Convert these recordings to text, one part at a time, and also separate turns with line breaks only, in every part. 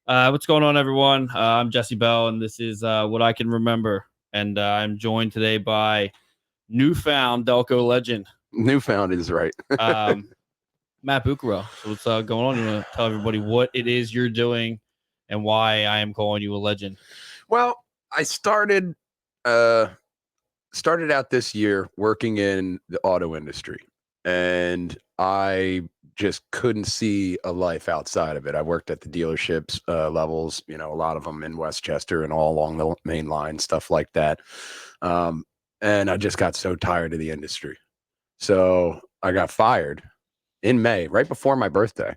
What's going on, everyone? I'm Jesse Bell, and this is What I Can Remember. And I'm joined today by newfound Delco legend,
Newfound is right.
um, Matt Bucurel. So what's going on? You want to tell everybody what it is you're doing and why I am calling you a legend?
Well, I started out this year working in the auto industry, and I just couldn't see a life outside of it. I worked at the dealerships levels, a lot of them in Westchester and all along the main line, stuff like that. And I just got so tired of the industry. So I got fired in May, right before my birthday.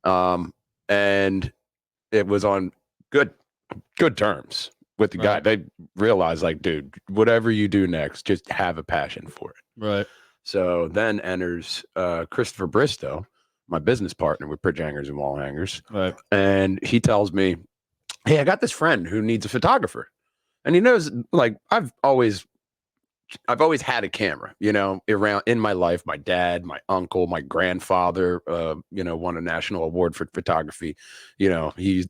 And it was on good terms with the guy. They realized, like, dude, whatever you do next, just have a passion for it.
Right.
So then enters Christopher Bristow, my business partner with Bridge Hangers and Wall Hangers.
Right.
And he tells me, hey, I got this friend who needs a photographer. And he knows, like, I've always had a camera, around in my life. My dad, my uncle, my grandfather, won a national award for photography. He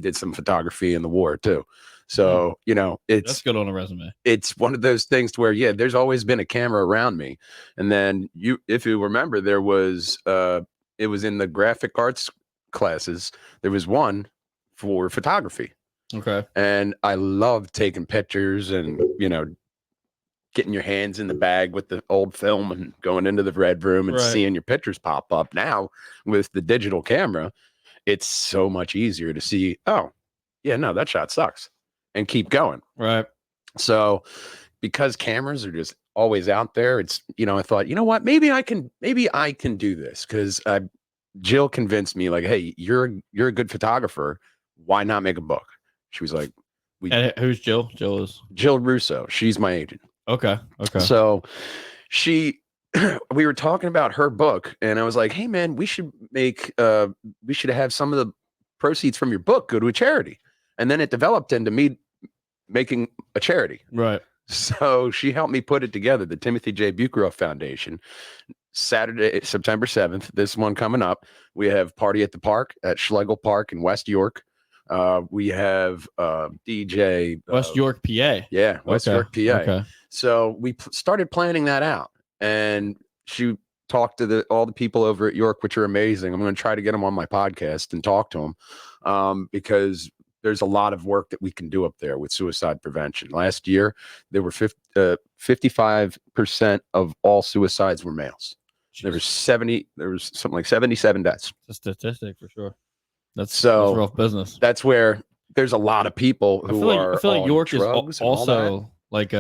did some photography in the war too. So,
that's good on a resume.
It's one of those things to where, yeah, there's always been a camera around me. And then if you remember, there was, it was in the graphic arts classes. There was one for photography.
Okay.
And I loved taking pictures and, getting your hands in the bag with the old film and going into the red room and seeing your pictures pop up. Now with the digital camera, it's so much easier to see, oh yeah, no, that shot sucks, and keep going.
Right.
So because cameras are just always out there, it's, I thought, what, maybe I can do this. Cause Jill convinced me, like, hey, you're a good photographer. Why not make a book? She was like,
and who's Jill? Jill is
Jill Russo. She's my agent.
Okay.
So we were talking about her book, and I was like, hey man, we should have some of the proceeds from your book go to a charity. And then it developed into me making a charity.
Right.
So she helped me put it together, the Timothy J. Bucurel Foundation. Saturday, September 7th, this one coming up, we have Party at the Park at Schlegel Park in West York. We have DJ
West York, PA.
Yeah, West York, PA.
Okay.
So we started planning that out, and she talked to all the people over at York, which are amazing. I'm going to try to get them on my podcast and talk to them because there's a lot of work that we can do up there with suicide prevention. Last year, there were 55% of all suicides were males. There was something like 77 deaths.
It's a statistic for sure. That's rough business.
That's where there's a lot of people who
I feel like York is
also
like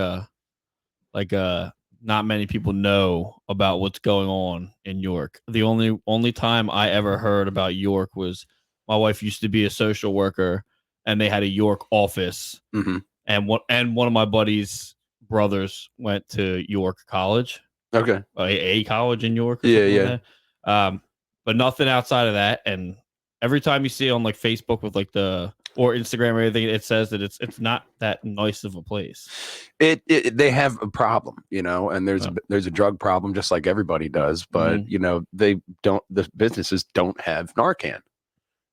not many people know about what's going on in York. The only time I ever heard about York was my wife used to be a social worker, and they had a York office.
Mm-hmm.
And one of my buddy's brothers went to York College.
Okay,
a college in York.
Yeah.
But nothing outside of that. And every time you see it on like Facebook with like or Instagram or anything, it says that it's not that nice of a place.
They have a problem, and there's a drug problem, just like everybody does. But the businesses don't have Narcan.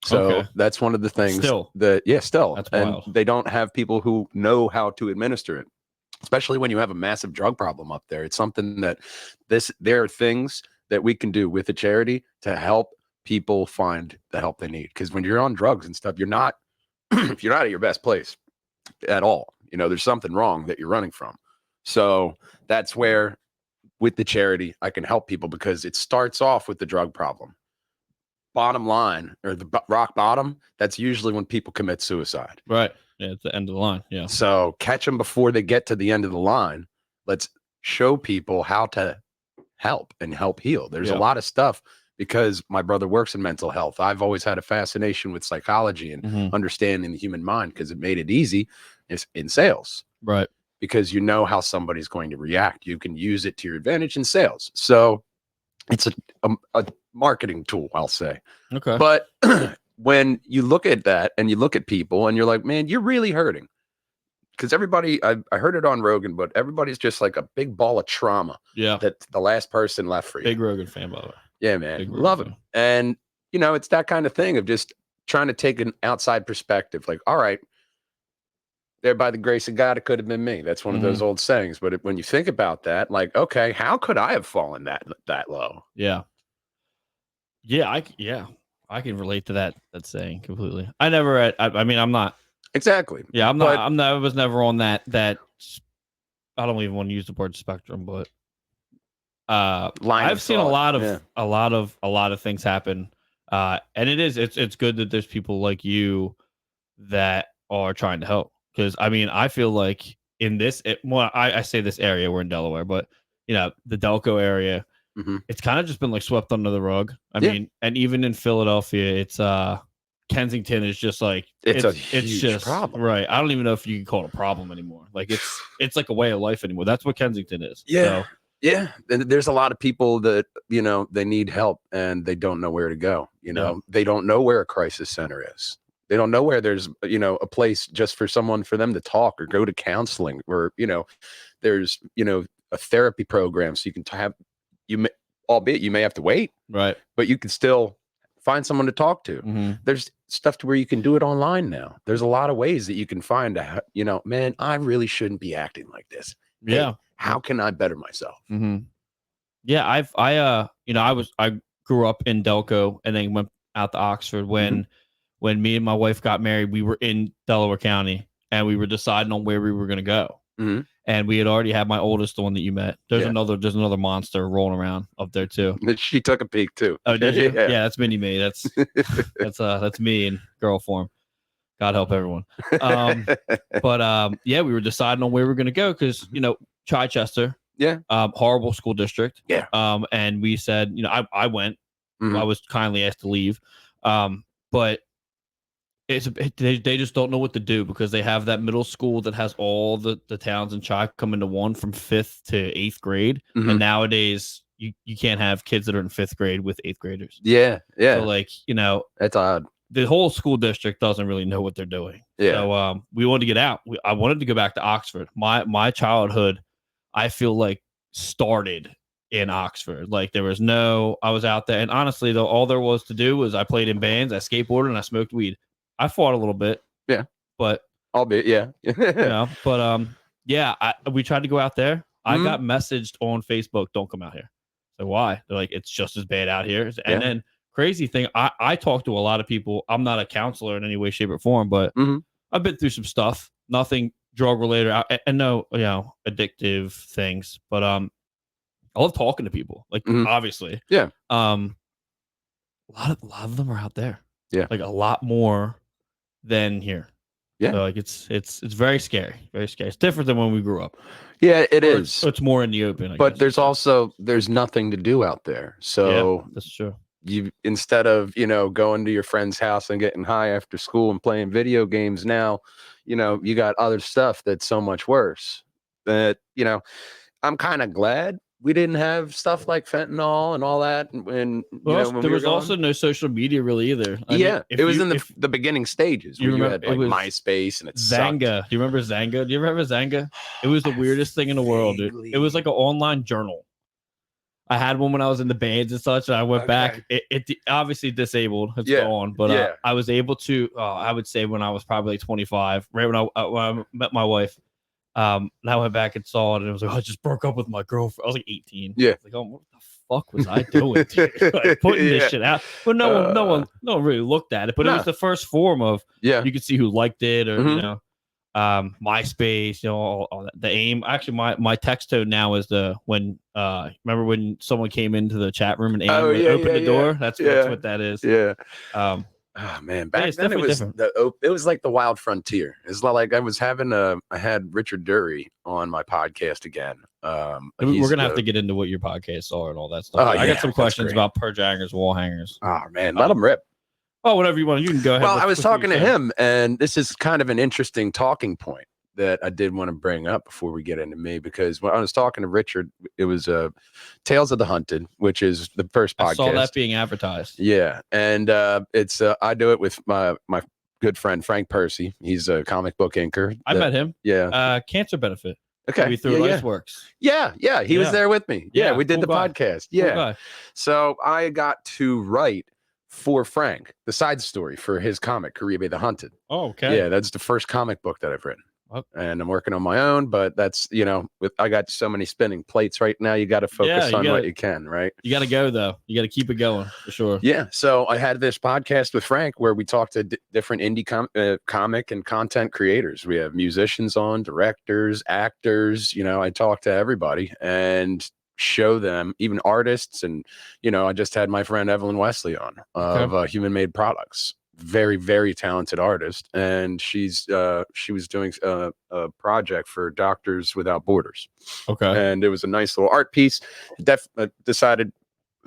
So that's one of the things
still.
That's
and
wild. They don't have people who know how to administer it, especially when you have a massive drug problem up there. It's something that there are things that we can do with a charity to help people find the help they need. Because when you're on drugs and stuff, you're not at your best place at all. There's something wrong that you're running from. So that's where, with the charity, I can help people, because it starts off with the drug problem. Bottom line, or the rock bottom, that's usually when people commit suicide.
Right. Yeah, it's the end of the line. Yeah.
So catch them before they get to the end of the line. Let's show people how to help heal. There's a lot of stuff, because my brother works in mental health. I've always had a fascination with psychology and understanding the human mind, because it made it easy in sales.
Right.
Because you know how somebody's going to react. You can use it to your advantage in sales. So it's a marketing tool, I'll say.
Okay.
But when you look at that and you look at people and you're like, man, you're really hurting. Because everybody, I heard it on Rogan, but everybody's just like a big ball of trauma.
Yeah.
That the last person left for you.
Big Rogan fan, by the way.
Yeah, man. Love him. And, it's that kind of thing of just trying to take an outside perspective. Like, all right, there by the grace of God, it could have been me. That's one of those old sayings. But when you think about that, like, okay, how could I have fallen that low?
Yeah. Yeah, I can relate to that saying completely. I never I mean, I'm not
Exactly.
yeah,
But
I was never on that I don't even want to use the word spectrum, but
line
I've
of
seen a
thought.
lot of
Yeah.
a lot of things happen. And it's good that there's people like you that are trying to help. Because I mean, I feel like in well, I say this area, we're in Delaware, but you know, the Delco area,
Mm-hmm.
it's kind of just been like swept under the rug. I
Yeah.
mean, and even in Philadelphia, it's Kensington is just like
It's a
it's
huge
just
problem.
right. I don't even know if you can call it a problem anymore. Like it's like a way of life anymore. That's what Kensington is.
Yeah.
So,
yeah. And there's a lot of people that, you know, they need help and they don't know where to go. You know, they don't know where a crisis center is. They don't know where there's, you know, a place just for someone for them to talk or go to counseling, or, you know, there's, you know, a therapy program. So you can have, albeit you may have to wait,
right.
but you can still find someone to talk to.
Mm-hmm.
There's stuff to where you can do it online now. There's a lot of ways that you can find, you know, man, I really shouldn't be acting like this.
Yeah.
Hey, how can I better myself?
Mm-hmm. Yeah, you know, I grew up in Delco and then went out to Oxford when me and my wife got married. We were in Delaware County and we were deciding on where we were going to go.
Mm-hmm.
And we had already had my oldest, the one that you met. There's another monster rolling around up there too.
She took a peek too.
Oh, did you? Yeah, that's Mini Me. That's me in girl form. God help everyone. But yeah, we were deciding on where we were going to go because you know Chichester.
Yeah.
Horrible school district.
Yeah.
And we said, you know, I went.
Mm-hmm.
I was kindly asked to leave. But they just don't know what to do because they have that middle school that has all the towns in Chi come into one from 5th to 8th grade.
Mm-hmm.
And nowadays you can't have kids that are in 5th grade with 8th graders.
Yeah. Yeah.
So like, you know,
that's odd.
The whole school district doesn't really know what they're doing.
Yeah.
So we wanted to get out. I wanted to go back to Oxford. My childhood, I feel like, started in Oxford. Like I was out there, and honestly, though, all there was to do was I played in bands, I skateboarded, and I smoked weed. I fought a little bit.
Yeah.
But
albeit, yeah.
you know, but yeah, we tried to go out there. I got messaged on Facebook, don't come out here. So why? They're like, it's just as bad out here. And then crazy thing, I talk to a lot of people. I'm not a counselor in any way, shape, or form, but I've been through some stuff. Nothing drug related, and no, you know, addictive things. But I love talking to people. Like obviously,
yeah.
A lot of them are out there.
Yeah,
like a lot more than here.
Yeah,
so like it's very scary. Very scary. It's different than when we grew up.
Yeah, it is.
It's more in the open.
But there's nothing to do out there. So
yeah, that's true.
You, instead of, you know, going to your friend's house and getting high after school and playing video games, now, you know, you got other stuff that's so much worse. That, you know, I'm kind of glad we didn't have stuff like fentanyl and all that. And when
there was also no social media really either.
I mean, it was in the beginning stages. You had like MySpace and
Zanga.
Sucked.
Do you remember Zanga? Do you ever have Zanga? It was the weirdest thing in the world, dude. It was like an online journal. I had one when I was in the bands and such, and I went back. It obviously disabled. It's gone, but I was able to. I would say when I was probably like 25, right when I met my wife. And I went back and saw it, and it was like, I just broke up with my girlfriend. I was like 18.
Yeah.
Like, oh, what the fuck was I doing? Like, putting this shit out. But no one really looked at it. But it was the first form of you could see who liked it, or you know, MySpace, you know, all that. The AIM. Actually, my text tone now is remember when someone came into the chat room and AIM opened the door? That's what that is.
Yeah. Oh man, back then it was it was like the wild frontier. It's like I had Richard Dury on my podcast again.
We're gonna have to get into what your podcasts are and all that stuff. I got some questions about perch hangers, wall hangers.
Oh man, let them rip.
Oh, whatever you want, you can go ahead.
Well, I was talking to him, and this is kind of an interesting talking point that I did want to bring up before we get into me, because when I was talking to Richard, it was Tales of the Hunted, which is the first podcast. I
saw that being advertised.
Yeah, and it's I do it with my good friend Frank Percy. He's a comic book inker.
I met him.
Yeah.
Cancer benefit.
Okay.
Through Liceworks.
Yeah. He was there with me. Yeah, we did the podcast. Yeah.
Cool.
So I got to write for Frank, the side story for his comic, Caribe the Hunted.
Oh, okay.
Yeah, that's the first comic book that I've written.
Oh.
And I'm working on my own, but that's, I got so many spinning plates right now. You got to focus
you
on
gotta,
what you can, right?
You got to go, though. You got to keep it going for sure.
Yeah. So I had this podcast with Frank where we talked to different indie comic and content creators. We have musicians on, directors, actors. I talk to everybody and show them, even artists. And, I just had my friend Evelyn Wesley on of Human Made Products. Very, very talented artist. And she was doing a project for Doctors Without Borders.
Okay.
And it was a nice little art piece. Decided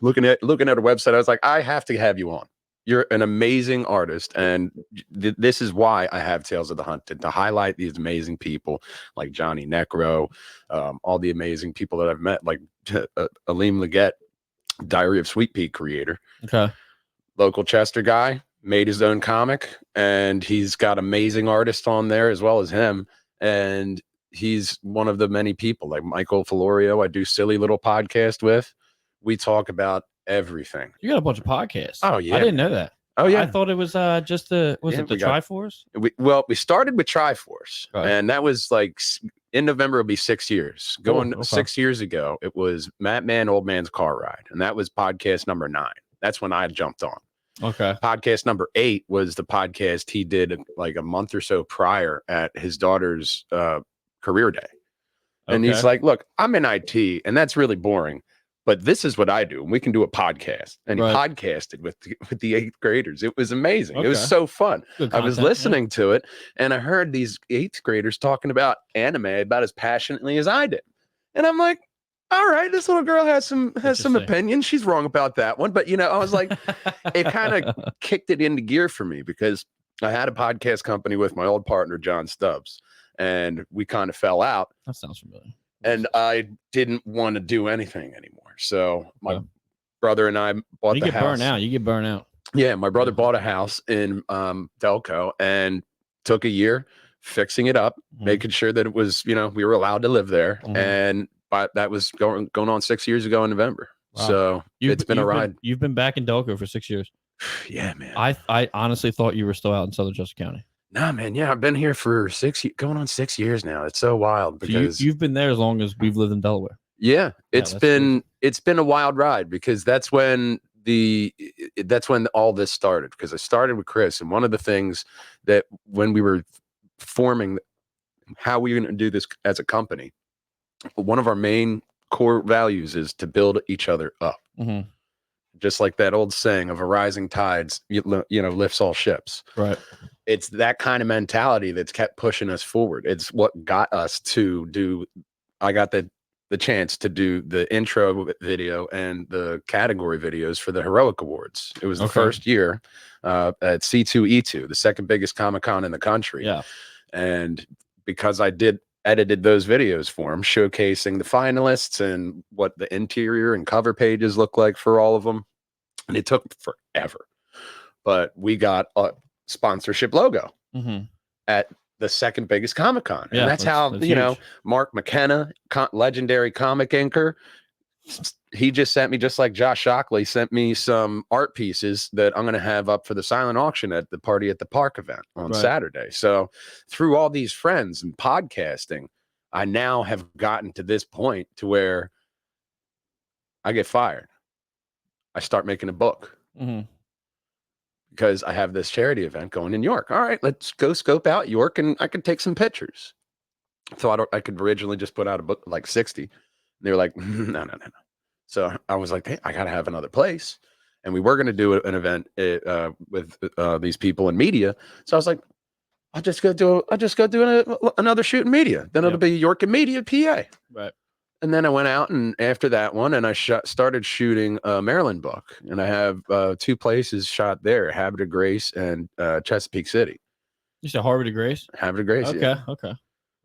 looking at her website, I was like, I have to have you on. You're an amazing artist, and this is why I have Tales of the Hunted, to highlight these amazing people like Johnny Necro, all the amazing people that I've met, like Aleem Leggett, Diary of Sweet Pea creator.
Okay.
Local Chester guy, made his own comic, and he's got amazing artists on there as well as him. And he's one of the many people like Michael Florio I do Silly Little Podcast with. We talk about everything.
You got a bunch of podcasts.
Oh yeah,
I didn't know that.
Oh yeah,
I thought it was just the Triforce.
We started with Triforce, and that was like in November. It'll be 6 years. 6 years ago, it was Matt Man, Old Man's Car Ride, and that was podcast number 9. That's when I jumped on.
Okay.
Podcast number 8 was the podcast he did like a month or so prior at his daughter's career day. And he's like, look, I'm in IT and that's really boring, but this is what I do. And we can do a podcast. And he podcasted with the 8th graders. It was amazing. It was so fun. I was listening to it and I heard these 8th graders talking about anime about as passionately as I did. And I'm like, all right, this little girl has some opinions. She's wrong about that one. But, I was like, it kind of kicked it into gear for me because I had a podcast company with my old partner, John Stubbs, and we kind of fell out.
That sounds familiar.
And I didn't want to do anything anymore. So my brother and I bought the house.
You get burnt out.
Yeah, my brother bought a house in Delco and took a year fixing it up, making sure that it was, we were allowed to live there. And that was going on 6 years ago in November. Wow. So it's been a ride.
You've been back in Delco for 6 years.
Yeah, man.
I honestly thought you were still out in Southern Chester County.
Nah, man. Yeah, I've been here for going on 6 years now. It's so wild because
you've been there as long as we've lived in Delaware.
Yeah, it's been a wild ride because that's when all this started. Because I started with Chris, and one of the things that when we were forming how we were going to do this as a company, one of our main core values is to build each other up. Mm-hmm. Just like that old saying of a rising tides, lifts all ships. Right. It's that kind of mentality that's kept pushing us forward. It's what got us to do. I got the chance to do the intro video and the category videos for the Heroic Awards. It was the first year at C2E2, the second biggest Comic-Con in the country. Yeah. And because I edited those videos for him, showcasing the finalists and what the interior and cover pages look like for all of them. And it took forever, but we got a sponsorship logo at the second biggest Comic-Con. And that's how, huge. Mark McKenna, legendary comic inker, he just sent me, just like Josh Shockley sent me some art pieces that I'm going to have up for the silent auction at the Party at the Park event on Saturday. So through all these friends and podcasting, I now have gotten to this point to where I get fired. I start making a book because I have this charity event going in York. All right, let's go scope out York and I can take some pictures. Thought I could originally just put out a book like 60. And they were like, no. So I was like, hey, I got to have another place. And we were going to do an event with these people in media. So I was like, I'll just go do another shoot in media. Then it'll be York and Media, PA. Right. And then I went out and after that one, and I started shooting a Maryland book. And I have 2 places shot there, Havre de Grace and Chesapeake City.
You said Havre de Grace?
Havre de Grace,
Okay.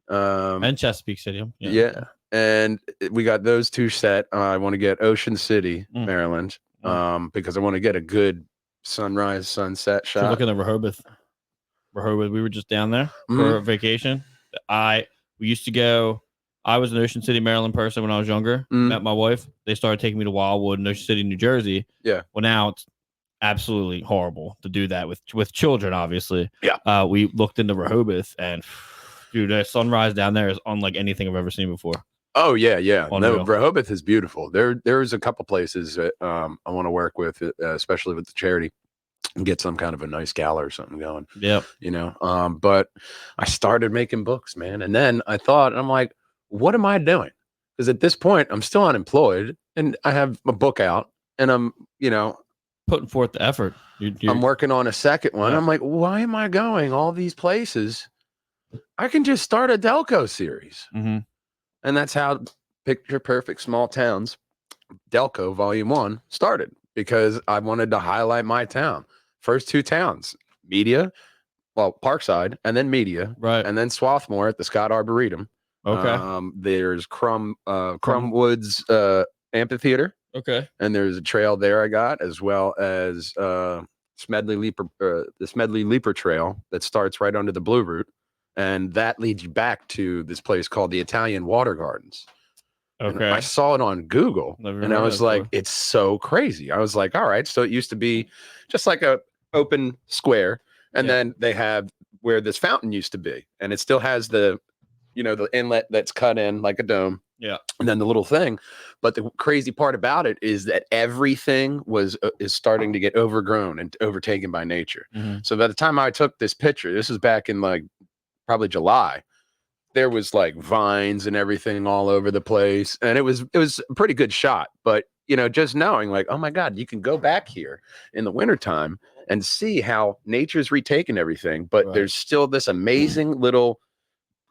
And Chesapeake City.
Yeah. And we got those 2 set. I want to get Ocean City, Maryland, because I want to get a good sunrise, sunset shot.
So looking at Rehoboth. We were just down there for a vacation. We used to go. I was an Ocean City, Maryland person when I was younger. Met my wife. They started taking me to Wildwood and Ocean City, New Jersey. Yeah. Well, now it's absolutely horrible to do that with children. Obviously,
Yeah.
We looked into Rehoboth, and dude, the sunrise down there is unlike anything I've ever seen before.
Oh yeah, yeah. No,
Unreal.
Rehoboth is beautiful. There's a couple places that I want to work with, especially with the charity, and get some kind of a nice gala or something going.
Yep.
But I started making books, man, and then I thought, I'm like, what am I doing? Because at this point, I'm still unemployed, and I have a book out, and I'm
Putting forth the effort.
I'm working on a second one.
Yeah.
I'm like, why am I going all these places? I can just start a Delco series.
Mm-hmm.
And that's how Picture Perfect Small Towns, Delco Volume 1 started, because I wanted to highlight my town. First two towns, Media, well, Parkside, and then Media,
Right.
and then Swarthmore at the Scott Arboretum.
Okay.
There's Crum Woods Amphitheater.
Okay.
And there's a trail there I got, as well as Smedley Leaper, the Smedley Leaper Trail that starts right under the Blue Route. And that leads you back to this place called the Italian Water Gardens.
Okay.
And I saw it on Google, and I was like, it's so crazy. I was like, all right. So it used to be just like a open square. And then they have where this fountain used to be. And it still has the inlet that's cut in like a dome.
Yeah.
And then the little thing. But the crazy part about it is that everything is starting to get overgrown and overtaken by nature.
Mm-hmm.
So by the time I took this picture, this was back in like probably July, there was like vines and everything all over the place. And it was a pretty good shot. But, just knowing like, oh my God, you can go back here in the wintertime and see how nature's retaken everything. But there's still this amazing little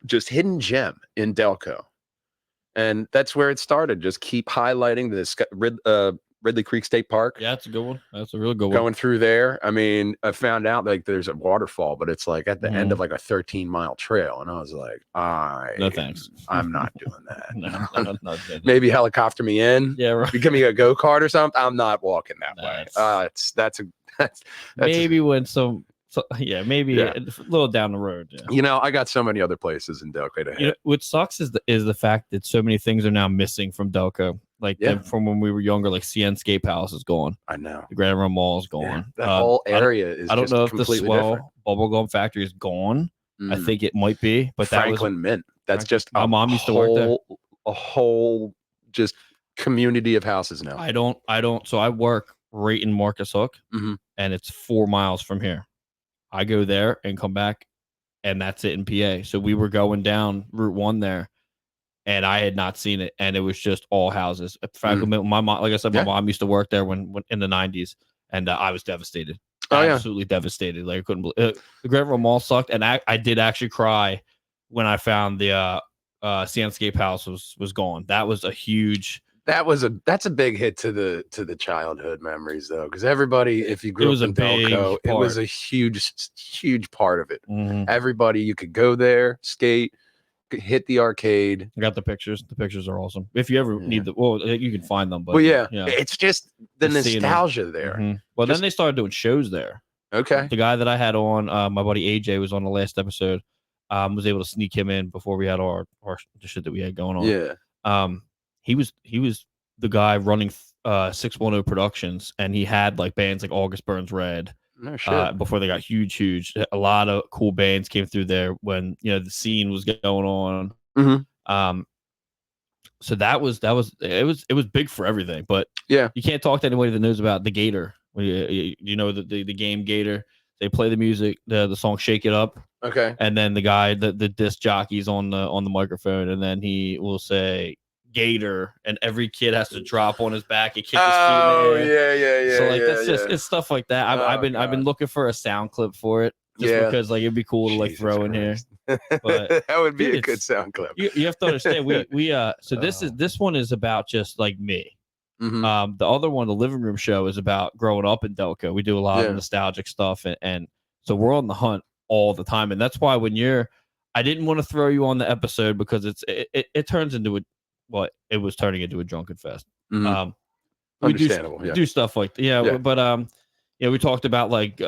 just hidden gem in Delco. And that's where it started. Just keep highlighting this Ridley Creek State Park.
Yeah, that's a good one. That's a real good one.
Going through there, I mean, I found out like there's a waterfall, but it's like at the end of like a 13-mile trail, and I was like,
no thanks,
I'm not doing that.
no,
Maybe helicopter me in.
Yeah, right.
Give me a go-kart or something. I'm not walking that way. That's
maybe when maybe a little down the road. Yeah.
I got so many other places in Delco to hit.
What sucks is the fact that so many things are now missing from Delco. Like from when we were younger, like CN Skate Palace is gone.
I know.
The Grand Run Mall is gone.
That whole area is.
I don't know if the Swell
different.
Bubblegum Factory is gone. I think it might be, but
Franklin Mint. That's just
my mom used to work there.
A whole just community of houses now.
I don't. So I work right in Marcus Hook, and it's 4 miles from here. I go there and come back, and that's it in PA. So we were going down Route 1 there, and I had not seen it, and it was just all houses. Franklin, my mom, like I said, my mom used to work there when in the 90s, and I was devastated. Absolutely devastated. Like I couldn't believe the Grand Run Mall sucked, and I did actually cry when I found the Sandscape House was gone. That was a huge.
That's a big hit to the childhood memories though, because everybody, if you grew up in Delco, it was a huge part of it. Everybody, you could go there, skate, hit the arcade.
I got the pictures. The pictures are awesome. If you ever need you can find them. But
it's just the nostalgia there.
Well, then they started doing shows there.
Okay.
The guy that I had on, my buddy AJ, was on the last episode. Was able to sneak him in before we had our the shit that we had going on.
Yeah.
He was the guy running 610 Productions, and he had like bands like August Burns Red.
No shit.
Before they got huge. A lot of cool bands came through there when the scene was going on. So it was big for everything. But you can't talk to anybody that knows about the Gator. The game Gator. They play the music, the song "Shake It Up."
Okay.
And then the guy, the disc jockey's on the microphone, and then he will say Gator, and every kid has to drop on his back and kick his feet in the air.
Yeah.
So like it's stuff like that. I've been looking for a sound clip for it, just because like it'd be cool to like throw in here. But
that would be a good sound clip.
You have to understand, this one is about just like me. The other one, the living room show, is about growing up in Delco. We do a lot of nostalgic stuff, and so we're on the hunt all the time, and that's why I didn't want to throw you on the episode because it turns into it was turning into a drunken fest. We do stuff like that. But we talked about like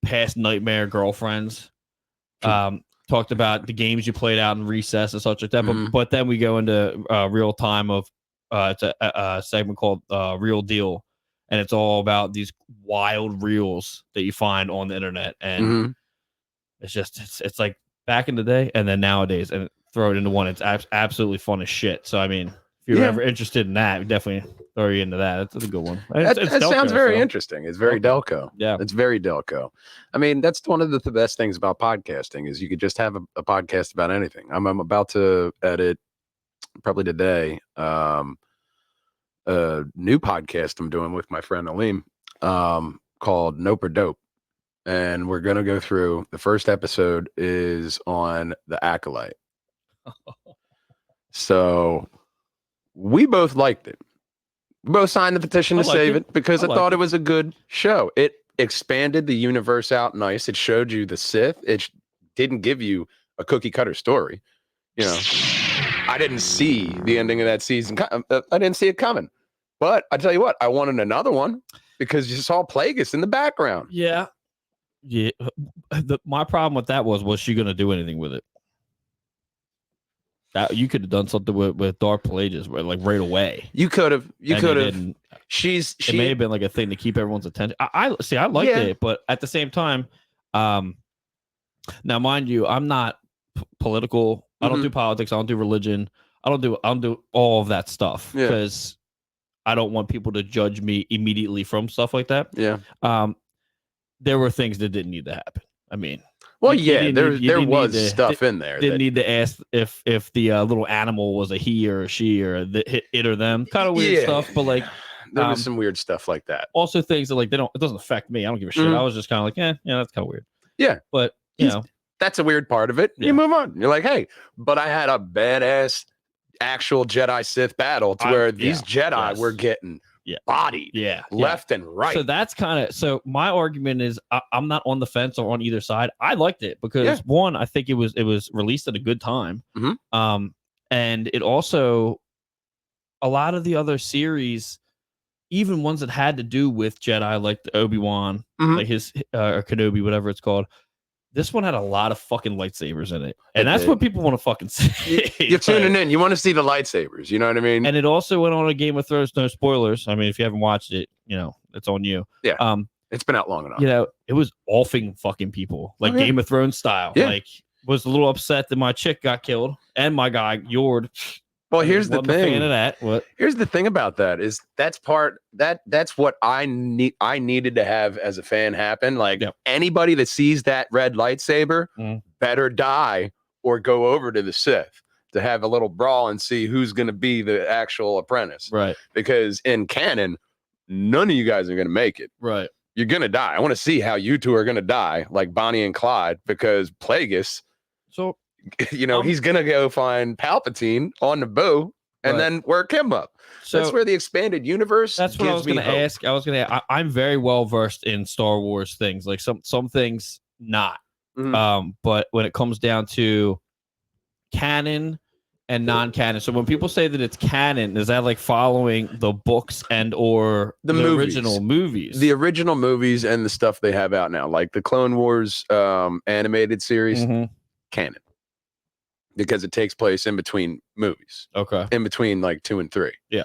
past nightmare girlfriends. Talked about the games you played out in recess and such like that. But then we go into real time of it's a segment called Real Deal, and it's all about these wild reels that you find on the internet, and
Mhm.
it's just it's like back in the day and then nowadays, and throw it into one. It's absolutely fun as shit. So I mean, if you're
Yeah.
ever interested in that, definitely throw you into that. That's a good one.
That sounds
Delco,
very
so.
interesting. It's very Delco.
Yeah.
It's very Delco. I mean, that's one of the best things about podcasting is you could just have a podcast about anything. I'm about to edit probably today a new podcast I'm doing with my friend Aleem called Nope or Dope. And we're going to go through the first episode is on the Acolyte. So we both liked it. We both signed the petition to save it because I thought it was a good show. It expanded the universe out nice. It showed you the Sith. It didn't give you a cookie cutter story. You know, I didn't see the ending of that season. I didn't see it coming. But I tell you what, I wanted another one because you saw Plagueis in the background.
Yeah. Yeah. My problem with that was she going to do anything with it? That you could have done something with Dark Plagueis, like right away.
You could have. You could have.
It may have been like a thing to keep everyone's attention. I see. I liked it, but at the same time, now mind you, I'm not political. I don't do politics. I don't do religion. I don't do all of that stuff because I don't want people to judge me immediately from stuff like that.
Yeah.
There were things that didn't need to happen. I mean,
well, there was stuff in there.
Didn't need to ask if the little animal was a he or a she or it or them. Kind of weird stuff, but like
there was some weird stuff like that.
Also, things that like it doesn't affect me. I don't give a shit. I was just kind of like, that's kind of weird.
Yeah,
but you know,
that's a weird part of it. You move on. You're like, hey, but I had a badass actual Jedi Sith battle to where these Jedi were getting bodied left and right.
So that's kind of so my argument is I'm not on the fence or on either side. I liked it because one, I think it was released at a good time. And it also a lot of the other series, even ones that had to do with Jedi, like the Obi-Wan, like his or Kenobi, whatever it's called. This one had a lot of fucking lightsabers in it. And that's what people want to fucking see.
You're tuning in. You want to see the lightsabers. You know what I mean?
And it also went on a Game of Thrones. No spoilers. I mean, if you haven't watched it, it's on you.
Yeah. It's been out long enough.
It was offing fucking people. Like Game of Thrones style. Yeah. Like, was a little upset that my chick got killed and my guy, Yord.
Well, here's the thing.
Fan of that. What?
Here's the thing about that is that's what I needed to have as a fan happen. Like anybody that sees that red lightsaber better die or go over to the Sith to have a little brawl and see who's going to be the actual apprentice.
Right.
Because in canon, none of you guys are going to make it.
Right.
You're going to die. I want to see how you two are going to die, like Bonnie and Clyde, because Plagueis.
So.
He's gonna go find Palpatine on Naboo and then work him up. So that's where the expanded universe.
That's what I was gonna ask. I'm very well versed in Star Wars things. Like some things not. But when it comes down to canon and non-canon, so when people say that it's canon, is that like following the books and or the original movies?
The original movies and the stuff they have out now, like the Clone Wars animated series, canon. Because it takes place in between movies.
Okay.
In between like 2 and 3.
Yeah.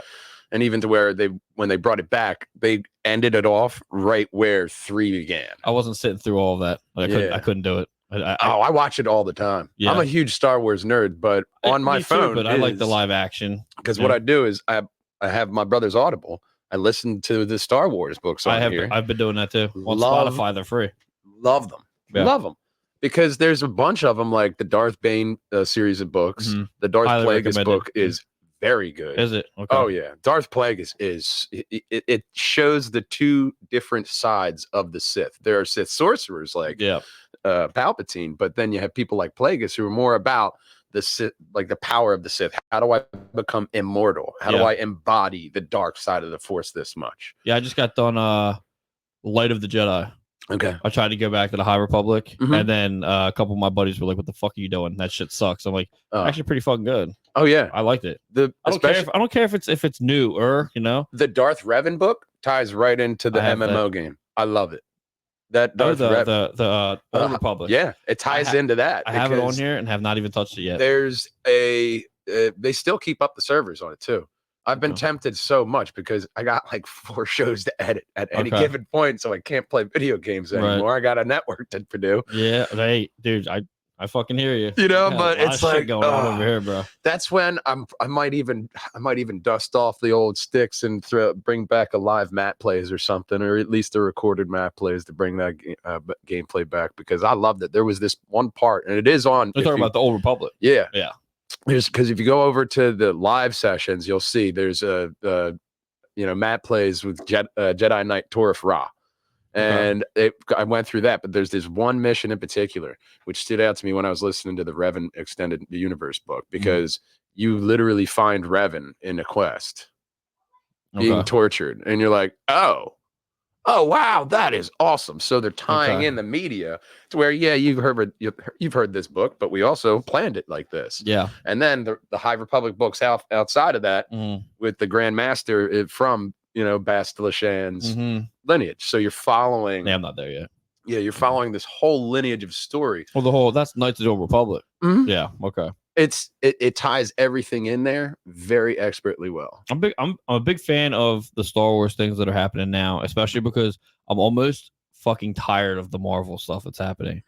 And even to where when they brought it back, they ended it off right where 3 began.
I wasn't sitting through all of that. I couldn't do it.
I watch it all the time. Yeah. I'm a huge Star Wars nerd, but on my phone.
Too, but I like the live action.
Because what I do is I have my brother's Audible. I listen to the Star Wars books on here.
I've been doing that too. On Spotify, they're free.
Love them. Yeah. Love them. Because there's a bunch of them, like the Darth Bane series of books. The Darth Plagueis book is very good.
Is it? Okay.
Oh, yeah. Darth Plagueis it shows the 2 different sides of the Sith. There are Sith sorcerers like Palpatine, but then you have people like Plagueis who are more about the Sith, like the power of the Sith. How do I become immortal? How do I embody the dark side of the Force this much?
Yeah, I just got done Light of the Jedi.
Okay.
I tried to go back to the High Republic, and then a couple of my buddies were like, "What the fuck are you doing? That shit sucks." I'm like, "Actually, pretty fucking good."
Oh yeah,
I liked it. I don't care if it's new or the
Darth Revan book ties right into the MMO game. I love it. That Darth
the Old Republic.
Yeah, it ties into that.
I have it on here and have not even touched it yet.
There's they still keep up the servers on it too. I've been
Okay.
tempted so much because I got like 4 shows to edit at any
Okay.
given point, so I can't play video games
Right.
anymore. I got a network to do.
Yeah. Hey, dude, I fucking hear you.
You know,
Got
but
a lot
it's
of shit
like,
going on over here, bro.
that's when I might even dust off the old sticks and bring back a live map plays or something, or at least a recorded map plays to bring that gameplay back, because I loved it. There was this one part, and it is on.
We're talking about the Old Republic.
Yeah,
Yeah.
There's, because if you go over to the live sessions, you'll see there's a map plays with Jedi Knight Torif Ra. And I went through that, but there's this one mission in particular which stood out to me when I was listening to the Revan Extended Universe book, because you literally find Revan in a quest being tortured, and you're like, oh wow, that is awesome. So they're tying in the media to where, yeah, you've heard this book, but we also planned it like this.
Yeah.
And then the High Republic books outside of that with the Grand Master from Bastila Shan's lineage. So you're following.
Yeah, I'm not there yet.
Yeah, you're following this whole lineage of story.
Well, that's Knights of the Old Republic. Yeah. Okay.
It ties everything in there very expertly well.
I'm a big fan of the Star Wars things that are happening now, especially because I'm almost fucking tired of the Marvel stuff that's happening.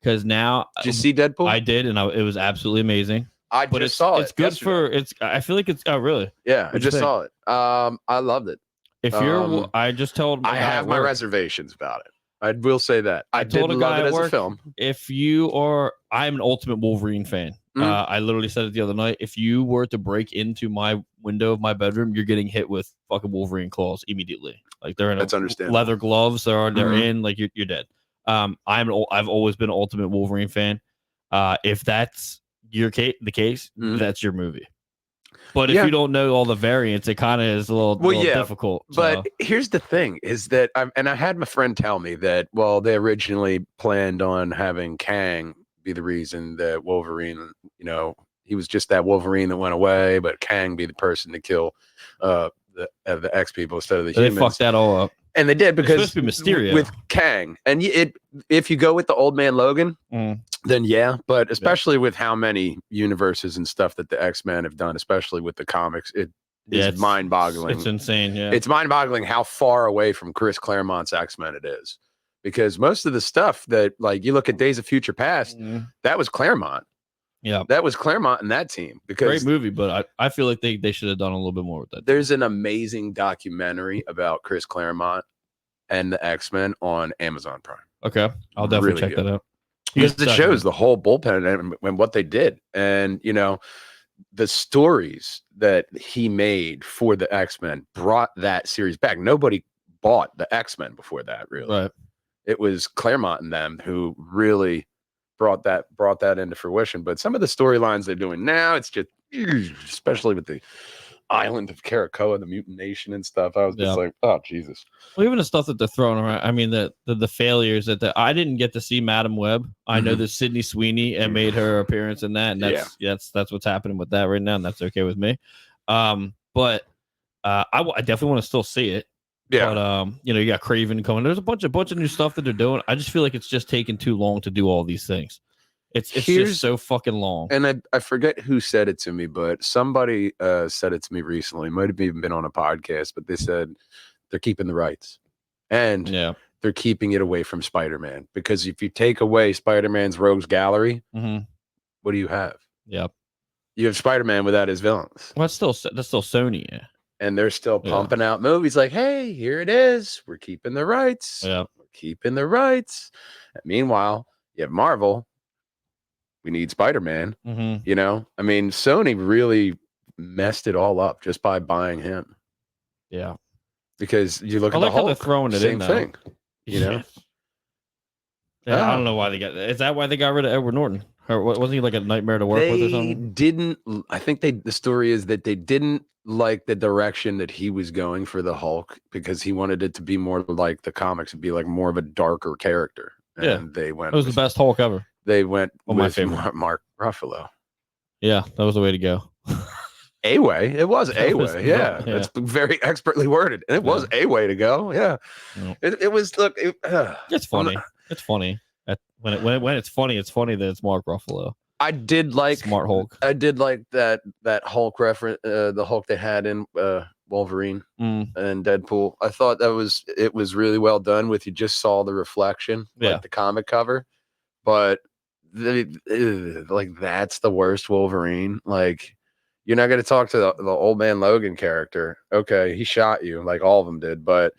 Because now,
did you see Deadpool?
I did, and it was absolutely amazing.
I saw it.
It's good I feel like it's really.
Yeah, I just saw it. I loved it.
If you're, I just told.
I have my reservations about it. I will say that I did love it as a film.
If I'm an ultimate Wolverine fan. I literally said it the other night. If you were to break into my window of my bedroom, you're getting hit with fucking Wolverine claws immediately. Like they're in leather gloves. They're in, like you're dead. I've always been an ultimate Wolverine fan. If that's the case, that's your movie. But if you don't know all the variants, it kind of is a little difficult.
But here's the thing: is that I had my friend tell me that they originally planned on having Kang be the reason that Wolverine, he was just that Wolverine that went away, but Kang be the person to kill the X people instead of the humans.
They fucked that all up.
And they did, because
it's supposed to be Mysterio
with Kang, and if you go with the Old Man Logan, then but especially with how many universes and stuff that the X-Men have done, especially with the comics, it's mind-boggling.
It's insane. Yeah,
it's mind-boggling how far away from Chris Claremont's X-Men it is, because most of the stuff that, like, you look at Days of Future Past, that was Claremont. Yeah, that was Claremont and that team. Because
great movie, but I feel like they should have done a little bit more with that.
There's an amazing documentary about Chris Claremont and the X-Men on Amazon Prime.
Okay, I'll definitely check that out.
Because it shows the whole bullpen and what they did. And, the stories that he made for the X-Men brought that series back. Nobody bought the X-Men before that, really.
Right.
It was Claremont and them who really brought that into fruition. But some of the storylines they're doing now, it's just, especially with the island of Karakoa, the mutant nation and stuff, I was just like, oh Jesus.
Well, even the stuff that they're throwing around, I mean, the failures that I didn't get to see Madam Web. I know that Sydney Sweeney made her appearance in that, and that's what's happening with that right now, and that's okay with me. But I definitely want to still see it. Yeah. But you got Craven coming. There's a bunch of new stuff that they're doing. I just feel like it's just taking too long to do all these things. It's just so fucking long.
And I forget who said it to me, but somebody said it to me recently. Might have even been on a podcast, but they said they're keeping the rights. And they're keeping it away from Spider-Man. Because if you take away Spider-Man's Rogues Gallery, what do you have?
Yep.
You have Spider-Man without his villains.
Well, that's still Sony, yeah.
And they're still pumping out movies like, hey, here it is. We're keeping the rights.
Yeah.
We're keeping the rights. And meanwhile, you have Marvel. We need Spider-Man. I mean, Sony really messed it all up just by buying him.
Yeah.
Because you look at the
Hulk, throwing it
same
in,
thing.
Yeah, I don't know why they got. Is that why they got rid of Edward Norton? Or wasn't he like a nightmare to work with or something?
I think the story is that they didn't like the direction that he was going for the Hulk, because he wanted it to be more like the comics, and be like more of a darker character. And they went.
It was the best Hulk ever.
They went with
my favorite.
Mark Ruffalo. Yeah,
that was the way to go.
A way. It was a way. Yeah. That's very expertly worded. And it was a way to go. Yeah. It was. Look.
It's funny. It's funny. When it's funny that it's Mark Ruffalo.
I did like
Smart Hulk.
I did like that Hulk reference, the Hulk they had in Wolverine and Deadpool. I thought it was really well done. With you just saw the reflection, like the comic cover, but like that's the worst Wolverine. Like you're not going to talk to the old man Logan character. Okay, he shot you, like all of them did, but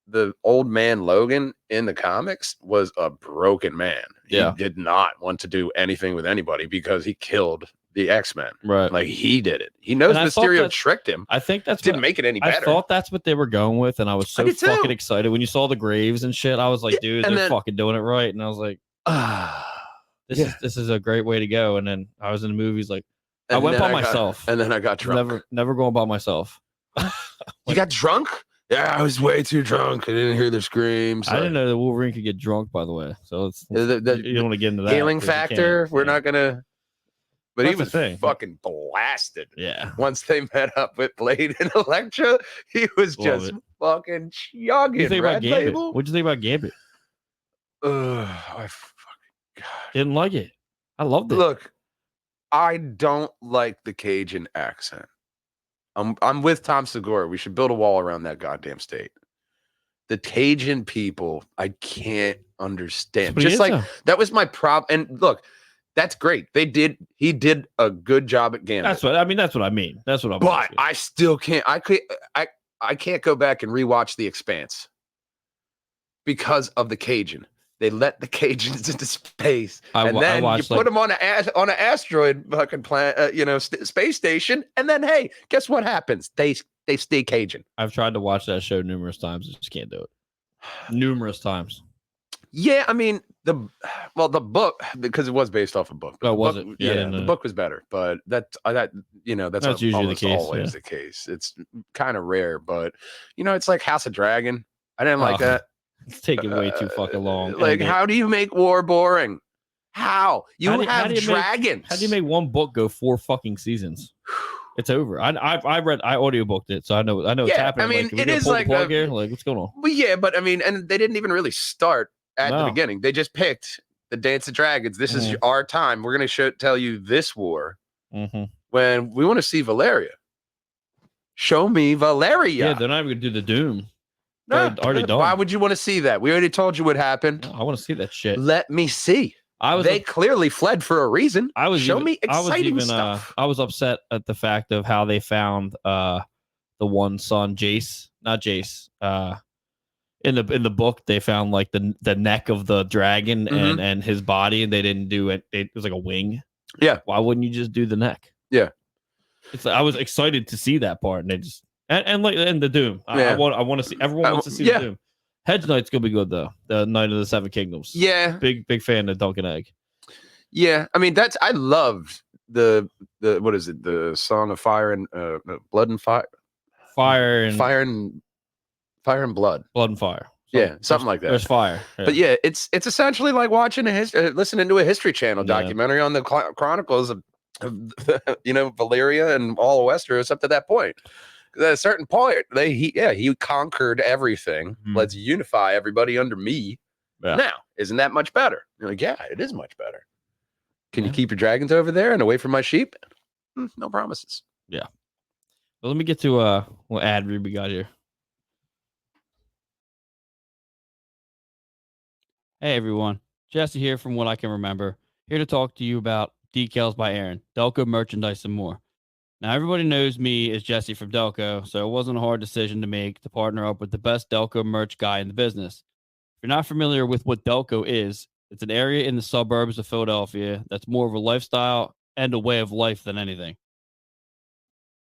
the old man Logan in the comics was a broken man. He did not want to do anything with anybody because he killed the X-Men.
Right.
Like he did it. He knows Mysterio tricked him.
I think that's
didn't make it any better.
I thought that's what they were going with, and I was so fucking excited when you saw the graves and shit. I was like, dude, they're fucking doing it right. And I was like, this is a great way to go. And then I was in the movies, like I went by myself.
And then I got drunk.
Never going by myself.
You got drunk? Yeah, I was way too drunk. I didn't hear the screams.
I didn't know that Wolverine could get drunk, by the way. So it's you don't want to get into that.
Healing factor. We're not gonna. But he was
thing.
fucking blasted.
Yeah.
Once they met up with Blade and Elektra, he was just fucking chugging. Red Label.
What'd you think about Gambit?
I fucking God.
Didn't like it. I loved it.
Look, I don't like the Cajun accent. I'm with Tom Segura. We should build a wall around that goddamn state. The Cajun people, I can't understand. Just like that was my problem. And look, that's great. He did a good job at Gambit.
That's what I mean.
But I still can't. I can't go back and rewatch The Expanse because of the Cajun. They let the Cajuns into space, and then you put them on an asteroid fucking planet, space station, and then hey, guess what happens? They stay Cajun.
I've tried to watch that show numerous times. I just can't do it. Numerous times.
Yeah, I mean the book, because it was based off a book.
Oh, was it?
Yeah, the book was better, but that's usually the case. Always the case. It's kind of rare, but it's like House of Dragon. I didn't like that.
It's taking way too fucking long.
Like, how do you make war boring? How you have dragons?
How do you make one book go 4 fucking seasons? It's over. I audiobooked it, so I know it's happening.
I mean,
it is like what's going on?
Well, yeah, but I mean, and they didn't even really start at the beginning. They just picked the Dance of Dragons. This is our time. We're gonna tell you this war when we want to see Valeria. Show me Valeria.
Yeah, they're not even gonna do the Doom.
No,
already done.
Why would you want to see that? We already told you what happened.
No, I want to see that shit.
Let me see. They clearly fled for a reason. Show me exciting stuff.
I was upset at the fact of how they found the one son, Jace, not Jace. In the book, they found like the neck of the dragon and his body, and they didn't do it. It was like a wing.
Yeah.
Why wouldn't you just do the neck?
Yeah.
I was excited to see that part, and they just and the Doom. I want to see. Everyone wants to see the Doom. Hedge Knight's gonna be good though. The Knight of the Seven Kingdoms.
Yeah.
Big fan of Duncan Egg.
Yeah, I mean I loved the what is it? The Song of Fire and Blood and Fire.
Fire and
Blood.
Blood and Fire.
Something like that.
There's fire. Yeah.
But yeah, it's essentially like watching listening to a History Channel documentary on the chronicles of Valeria and all of Westeros up to that point. At a certain point, he conquered everything. Let's unify everybody under me. Yeah. Now, isn't that much better? You're like, yeah, it is much better. Can you keep your dragons over there and away from my sheep? No promises.
Yeah. Well, let me get to what ad read we got here. Hey everyone, Jesse here from What I Can Remember, here to talk to you about Decals by Aaron, Delco merchandise and more. Now everybody knows me as Jesse from Delco, so it wasn't a hard decision to make to partner up with the best Delco merch guy in the business. If you're not familiar with what Delco is, it's an area in the suburbs of Philadelphia that's more of a lifestyle and a way of life than anything.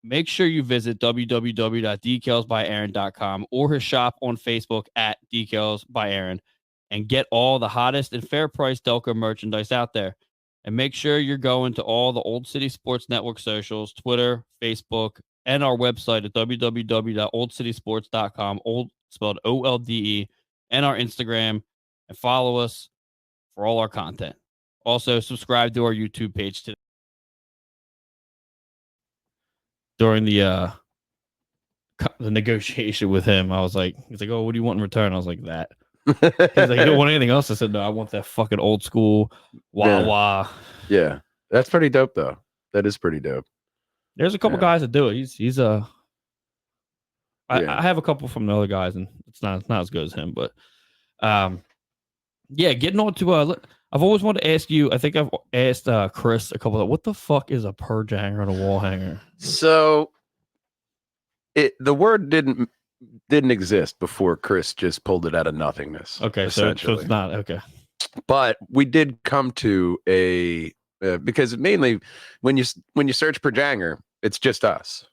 Make sure you visit www.decalsbyaaron.com or his shop on Facebook at Decals by Aaron and get all the hottest and fair price Delco merchandise out there. And make sure you're going to all the Old City Sports Network socials, Twitter, Facebook, and our website at www.oldcitysports.com, old spelled OLDE, and our Instagram, and follow us for all our content. Also, subscribe to our YouTube page today. During the negotiation with him, I was like, he's like, oh, what do you want in return? I was like, that. He's like, you don't want anything else? I said, no, I want that fucking old school wah wah.
Yeah, that's pretty dope though. That is pretty dope.
There's a couple guys that do it. He's I
Yeah.
have a couple from the other guys, and it's not as good as him, but yeah, getting on to I've always wanted to ask you. I think I've asked Chris a couple of what the fuck is a purge hanger and a wall hanger?
So the word didn't exist before Chris just pulled it out of nothingness.
Okay, so it's not okay.
But we did come to a because mainly when you search purge hanger, it's just us.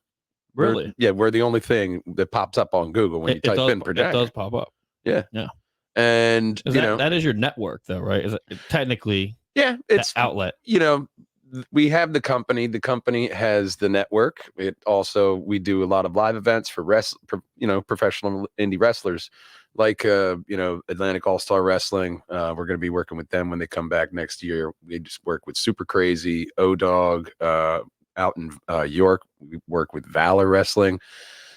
Really?
We're the only thing that pops up on Google when you type in purge hanger.
It does pop up.
Yeah. And
that is your network though, right? Is it technically?
Yeah, it's
outlet.
We have the company. The company has the network. It also we do a lot of live events for professional indie wrestlers, like Atlantic All Star Wrestling. We're going to be working with them when they come back next year. We just work with Super Crazy, O-Dog, out in York. We work with Valor Wrestling.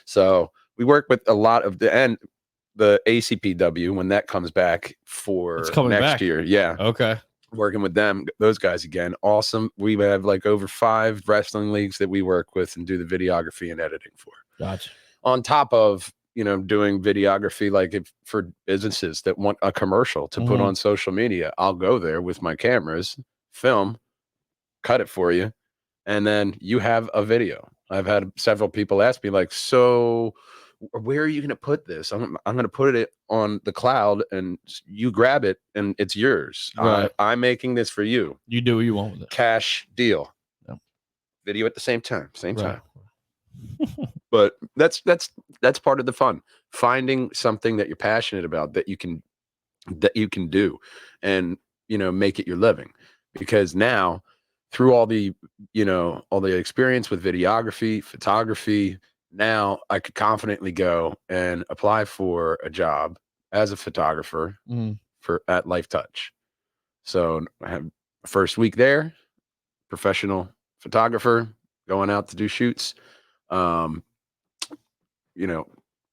So we work with a lot of the ACPW when that comes back for next year. Yeah.
Okay.
Working with them, those guys again, awesome. We have like over 5 wrestling leagues that we work with and do the videography and editing for.
Gotcha.
On top of doing videography, like for businesses that want a commercial to put on social media, I'll go there with my cameras, film, cut it for you, and then you have a video. I've had several people ask me like, so where are you going to put this? I'm going to put it on the cloud and you grab it and it's yours.
Right.
I'm making this for you.
You do what you want with it.
Cash deal.
Yeah.
Video at the same time. But that's part of the fun. Finding something that you're passionate about that you can do and make it your living. Because now through all the experience with videography, photography, now I could confidently go and apply for a job as a photographer at Life Touch. So I have first week there, professional photographer, going out to do shoots,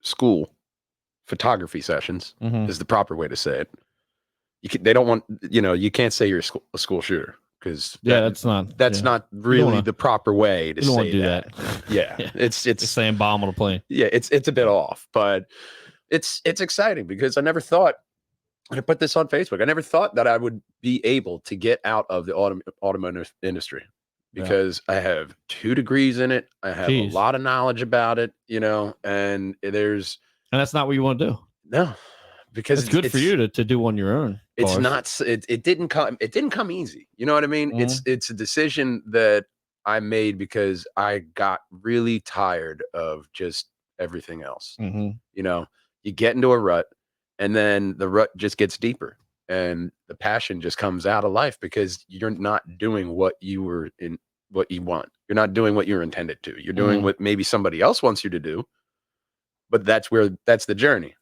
school photography sessions is the proper way to say it. They don't want, you can't say you're a school shooter. Because that's not really the proper way to say that. Yeah, it's
saying bomb on a plane.
Yeah, it's a bit off, but it's exciting because I never thought. I put this on Facebook. I never thought that I would be able to get out of the automotive industry because I have 2 degrees in it. I have a lot of knowledge about it, and
that's not what you want to do.
No. Because
it's good for you to do on your own.
It's not. It didn't come easy. You know what I mean? It's a decision that I made because I got really tired of just everything else. You get into a rut, and then the rut just gets deeper, and the passion just comes out of life because you're not doing what you want. You're not doing what you're intended to. You're doing what maybe somebody else wants you to do, but that's the journey.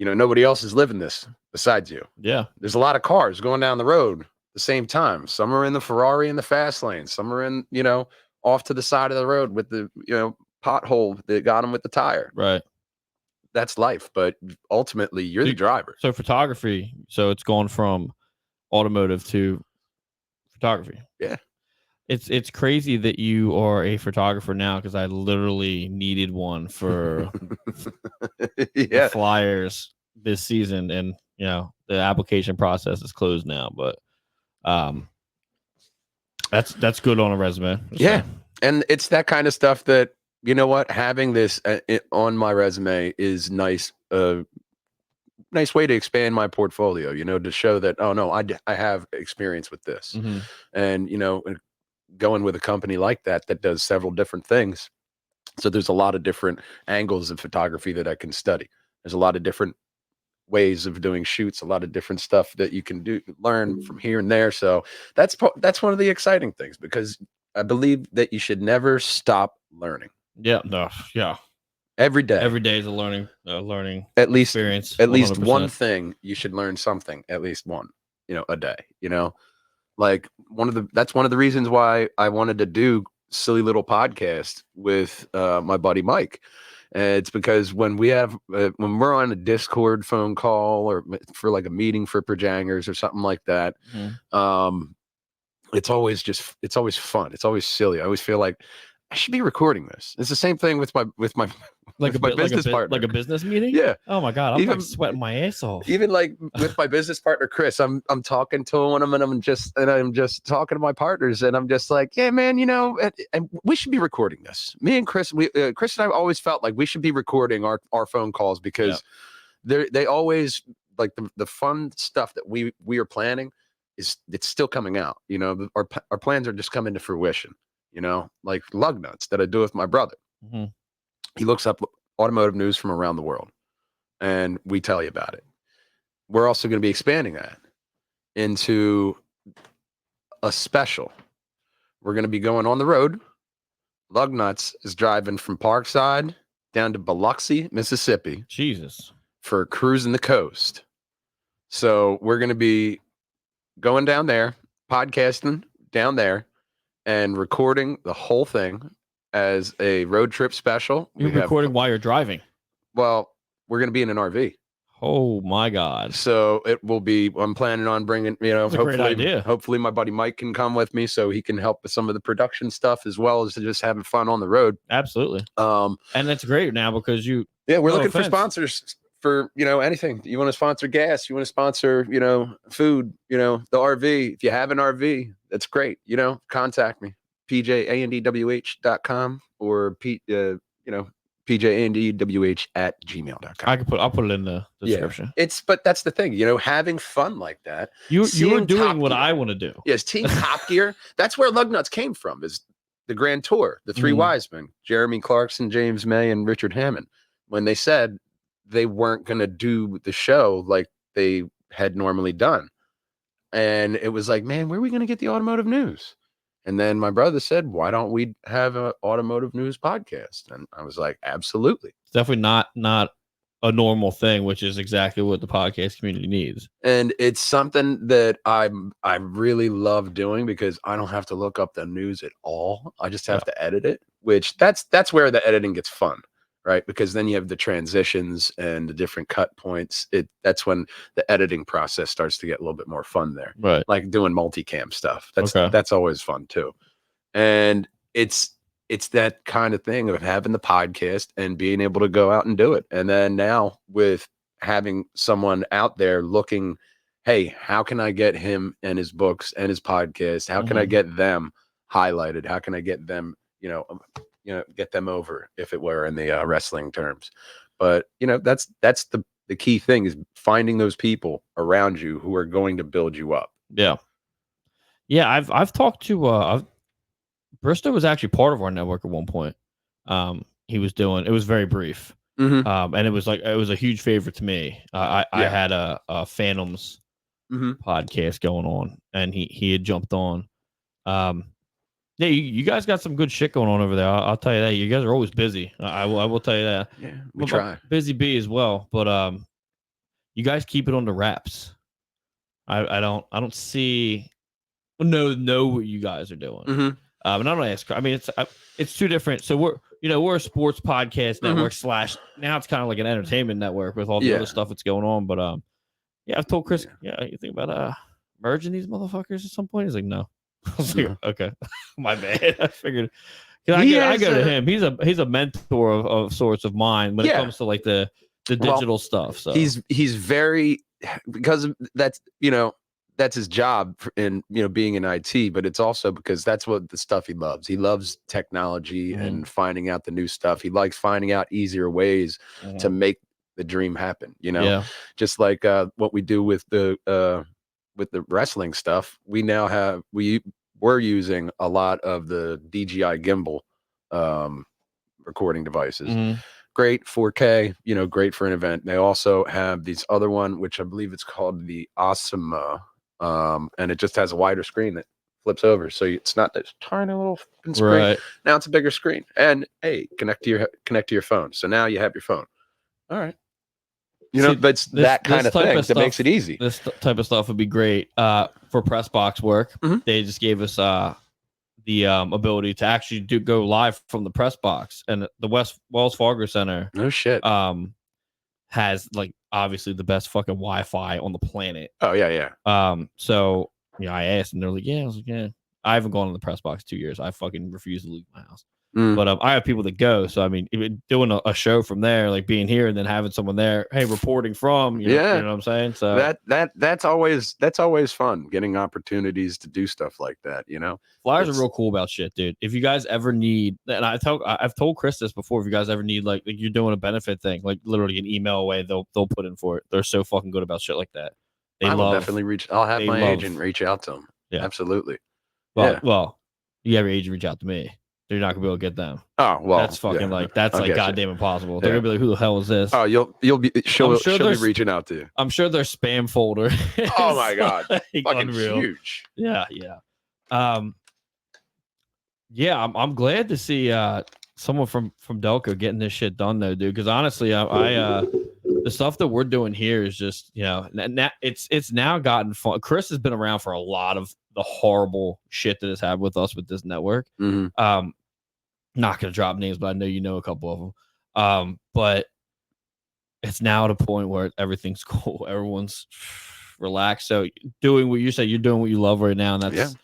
Nobody else is living this besides you.
Yeah.
There's a lot of cars going down the road at the same time. Some are in the Ferrari in the fast lane. Some are in, off to the side of the road with the, pothole that got them with the tire.
Right.
That's life. But ultimately, you're the driver.
So photography. So it's gone from automotive to photography.
Yeah.
It's crazy that you are a photographer now because I literally needed one for the Flyers this season, and the application process is closed now. But that's good on a resume.
Yeah, and it's that kind of stuff that having this on my resume is nice. Nice way to expand my portfolio. To show that I have experience with this, and going with a company like that does several different things. So there's a lot of different angles of photography that I can study. There's a lot of different ways of doing shoots, a lot of different stuff that you can learn from here and there. So that's one of the exciting things because I believe that you should never stop learning.
Yeah. No. Yeah.
Every day
is a learning
at least
experience.
At least 100%. One thing you should learn something, at least one, a day, like that's one of the reasons why I wanted to do silly little podcast with my buddy Mike It's because when when we're on a Discord phone call or for like a meeting for Projangers or something like that, it's always fun. It's always silly. I always feel like I should be recording this. It's the same thing with my
like
with my business partner,
like a business meeting.
Yeah.
Oh my god, I'm like sweating my ass off.
Even like with my business partner Chris, I'm talking to him and I'm just talking to my partners and I'm just like, yeah, man, and we should be recording this. Me and Chris, Chris and I always felt like we should be recording our phone calls because they always like the fun stuff that we are planning it's still coming out. Our plans are just coming to fruition. Like lug nuts that I do with my brother. He looks up automotive news from around the world and we tell you about it. We're also going to be expanding that into a special. We're going to be going on the road. Lug Nuts is driving from Parkside down to Biloxi, Mississippi.
Jesus.
For cruising the coast. So we're going to be going down there, podcasting down there, and recording the whole thing as a road trip special.
You're recording while you're driving?
Well, we're going to be in an RV.
Oh my God.
So it will be, I'm planning on bringing,
That's a great idea.
Hopefully my buddy Mike can come with me so he can help with some of the production stuff as well as just having fun on the road.
Absolutely. And that's great now because we're
looking for sponsors for, anything. You want to sponsor gas, you want to sponsor, food, the RV. If you have an RV, that's great. Contact me, pjandewh.com or pjandewh@gmail.com.
I'll put it in the description.
But that's the thing, having fun like that.
You are doing what I want to do.
Yes, Team Top Gear. That's where Lug Nuts came from, is the Grand Tour, the three wise men, Jeremy Clarkson, James May, and Richard Hammond. When they said they weren't going to do the show like they had normally done. And it was like, man, where are we going to get the automotive news? And then my brother said, why don't we have an automotive news podcast? And I was like, absolutely.
It's definitely not a normal thing, which is exactly what the podcast community needs.
And it's something that I really love doing because I don't have to look up the news at all. I just have to edit it, which that's where the editing gets fun, right? Because then you have the transitions and the different cut points. That's when the editing process starts to get a little bit more fun there.
Right.
Like doing multicam stuff. That's always fun too. And it's that kind of thing of having the podcast and being able to go out and do it. And then now with having someone out there looking, hey, how can I get him and his books and his podcast? How can I get them highlighted? How can I get them, get them over, if it were in the wrestling terms? But that's the key thing, is finding those people around you who are going to build you up.
Yeah. I've talked to Bristow was actually part of our network at one point. He was doing, it was very brief. And it was a huge favor to me. I had a Phantoms podcast going on, and he had jumped on. Yeah, you guys got some good shit going on over there. I'll tell you that. You guys are always busy. I will tell you that.
Yeah, we try.
Busy bee as well, but you guys keep it on the wraps. I don't see know what you guys are doing. And I don't ask. I mean, it's two different. So we're a sports podcast network / now it's kind of like an entertainment network with all the other stuff that's going on. But I've told Chris, you think about merging these motherfuckers at some point? He's like, no. I was like, okay, my bad. I figured, because I go to him. He's a mentor of sorts of mine when it comes to like the digital stuff. So
he's very, because that's his job in being in IT, but it's also because that's what the stuff he loves. He loves technology and finding out the new stuff. He likes finding out easier ways to make the dream happen. Just like what we do with the wrestling stuff. We're using a lot of the DJI gimbal recording devices. Great 4K, great for an event. They also have these other one, which I believe it's called the Osmo. And it just has a wider screen that flips over, so it's not this tiny little screen. Right. Now it's a bigger screen, and hey, connect to your phone. So now you have your phone. All right, but that kind of thing that makes it easy. This
type of stuff would be great for press box work. They just gave us the ability to actually go live from the press box, and the Wells Fargo Center
No shit.
has like obviously the best fucking Wi-Fi on the planet.
Oh yeah.
So I asked, and they're like, yeah. I was like, yeah. I haven't gone in the press box 2 years. I fucking refuse to leave my house. But I have people that go. So I mean, even doing a show from there, like being here and then having someone there, hey, reporting from, you know what I'm saying? So
that's always fun, getting opportunities to do stuff like that.
Flyers are real cool about shit, dude. If you guys ever need, and I've told Chris this before, if you guys ever need like you're doing a benefit thing, like literally an email away, they'll put in for it. They're so fucking good about shit like that.
I will definitely reach. I'll have my agent reach out to them.
Yeah,
absolutely.
Well, you have your agent reach out to me. You're not gonna be able to get them.
Oh well,
that's fucking like goddamn impossible. They're gonna be like, "Who the hell is this?"
Oh, she'll be reaching out to you.
I'm sure their spam folder.
Oh my god,
like
fucking
unreal.
huge.
Yeah. I'm glad to see someone from Delco getting this shit done though, dude. Because honestly, I the stuff that we're doing here is just it's now gotten fun. Chris has been around for a lot of the horrible shit that has happened with us with this network. Not gonna drop names, but I know you know a couple of them. But it's now at a point where everything's cool. Everyone's relaxed. So doing what you said, you're doing what you love right now, and that's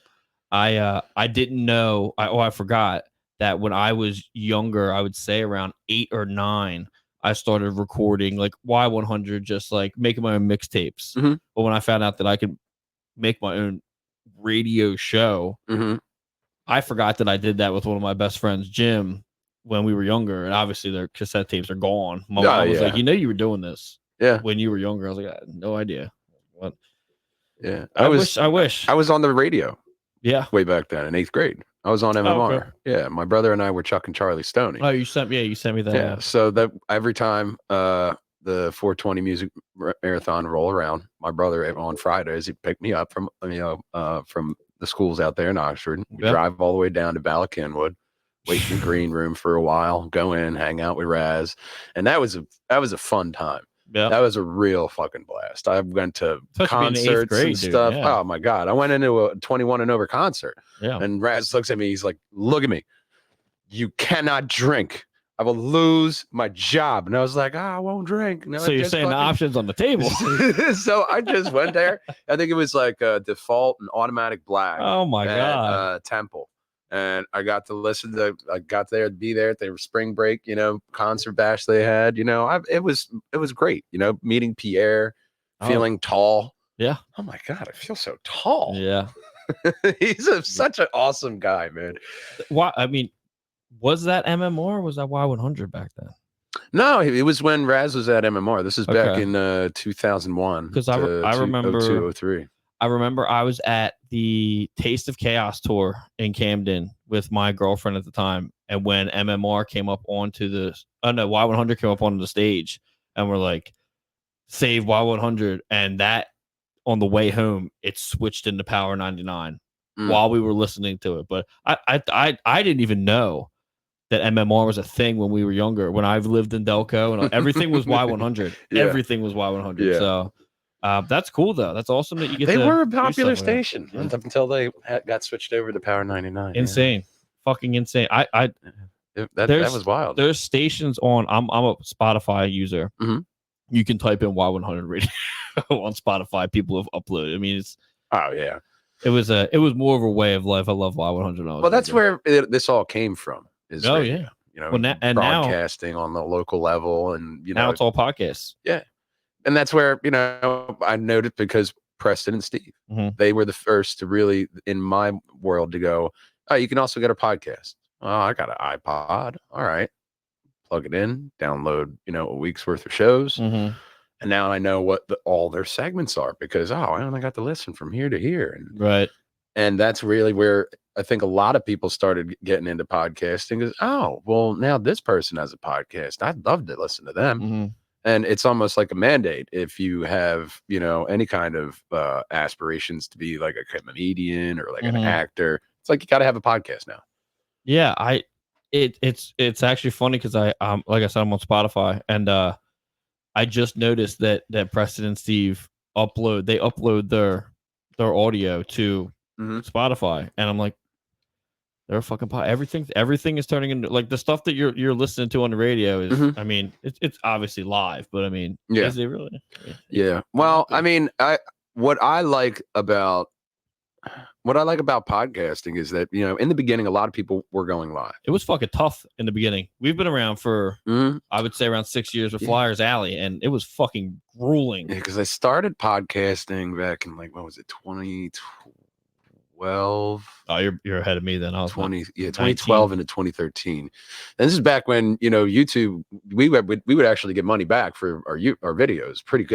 I didn't know. I forgot that when I was younger, I would say around 8 or 9, I started recording like Y100, just like making my own mixtapes. But when I found out that I could make my own radio show, I forgot that I did that with one of my best friends, Jim, when we were younger. And obviously their cassette tapes are gone. My mom was like, you were doing this when you were younger. I was like, I had no idea. What?
Yeah.
I wish.
I was on the radio.
Yeah.
Way back then in 8th grade. I was on MMR. Oh, okay. Yeah. My brother and I were Chuck and Charlie Stoney.
Oh, you sent me that.
Yeah. So that every time the 420 music marathon roll around, my brother on Fridays, he'd pick me up from the schools out there in Oxford. We drive all the way down to Ballackinwood, wait in the green room for a while, go in, hang out with Raz. And that was a fun time. Yeah. That was a real fucking blast. I went to concerts and stuff. Dude, yeah. Oh my God. I went into a 21 and over concert. Yeah. And Raz looks at me, he's like, look at me. You cannot drink. I will lose my job. And I was like, I won't drink. No,
so you're saying the options on the table.
So I just went there. I think it was like a default and automatic black.
Oh my God.
Temple. And I got to I got there to be there at their spring break, concert bash they had, it was great, meeting Pierre, feeling tall.
Yeah.
Oh my God. I feel so tall.
Yeah.
He's such an awesome guy, man.
Why? I mean, was that MMR or was that Y100 back then?
No, it was when Raz was at MMR. This is back in 2001.
Because I remember
2003.
I remember I was at the Taste of Chaos tour in Camden with my girlfriend at the time. And when MMR came up onto Y100 came up onto the stage, and we're like, save Y100. And that on the way home, it switched into Power 99 while we were listening to it. But I didn't even know that MMR was a thing when we were younger. When I've lived in Delco, and everything was Y100. Everything was Y100. Yeah. So that's cool though. That's awesome that you get.
They were a popular station until they got switched over to Power 99.
Insane, fucking insane.
That was wild.
There's stations on. I'm a Spotify user. You can type in Y100 radio on Spotify. People have uploaded. I mean, it's It was more of a way of life. I love Y100.
Well, that's where this all came from.
Radio.
Broadcasting on the local level, and
now it's all podcasts.
Yeah. And that's where, I noticed, because Preston and Steve, they were the first to really, in my world, to go, oh, you can also get a podcast. Oh, I got an iPod. All right. Plug it in, download, a week's worth of shows. And now I know what all their segments are, because, I only got to listen from here to here.
Right.
And that's really where I think a lot of people started getting into podcasting, is, now this person has a podcast. I'd love to listen to them. And it's almost like a mandate. If you have, any kind of aspirations to be like a comedian or like an actor, it's like you got to have a podcast now.
Yeah, it's actually funny because like I said, I'm on Spotify, and I just noticed that Preston and Steve upload their audio to Spotify, and I'm like, They're a fucking pot. Everything is turning into like the stuff that you're listening to on the radio is.
Mhm.
I mean, it's obviously live, but I mean,
Yeah.
is it really? I mean,
Yeah.
it
Well,
might be.
I mean, what I like about podcasting is that, in the beginning, a lot of people were going live.
It was fucking tough in the beginning. We've been around for,
Mhm.
I would say, around 6 years with
Yeah.
Flyers Alley, and it was fucking grueling.
Yeah, because I started podcasting back in like, what was it, 2012?
Oh, you're ahead of me then. I was
2012 into 2013. And this is back when, YouTube, we would actually get money back for our videos pretty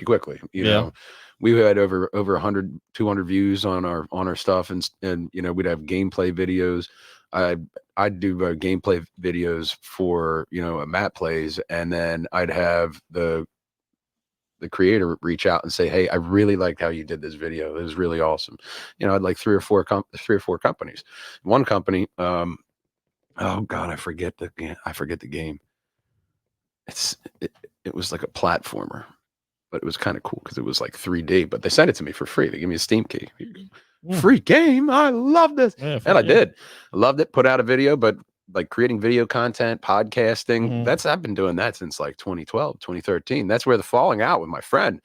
quickly.
Yeah.
We had over 100, 200 views on our stuff, and we'd have gameplay videos. I'd do gameplay videos for map plays, and then I'd have the creator reach out and say, "Hey, I really liked how you did this video. It was really awesome." I'd like three or four companies. One company, oh God, I forget the game. It was like a platformer, but it was kind of cool because it was like 3D. But they sent it to me for free. They gave me a Steam key. Free game. I love this, and I did. I loved it. Put out a video, but like creating video content, podcasting, I've been doing that since like 2012, 2013. That's where the falling out with my friend,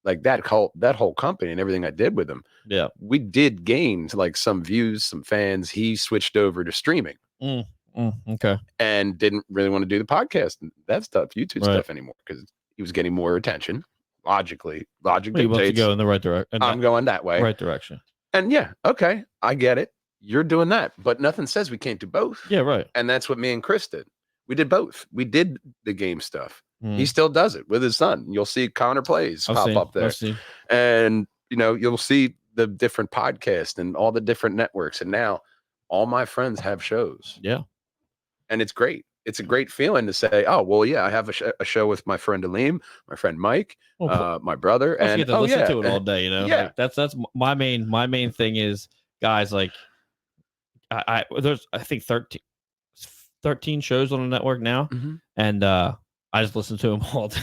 like that whole company and everything I did with him.
Yeah.
We did gain like some views, some fans. He switched over to streaming.
Okay.
And didn't really want to do the podcast and that stuff, YouTube stuff anymore, because he was getting more attention. Logic dictates.
You want to go in the right direction.
I'm going that way.
Right direction.
And yeah, okay, I get it. You're doing that, but nothing says we can't do both.
Yeah, right.
And that's what me and Chris did. We did both. We did the game stuff. He still does it with his son. You'll see Connor Plays pop up there. And you'll see the different podcasts and all the different networks. And now all my friends have shows.
Yeah.
And it's great. It's a great feeling to say, oh, well, yeah, I have a show with my friend Aleem, my friend Mike, my brother, and
get to listen to it all day.
Yeah.
Like, that's my main thing is, guys, like there's I think 13 shows on the network now, and I just listen to them all day.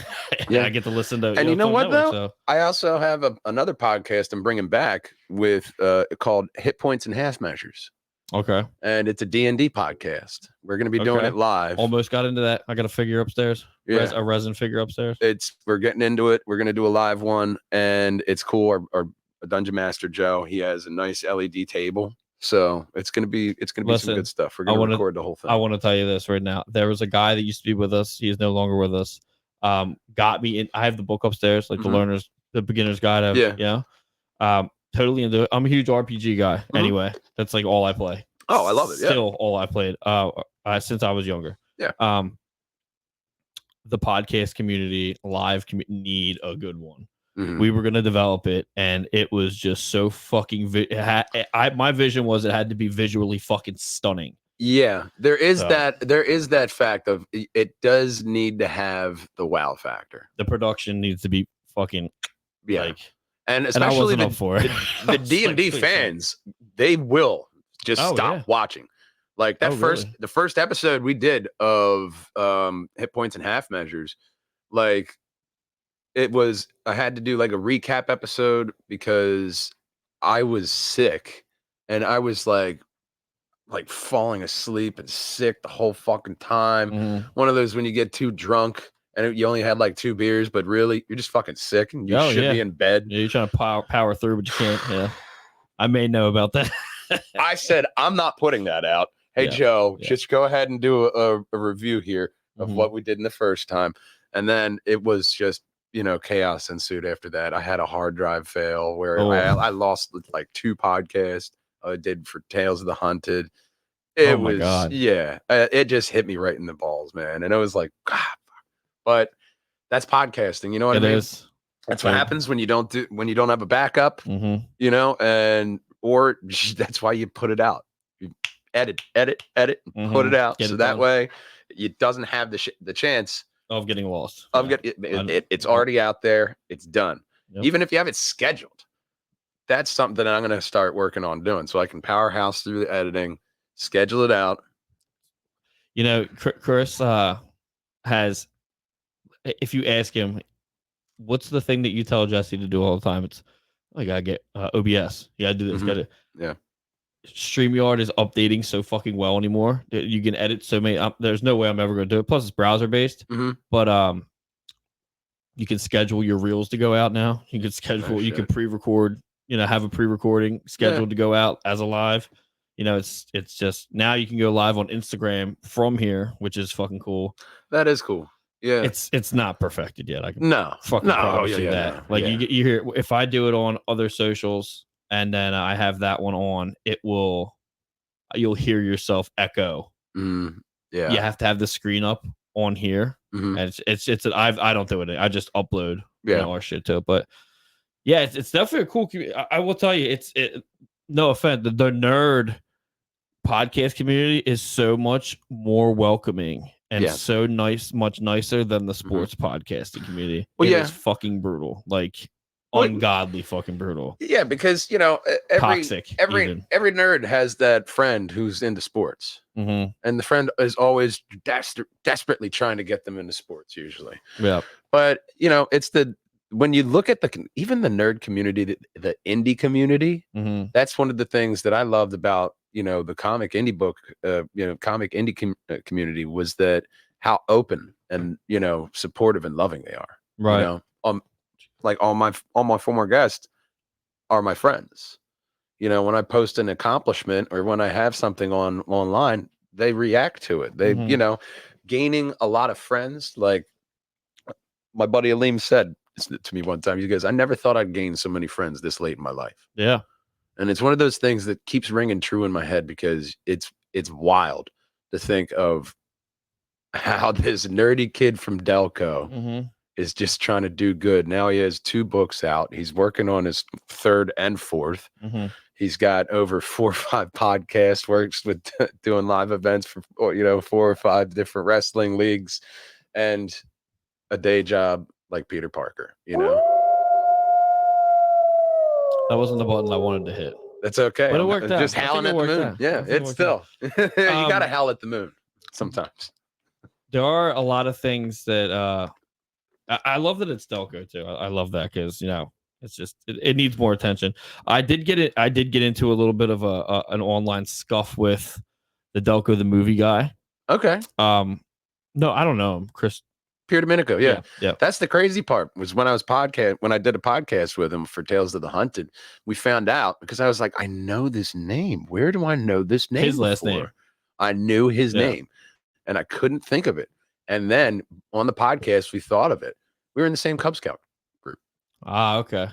I get to listen to.
And you know what network, though? So. I also have another podcast I'm bringing back with called Hit Points and Half Measures.
Okay.
And it's a D&D podcast. We're going to be doing it live.
Almost got into that. I got a figure upstairs.
Yeah.
A resin figure upstairs.
We're getting into it. We're going to do a live one, and it's cool. Our Dungeon Master Joe, he has a nice LED table. So it's going to be some good stuff. We're going to record the whole thing.
I want to tell you this right now. There was a guy that used to be with us. He is no longer with us. Got me in. I have the book upstairs, like the beginner's guide. Totally into it. I'm a huge RPG guy. Anyway, that's like all I play.
Oh, I love it. Yeah.
Still all I played since I was younger.
Yeah.
The podcast community, need a good one. We were going to develop it, and it was just so fucking. My vision was it had to be visually fucking stunning.
Yeah, there is that fact of it does need to have the wow factor.
The production needs to be fucking
and especially the D&D fans, they will just stop watching. Like that the first episode we did of Hit Points and Half Measures, like I had to do like a recap episode because I was sick and I was like falling asleep and sick the whole fucking time. One of those when you get too drunk and you only had like 2 beers, but really you're just fucking sick and you should be in bed.
Yeah, you're trying to power through, but you can't. Yeah, I may know about that.
I said, I'm not putting that out. Hey, Joe, just go ahead and do a review here of what we did in the first time. And then it was just, chaos ensued after that. I had a hard drive fail where I lost like 2 podcasts I did for Tales of the Hunted. It was, it just hit me right in the balls, man. And it was like, God. But that's podcasting, you know what I mean? It is. That's what happens when you don't have a backup, or that's why you put it out. You edit, put it out. So that way it doesn't have the chance
of getting lost.
It's already out there. It's done. Yep. Even if you have it scheduled, that's something that I'm going to start working on doing so I can powerhouse through the editing, schedule it out.
Chris has, if you ask him, what's the thing that you tell Jesse to do all the time? It's, I got to get OBS. You got to do this. Got to.
Yeah.
StreamYard is updating so fucking well anymore that you can edit so many. There's no way I'm ever going to do it. Plus, it's browser based. But you can schedule your reels to go out now. You can schedule. You can pre-record. Have a pre-recording scheduled to go out as a live. It's just now you can go live on Instagram from here, which is fucking cool.
That is cool. Yeah,
it's not perfected yet. I can promise you that. You hear if I do it on other socials and then I have that one on, you'll hear yourself echo.
Yeah,
you have to have the screen up on here, and I don't do it. I just upload our shit to it. But yeah, it's definitely a cool community. I will tell you, no offense, the nerd podcast community is so much more welcoming and so much nicer than the sports podcasting community. Well, it's fucking brutal, ungodly fucking brutal.
Yeah, because
toxic.
Every nerd has that friend who's into sports, and the friend is always desperately trying to get them into sports. Usually, But it's when you look at even the nerd community, the indie community, that's one of the things that I loved about the comic indie book, comic indie community was that how open and supportive and loving they are.
Right.
Like all my former guests are my friends. When I post an accomplishment or when I have something online, they react to it. They gaining a lot of friends. Like my buddy Aleem said to me one time, he goes, "I never thought I'd gain so many friends this late in my life."
Yeah.
And it's one of those things that keeps ringing true in my head because it's wild to think of how this nerdy kid from Delco is just trying to do good. Now he has 2 books out. He's working on his 3rd and 4th. He's got over 4 or 5 podcasts, works with doing live events for 4 or 5 different wrestling leagues, and a day job like Peter Parker.
That wasn't the button I wanted to hit.
That's okay.
But it worked out.
Just howling at the moon. Yeah, it's still. You got to howl at the moon sometimes.
There are a lot of things that I love that it's Delco too. I love that because it's just it needs more attention. I did get into a little bit of an online scuff with the Delco the movie guy.
Okay.
No, I don't know him, Chris.
Pierre Domenico, yeah.
Yeah.
That's the crazy part was when I did a podcast with him for Tales of the Hunted, we found out because I was like, I know this name. Where do I know this name?
His last name.
I knew his name and I couldn't think of it. And then on the podcast, we thought of it. We were in the same Cub Scout group.
Ah, okay.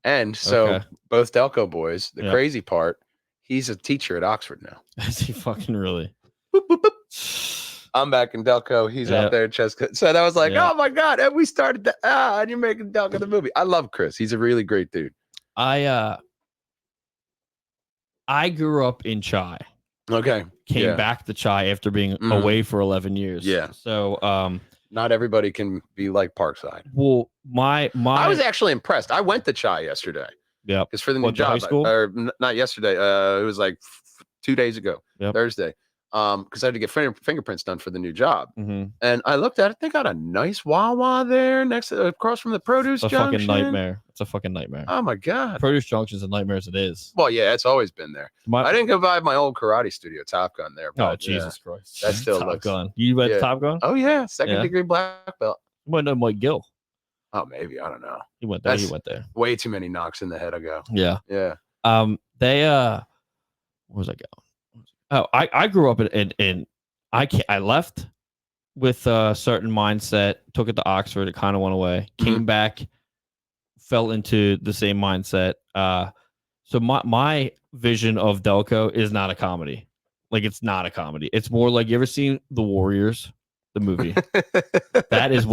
And so both Delco boys, the crazy part, he's a teacher at Oxford now.
Is he fucking really?
Boop, boop, boop. I'm back in Delco. He's out there at Cheska. So that was like, oh my God. And we started and you're making Delco the movie. I love Chris. He's a really great dude.
I grew up in Chai.
Okay.
Came back to Chai after being away for 11 years.
Yeah.
So
not everybody can be like Parkside.
Well, I
was actually impressed. I went to Chai yesterday.
Yeah.
Because for the new job.
High school?
Not yesterday. It was like 2 days ago. Thursday. Because I had to get fingerprints done for the new job. And I looked at it. They got a nice Wawa there across from the produce junction.
It's a fucking nightmare. It's a fucking nightmare.
Oh my God.
Produce junction's a nightmare as it is.
Well, yeah, it's always been there. I didn't go by my old karate studio, Top Gun there.
But, Jesus Christ.
That still
Top
looks.
Gun. You went to Top Gun?
Oh yeah. Second degree black belt.
You went to Mike Gill.
Oh, maybe. I don't know.
He went there. He went there.
Way too many knocks in the head ago.
Yeah.
Yeah.
They where was I going? Oh, I grew up in I left with a certain mindset, took it to Oxford, it kind of went away, came back, fell into the same mindset. So my vision of Delco is not a comedy. Like, it's not a comedy. It's more like, you ever seen The Warriors, the movie? That's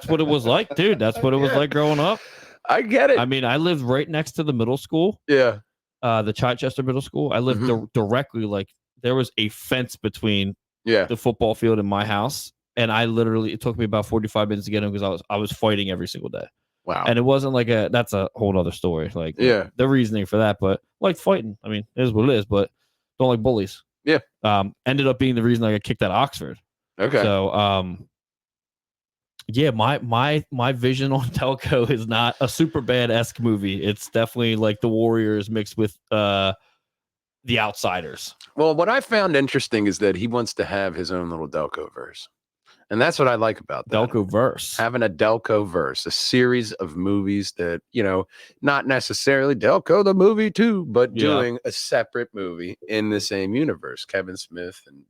what it was like, dude. That's what it was like growing up.
I get it.
I mean, I lived right next to the middle school.
Yeah.
The Chichester Middle School. I lived directly, like, there was a fence between the football field and my house, and it took me about 45 minutes to get him because I was fighting every single day.
Wow.
And it wasn't like that's a whole other story. Like, the reasoning for that, but like fighting, I mean, it is what it is, but don't like bullies.
Yeah.
Ended up being the reason I got kicked out of Oxford.
Okay.
So yeah, my vision on Delco is not a super bad-esque movie. It's definitely like The Warriors mixed with The Outsiders.
Well, what I found interesting is that he wants to have his own little Delco verse. And that's what I like about that.
Delco verse.
Having a Delco verse, a series of movies that, not necessarily Delco the movie too, but doing a separate movie in the same universe. Kevin Smith and,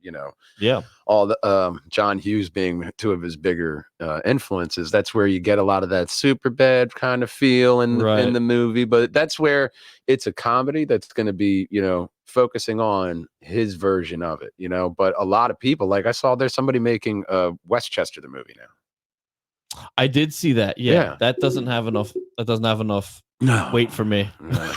all the John Hughes being two of his bigger influences. That's where you get a lot of that super bad kind of feel in the movie. But that's where it's a comedy that's going to be, focusing on his version of it, but a lot of people, like I saw there's somebody making Westchester the movie now.
I did see that. Yeah. That doesn't have enough weight for me.
No.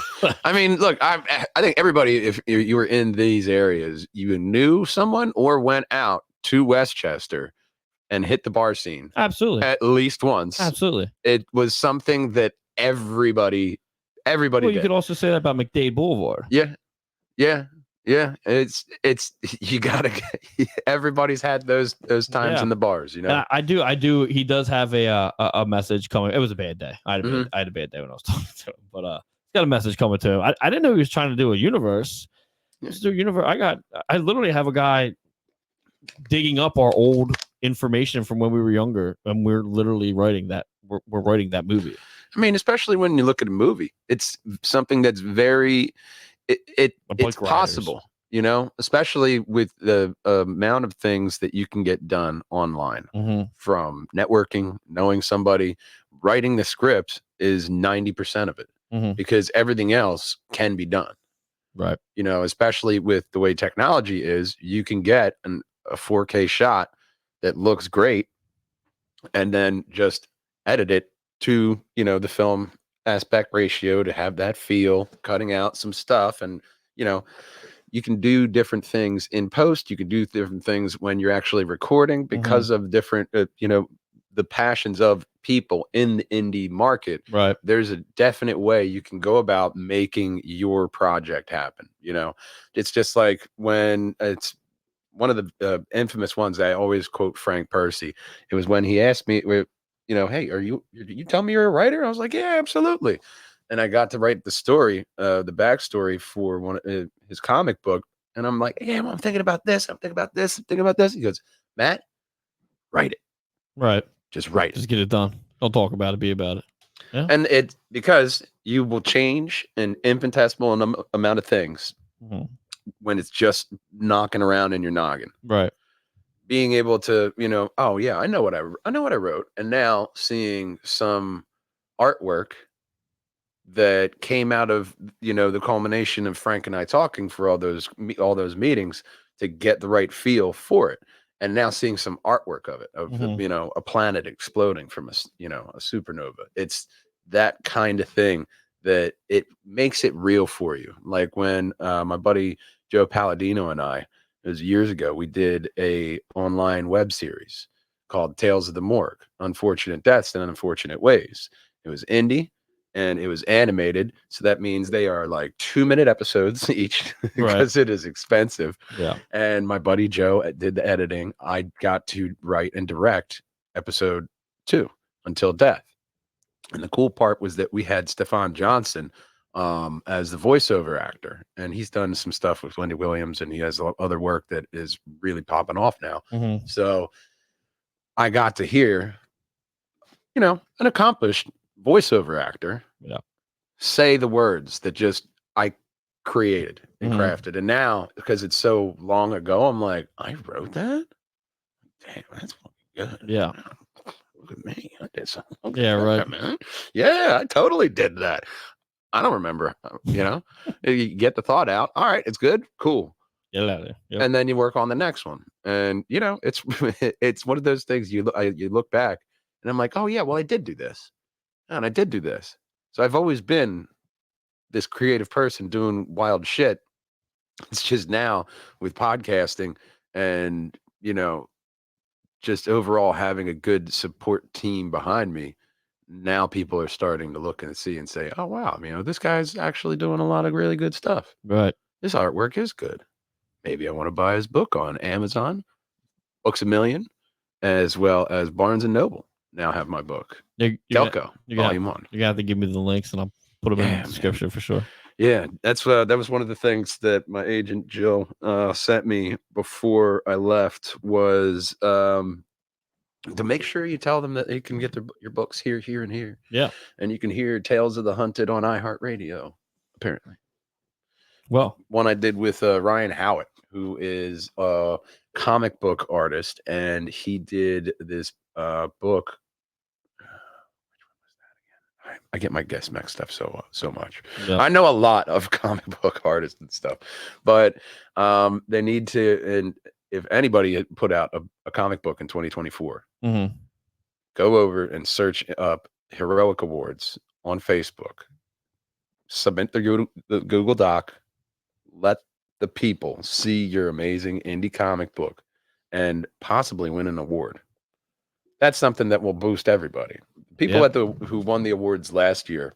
I mean, look, I think everybody, if you were in these areas, you knew someone or went out to Westchester and hit the bar scene.
Absolutely.
At least once.
Absolutely.
It was something that everybody
well, you
did.
could also say that about McDade Boulevard.
Yeah. It's you gotta get, everybody's had those times in the bars,
And I do. He does have a message coming. It was a bad day. I had a bad day when I was talking to him, but he's got a message coming to him. I didn't know he was trying to do a universe. Let's do a universe. I literally have a guy digging up our old information from when we were younger, and we're literally writing that. We're writing that movie.
I mean, especially when you look at a movie, it's something that's very. It's possible, especially with the amount of things that you can get done online from networking, knowing somebody, writing the script is 90% of it because everything else can be done.
Right.
Especially with the way technology is, you can get a 4K shot that looks great and then just edit it to, the film aspect ratio to have that feel, cutting out some stuff. And, you can do different things in post. You can do different things when you're actually recording because of different, the passions of people in the indie market.
Right.
There's a definite way you can go about making your project happen. It's just like when it's one of the infamous ones. I always quote Frank Percy. It was when he asked me, hey, you tell me you're a writer? I was like, yeah, absolutely. And I got to write the story, the backstory for one of his comic book. And I'm like, yeah, I'm thinking about this. I'm thinking about this. I'm thinking about this. He goes, Matt, write it.
Right.
Just write it.
Just get it done. Don't talk about it. Be about it. Yeah.
And it's because you will change an infinitesimal amount of things when it's just knocking around in your noggin.
Right.
Being able to, oh yeah, I know what I wrote, and now seeing some artwork that came out of the culmination of Frank and I talking for all those meetings to get the right feel for it, and now seeing some artwork of it a planet exploding from a supernova. It's that kind of thing that it makes it real for you. Like when my buddy Joe Palladino and I, it was years ago, we did a online web series called Tales of the Morgue, Unfortunate Deaths and Unfortunate Ways. It was indie and it was animated. So that means they are like 2-minute episodes each because it is expensive.
Yeah.
And my buddy Joe did the editing. I got to write and direct episode 2, Until Death. And the cool part was that we had Stefan Johnson as the voiceover actor, and he's done some stuff with Wendy Williams, and he has other work that is really popping off now. So I got to hear, an accomplished voiceover actor say the words that just I created and crafted. And now, because it's so long ago, I'm like, I wrote that? Damn, that's fucking good.
Yeah.
Look at me. I did something.
Yeah, right.
Man. Yeah, I totally did that. I don't remember, you get the thought out. All right, it's good. Cool.
Get it out of there. Yep.
And then you work on the next one. And, it's it's one of those things you look back and I'm like, oh, yeah, well, I did do this. And I did do this. So I've always been this creative person doing wild shit. It's just now with podcasting and, just overall having a good support team behind me. Now people are starting to look and see and say, oh, wow, this guy's actually doing a lot of really good stuff.
Right.
This artwork is good. Maybe I want to buy his book on Amazon, Books A Million, as well as Barnes and Noble. Now have my book. Delco, Volume 1.
You're going to have to give me the links and I'll put them in the description for sure.
Yeah, that was one of the things that my agent Jill sent me before I left was to make sure you tell them that they can get your books here, here, and here.
Yeah.
And you can hear Tales of the Hunted on iHeartRadio, apparently.
Well,
One I did with Ryan Howitt, who is a comic book artist, and he did this book. I get my guess mixed up so much.
yeah.
I know a lot of comic book artists and stuff, but they need to. And if anybody had put out a comic book in 2024,
Mm-hmm.
go over and search up Heroic Awards on Facebook. Submit the Google Doc. Let the people see your amazing indie comic book and possibly win an award. That's something that will boost everybody. People
Yep.
who won the awards last year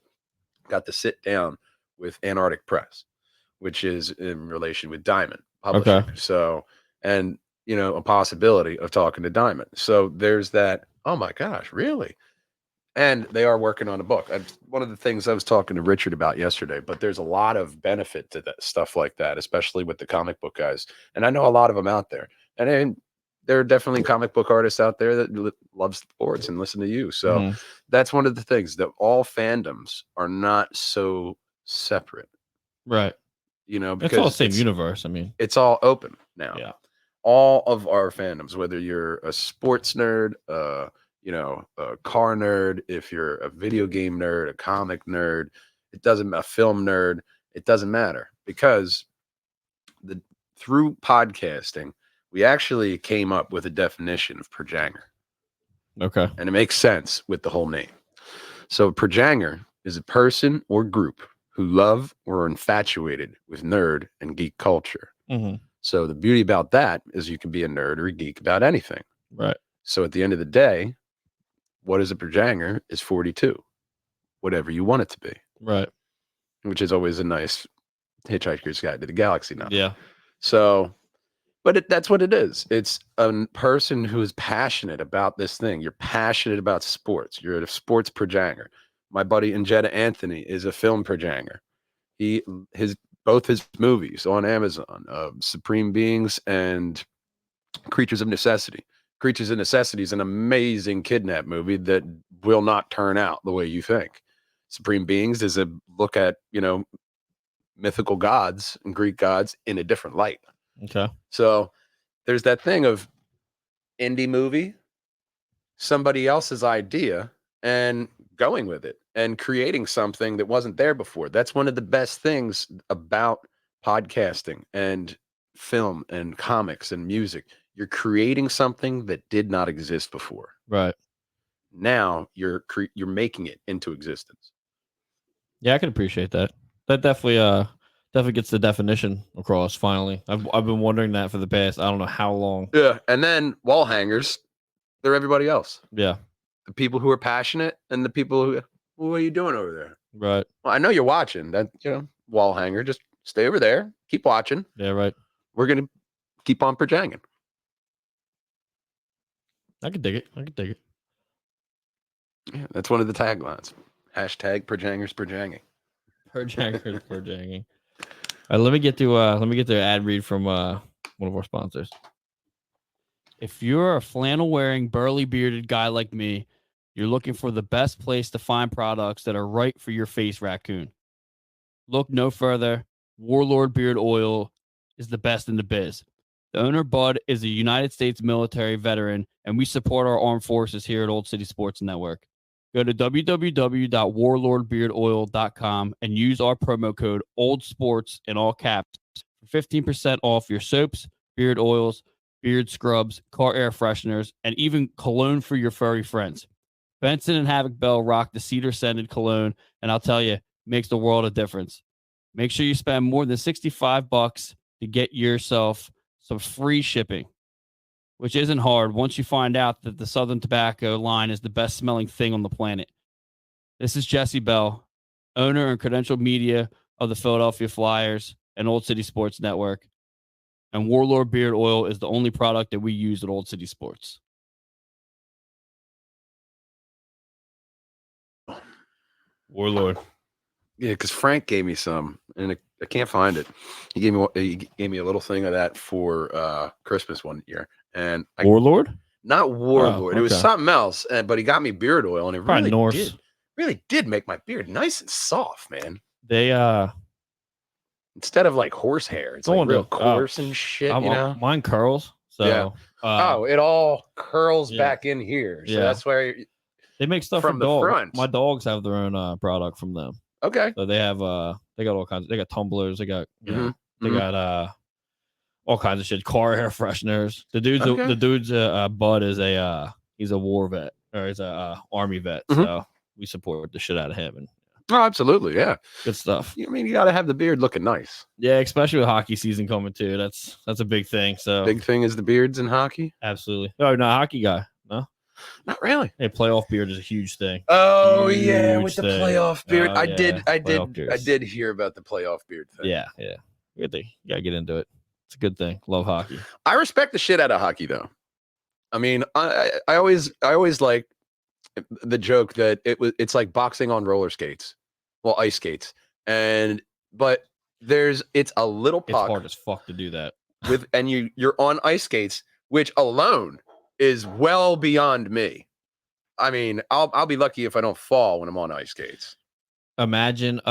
got to sit down with Antarctic Press, which is in relation with Diamond Publishing.
Okay.
So, and a possibility of talking to Diamond. So there's that. Oh my gosh, really? And they are working on a book. One of the things I was talking to Richard about yesterday, but there's a lot of benefit to that stuff like that, especially with the comic book guys. And I know a lot of them out there. And there are definitely comic book artists out there that love sports and listen to you. So
Mm-hmm.
that's one of the things, that all fandoms are not so separate,
Right.
Because
It's all the same universe. I mean,
it's all open now.
yeah.
All of our fandoms, whether you're a sports nerd, a car nerd, if you're a video game nerd, a comic nerd, a film nerd, it doesn't matter, because through podcasting, we actually came up with a definition of projanger.
Okay.
And it makes sense with the whole name. So projanger is a person or group who love or are infatuated with nerd and geek culture.
Mm-hmm.
So the beauty about that is you can be a nerd or a geek about anything.
Right.
So at the end of the day, what is a projanger is 42, whatever you want it to be,
Right.
which is always a nice Hitchhiker's Guide to the Galaxy number.
Yeah.
So, but that's what it is. It's a person who is passionate about this thing. You're passionate about sports. You're a sports projanger. My buddy Injetta Anthony is a film projanger. Both his movies on Amazon, Supreme Beings and Creatures of Necessity. Creatures of Necessity is an amazing kidnap movie that will not turn out the way you think. Supreme Beings is a look at, mythical gods and Greek gods in a different light.
Okay.
So there's that thing of indie movie, somebody else's idea, and going with it and creating something that wasn't there before. That's one of the best things about podcasting and film and comics and music. You're creating something that did not exist before.
Right.
Now you're making it into existence.
Yeah, I can appreciate that. That definitely gets the definition across finally. I've been wondering that for the past, I don't know how long.
Yeah. And then wall hangers, they're everybody else.
Yeah.
The people who are passionate and the people who, well, what are you doing over there?
Right.
Well, I know you're watching that, wall hanger. Just stay over there. Keep watching.
Yeah, right.
We're going to keep on projanging.
I can dig it.
Yeah, that's one of the taglines. Hashtag projangers projanging.
Perjanging. All right, let me get to an ad read from one of our sponsors. If you're a flannel wearing, burly bearded guy like me, you're looking for the best place to find products that are right for your face, raccoon. Look no further. Warlord Beard Oil is the best in the biz. The owner, Bud, is a United States military veteran, and we support our armed forces here at Old City Sports Network. Go to www.warlordbeardoil.com and use our promo code OLDSPORTS in all caps for 15% off your soaps, beard oils, beard scrubs, car air fresheners, and even cologne for your furry friends. Benson and Havoc Bell rock the cedar scented cologne, and I'll tell you, it makes the world of difference. Make sure you spend more than $65 to get yourself some free shipping, which isn't hard once you find out that the Southern Tobacco line is the best smelling thing on the planet. This is Jesse Bell, owner and credentialed media of the Philadelphia Flyers and Old City Sports Network. And Warlord Beard Oil is the only product that we use at Old City Sports. Warlord.
Yeah, because Frank gave me some, and I can't find it. He gave me a little thing of that for Christmas one year, and
Warlord?
not Warlord.
Oh,
It was
okay.
something else, but he got me beard oil, and it
Probably Norse.
really did make my beard nice and soft, man.
They
Instead of like horsehair, it's like real coarse and shit, you know.
Mine curls. So
Yeah. It all curls
yeah.
back in here. So
Yeah.
that's where
they make stuff
from
for
the
dogs.
front.
My dogs have their own product from them.
Okay.
So they have they got all kinds. They got tumblers. They got they
Mhm.
got all kinds of shit. Car air fresheners. The dude's Bud is he's a war vet or he's a army vet. So we support the shit out of him and
Oh, absolutely, yeah,
good stuff.
I mean, you got to have the beard looking nice.
Yeah, especially with hockey season coming too. That's a big thing. So
Big thing is the beards in hockey.
absolutely. Oh, no, hockey guy. No,
not really.
Hey, playoff beard is a huge thing.
Oh
huge
yeah, with the playoff beard.
Oh,
I
yeah.
did hear about the playoff beard thing.
Yeah. You gotta get into it. It's a good thing. Love hockey.
I respect the shit out of hockey, though. I mean, I always like the joke that it's like boxing on roller skates, well, ice skates, but it's a little puck.
It's hard as fuck to do that
and you're on ice skates, which alone is well beyond me. I mean, I'll be lucky if I don't fall when I'm on ice skates.
Imagine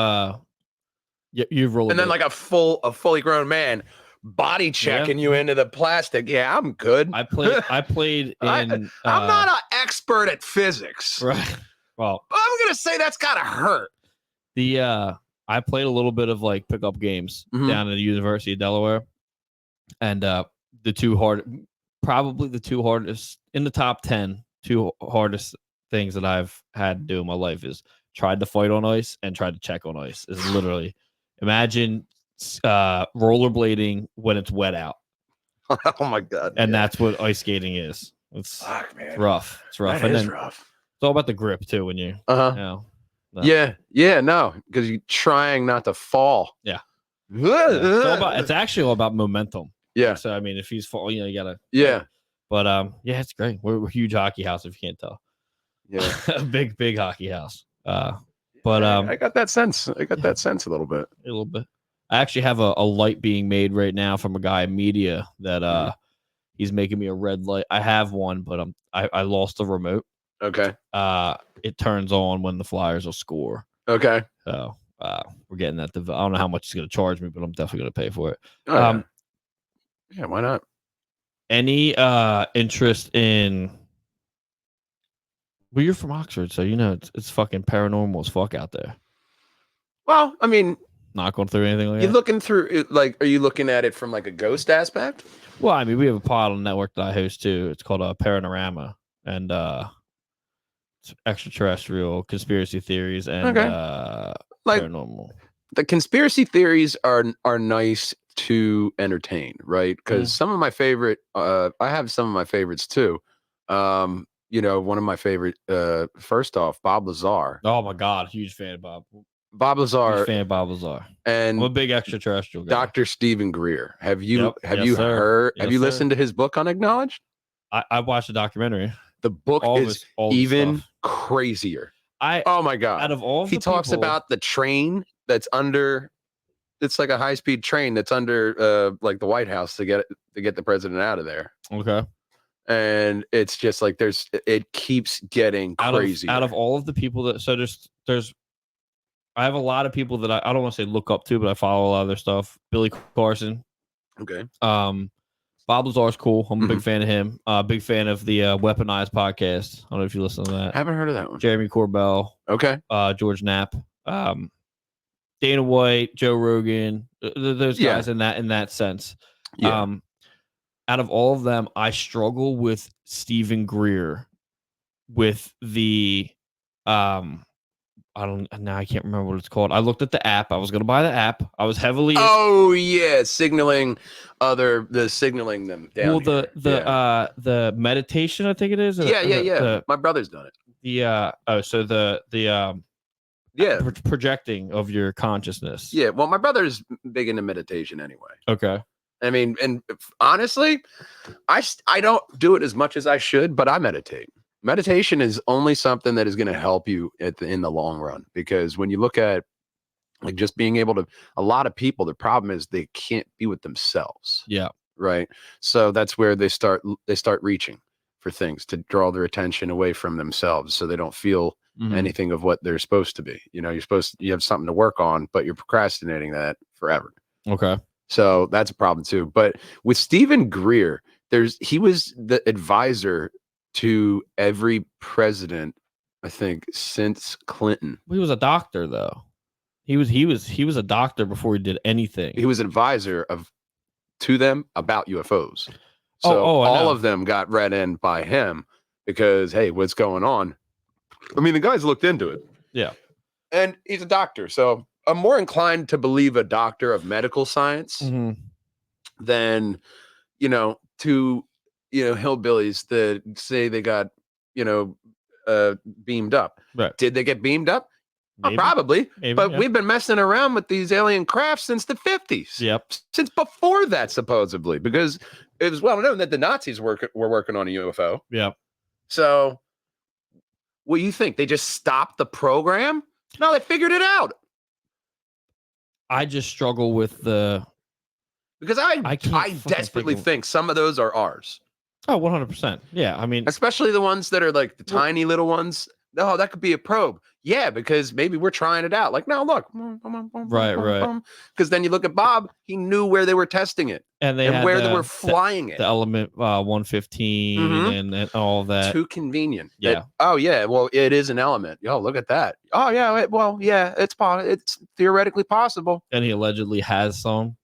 you've rolled
and then like a fully grown man body checking you into the plastic. Yeah, I'm good.
I played in
I'm not an expert at physics.
Right. Well,
I'm gonna say that's gotta hurt.
I played a little bit of like pickup games down at the University of Delaware. And probably the two hardest in the top 10, two hardest things that I've had to do in my life is tried to fight on ice and tried to check on ice. Is literally imagine rollerblading when it's wet out.
Oh my god!
And that's what ice skating is. It's rough. It's rough.
That is rough.
It's all about the grip too. When you,
no. Yeah, because you're trying not to fall.
Yeah. It's actually all about momentum.
Yeah.
So I mean, if he's falling, you gotta.
Yeah.
But it's great. We're a huge hockey house. If you can't tell.
Yeah.
big hockey house.
I got that sense. I got that sense a little bit.
A little bit. I actually have a light being made right now from a guy in media that he's making me a red light. I have one, but I lost the remote.
Okay.
It turns on when the Flyers will score.
Okay.
So we're getting that. I don't know how much he's going to charge me, but I'm definitely going to pay for it.
Oh, yeah, why not?
Any interest in? Well, you're from Oxford, so you know it's fucking paranormal as fuck out there.
Well, I mean,
not going through anything like that.
You're looking through it, like, are you looking at it from like a ghost aspect?
Well, I mean, we have a pod on the network that I host too. It's called Paranorama, and it's extraterrestrial conspiracy theories and
like
paranormal.
The conspiracy theories are nice to entertain, right? Because some of my favorite, I have some of my favorites too. One of my favorite, first off, Bob Lazar.
Oh my God, huge fan of Bob.
Bob Lazar.
Huge fan of Bob Lazar.
And
I'm a big extraterrestrial guy.
Dr. Stephen Greer. Have you
heard?
Have you listened to his book Unacknowledged?
I watched the documentary.
The book is even crazier. Oh my God.
Out of all
he talks about the train that's under. It's like a high-speed train that's under like the White House to get the president out of there.
Okay.
And it's just like it keeps getting crazy.
Out of all of the people there's I have a lot of people that I don't want to say look up to, but I follow a lot of their stuff. Billy Carson.
Okay.
Bob Lazar's cool. I'm a big fan of him. Big fan of the Weaponized podcast. I don't know if you listen to that.
I haven't heard of that one.
Jeremy Corbell.
Okay.
George Knapp. Dana White, Joe Rogan. Those guys in that sense.
Yeah.
Out of all of them, I struggle with Stephen Greer with the I can't remember what it's called. I looked at the app. I was going to buy the app. I was heavily
signaling them down.
Well, the meditation, I think it is.
My brother's done it.
Projecting of your consciousness.
Yeah, well, my brother's big into meditation anyway.
Okay.
I mean, and honestly, I don't do it as much as I should, but I meditate. Meditation is only something that is going to help you in the long run, because when you look at Like just being able to, a lot of people, the problem is they can't be with themselves.
Yeah.
Right. So that's where they start reaching for things to draw their attention away from themselves so they don't feel anything of what they're supposed to be. You know, you have something to work on, but you're procrastinating that forever.
Okay.
So that's a problem too. But with Stephen Greer, he was the advisor to every president, I think, since Clinton.
He was a doctor though. He was a doctor before he did anything.
He was an advisor to them about UFOs. So
I
all
know.
of them got read in by him because, hey, what's going on? I mean, the guy's looked into it.
Yeah.
And he's a doctor. So I'm more inclined to believe a doctor of medical science than, hillbillies that say they got, beamed up.
Right.
Did they get beamed up?
Maybe.
Probably.
Maybe,
but
yeah.
we've been messing around with these alien crafts since the 50s.
Yep.
Since before that, supposedly, because it was well known that the Nazis were working on a UFO.
Yep.
So what do you think? They just stopped the program? No, they figured it out.
I just struggle with
because I desperately think some of those are ours.
Oh, 100%. Yeah. I mean,
especially the ones that are like the tiny little ones. No, that could be a probe. Yeah, because maybe we're trying it out. Like, no, look.
Right.
Because then you look at Bob, he knew where they were testing it
and where
they were flying it.
The element 115 and all of that.
Too convenient.
Yeah.
Well, it is an element. Yo, look at that. Oh, yeah. It's theoretically possible.
And he allegedly has some.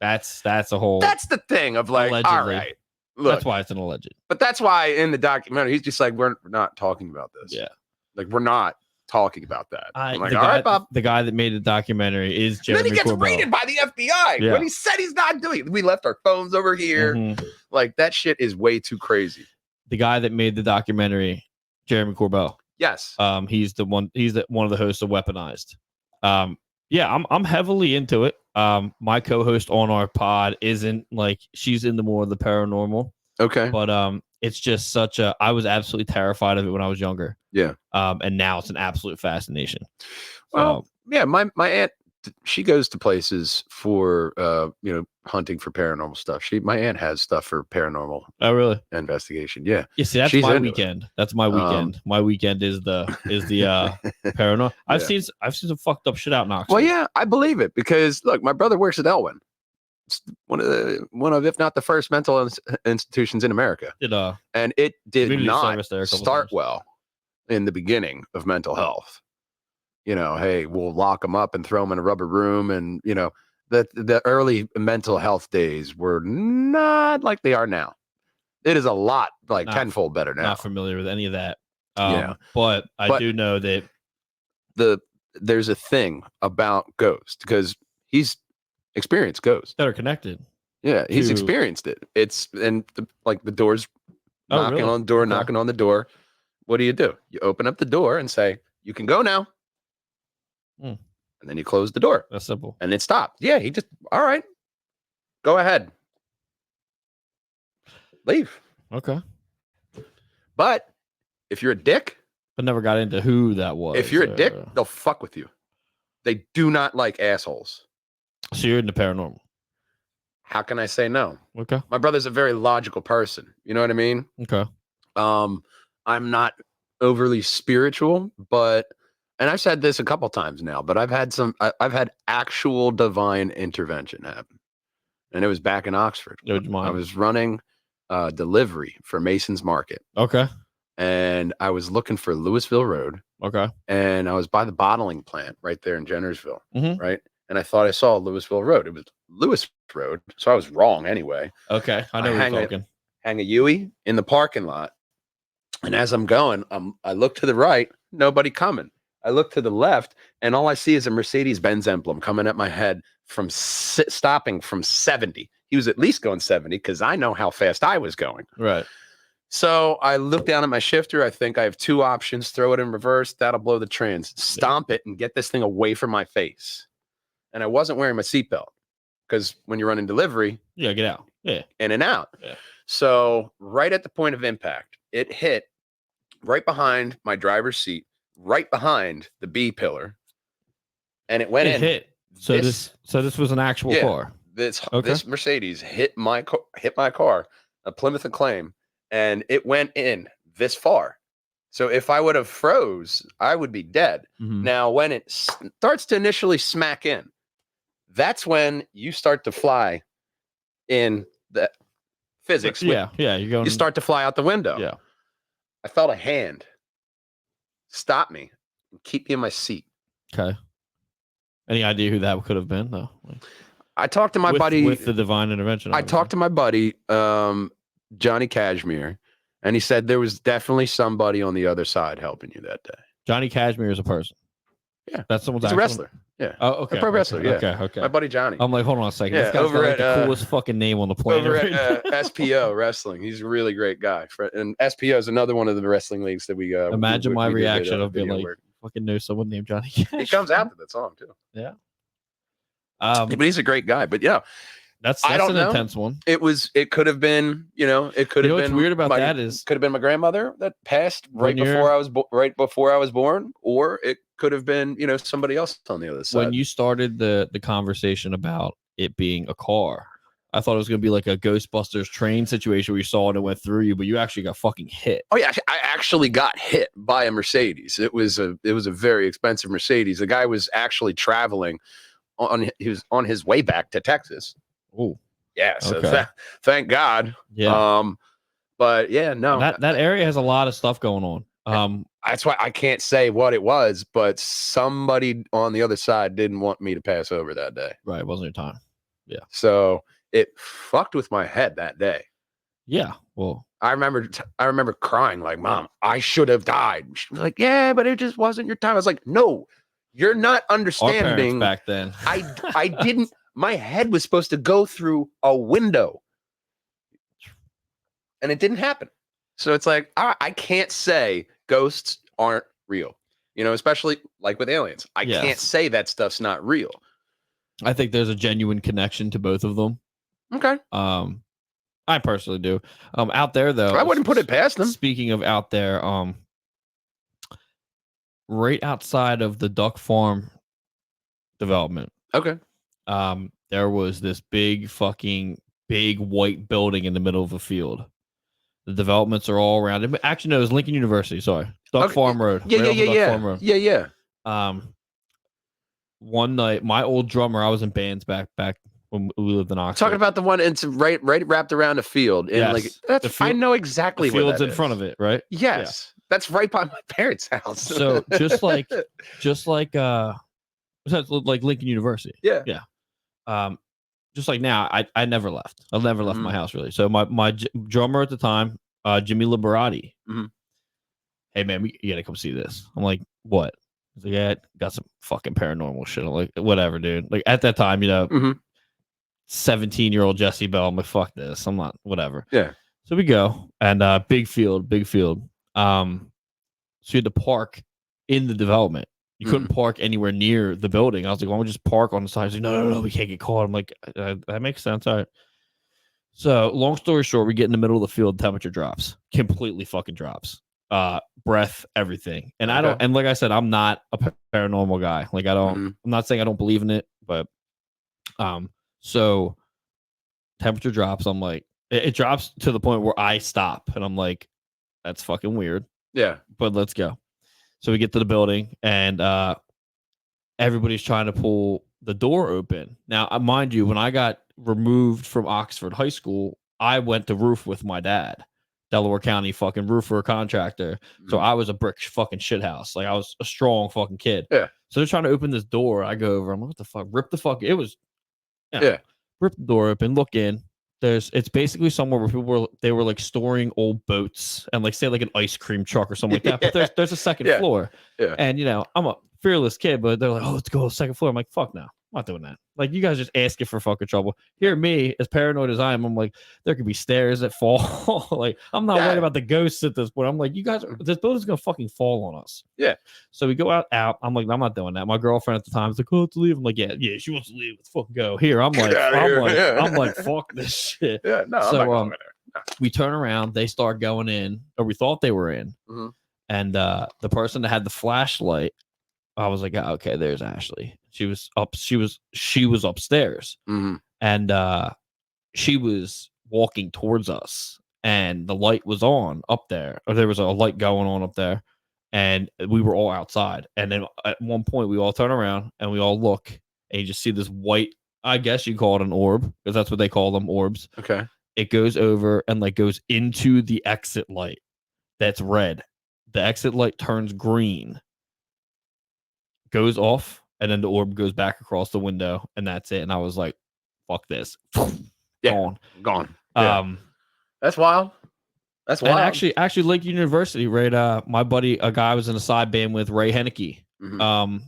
That's a whole.
That's the thing of like, allegedly. All right. Look,
that's why it's an alleged.
But that's why in the documentary, he's just like, we're not talking about this.
Yeah.
Like, we're not talking about that. I'm like,
all
right, Bob.
The guy that made the documentary is Jeremy
And then he gets
Corbell.
raided by the FBI when he said he's not doing it. We left our phones over here. Like, that shit is way too crazy.
The guy that made the documentary, Jeremy Corbell.
Yes.
He's one of the hosts of Weaponized. Yeah, I'm heavily into it. My co-host on our pod isn't, like, she's into more of the paranormal.
Okay.
But it's just I was absolutely terrified of it when I was younger.
Yeah.
And now it's an absolute fascination.
Well, yeah, my aunt, she goes to places for hunting for paranormal stuff. My aunt has stuff for paranormal.
Oh, really?
Investigation. Yeah.
Yeah, see, that's my weekend. That's my weekend. My weekend is the paranormal. I've seen some fucked up shit out in Knoxville.
Well, yeah, I believe it because look, my brother works at Elwyn. It's one of if not the first mental institutions in America. And it did not start well in the beginning of mental health. Hey, we'll lock them up and throw them in a rubber room. And, the early mental health days were not like they are now. It is a lot like tenfold better now.
Not familiar with any of that. But I do know that
there's a thing about Ghost because he's experienced ghosts
that are connected.
Yeah, he's experienced it. It's the doors knocking on the door. What do? You open up the door and say, "You can go now." And then you close the door.
That's simple.
And it stopped. Yeah, he just, all right, go ahead. Leave.
Okay.
But if you're a dick.
I never got into who that was.
If you're a dick, they'll fuck with you. They do not like assholes.
So you're into paranormal.
How can I say no?
Okay.
My brother's a very logical person. You know what I mean?
Okay.
I'm not overly spiritual, and I've said this a couple times now, but I've had actual divine intervention happen. And it was back in Oxford. I was running delivery for Mason's Market.
Okay.
And I was looking for Louisville Road.
Okay.
And I was by the bottling plant right there in Jennersville. Right. And I thought I saw Louisville Road. It was Lewis Road. So I was wrong anyway.
Okay. I know where you're talking.
Hang a Yui in the parking lot. And as I'm going, I look to the right, nobody coming. I look to the left, and all I see is a Mercedes-Benz emblem coming at my head from stopping from 70. He was at least going 70 because I know how fast I was going.
Right.
So I look down at my shifter. I think I have two options. Throw it in reverse. That'll blow the trans. Stomp it and get this thing away from my face. And I wasn't wearing my seatbelt because when you're running delivery.
Yeah, get out. Yeah.
In and out.
Yeah.
So right at the point of impact, it hit right behind my driver's seat. Right behind the B pillar, and it went
It
in.
hit. So this was an actual car.
This Mercedes hit my car, a Plymouth Acclaim, and it went in this far. So if I would have froze, I would be dead. Now, when it starts to initially smack in, that's when you start to fly in the physics.
Yeah, you're going.
You start to fly out the window.
Yeah.
I felt a hand stop me and keep me in my seat.
Okay. Any idea who that could have been, though?
I talked to my buddy
with the divine intervention.
I talked to my buddy, Johnny Cashmere, and he said there was definitely somebody on the other side helping you that day.
Johnny Cashmere is a person.
Yeah,
that's someone's.
He's a wrestler. Yeah.
Oh, okay.
A pro wrestler.
Okay.
Yeah.
Okay.
My buddy Johnny.
I'm like, hold on a second.
Yeah,
This guy's got like the coolest fucking name on the planet.
Over at SPO Wrestling. He's a really great guy. And SPO is another one of the wrestling leagues that we
imagine my reaction of being like, fucking know someone named Johnny Cash.
He comes after that song too.
Yeah.
But he's a great guy. But yeah.
That's an intense one.
It could have been, it could have been.
What's weird about that is
could have been my grandmother that passed right before I was born, or it could have been, somebody else on the other side.
When you started the conversation about it being a car, I thought it was gonna be like a Ghostbusters train situation where you saw it and went through you, but you actually got fucking hit.
Oh yeah, I actually got hit by a Mercedes. It was a very expensive Mercedes. The guy was actually traveling he was on his way back to Texas.
Oh,
yeah. So thank God.
Yeah.
But yeah, no.
That area has a lot of stuff going on.
That's why I can't say what it was, but somebody on the other side didn't want me to pass over that day.
Right. It wasn't your time. Yeah.
So it fucked with my head that day.
Yeah. Well,
I remember crying like, Mom, I should have died. She was like, yeah, but it just wasn't your time. I was like, no, you're not understanding.
Our parents back then.
I didn't. My head was supposed to go through a window, and it didn't happen. So it's like, I can't say ghosts aren't real, especially like with aliens. I can't say that stuff's not real.
I think there's a genuine connection to both of them.
Okay.
I personally do. Out there though,
I wouldn't put it past them.
Speaking of out there, right outside of the duck farm development.
Okay.
There was this big white building in the middle of a field. The developments are all around it. Actually, no, it was Lincoln University. Sorry, Duck Farm Road.
Yeah.
One night, my old drummer, I was in bands back when we lived in Oxford.
Talking about the one, it's right wrapped around a field, and I know exactly
where
field's
in front of it, right?
Yes, that's right by my parents' house.
So just like Lincoln University.
Yeah.
Just like now, I never left. I never left my house really. So my drummer at the time, Jimmy Liberati. Hey man, you gotta come see this. I'm like, what? He's like, yeah, got some fucking paranormal shit. I'm like, whatever, dude. Like at that time, 17-year-old Jesse Bell. I'm like, fuck this. I'm not, whatever.
Yeah.
So we go and big field. So you had to park in the development. You couldn't park anywhere near the building. I was like, why don't we just park on the side? He's like, no, we can't get caught. I'm like, that makes sense. All right. So long story short, we get in the middle of the field, temperature drops, completely fucking drops. Breath, everything. And I don't, and like I said, I'm not a paranormal guy. Like I'm not saying I don't believe in it, but so temperature drops. I'm like, it drops to the point where I stop and I'm like, that's fucking weird.
Yeah.
But let's go. So we get to the building and everybody's trying to pull the door open. Now, mind you, when I got removed from Oxford High School, I went to roof with my dad, Delaware County fucking roofer contractor. So I was a brick fucking shithouse. Like I was a strong fucking kid.
Yeah.
So they're trying to open this door. I go over. I'm like, what the fuck? Rip the fuck. It was.
Yeah.
Rip the door open. Look in. It's basically somewhere where people were like storing old boats and like say like an ice cream truck or something like that. But there's a second floor.
Yeah.
And I'm a fearless kid, but they're like, oh, let's go to the second floor. I'm like, fuck no. I'm not doing that. Like you guys just asking for fucking trouble. Here, me, as paranoid as I am, I'm like, there could be stairs that fall. Like, I'm not worried about the ghosts at this point. I'm like, you guys, this building's gonna fucking fall on us.
Yeah.
So we go out. I'm like, I'm not doing that. My girlfriend at the time is like, oh, let's leave. I'm like, yeah, she wants to leave. Let's fucking go. Here, I'm like, fuck this shit.
Yeah, no. So I'm not going there. No.
We turn around. They start going in, or we thought they were in, and the person that had the flashlight, I was like, oh, okay, there's Ashley. She was up. She was upstairs,
Mhm.
and she was walking towards us, and the light was on up there, or there was a light going on up there, and we were all outside. And then at one point, we all turn around and we all look, and you just see this white. I guess you call it an orb because that's what they call them, orbs.
Okay.
It goes over and like goes into the exit light that's red. The exit light turns green, goes off, and then the orb goes back across the window, and that's it. And I was like, fuck this.
Yeah.
Gone.
Gone. Yeah. That's wild. That's wild.
And actually Lake University, right? My buddy, a guy I was in a side band with, Ray Henneke.
Mhm.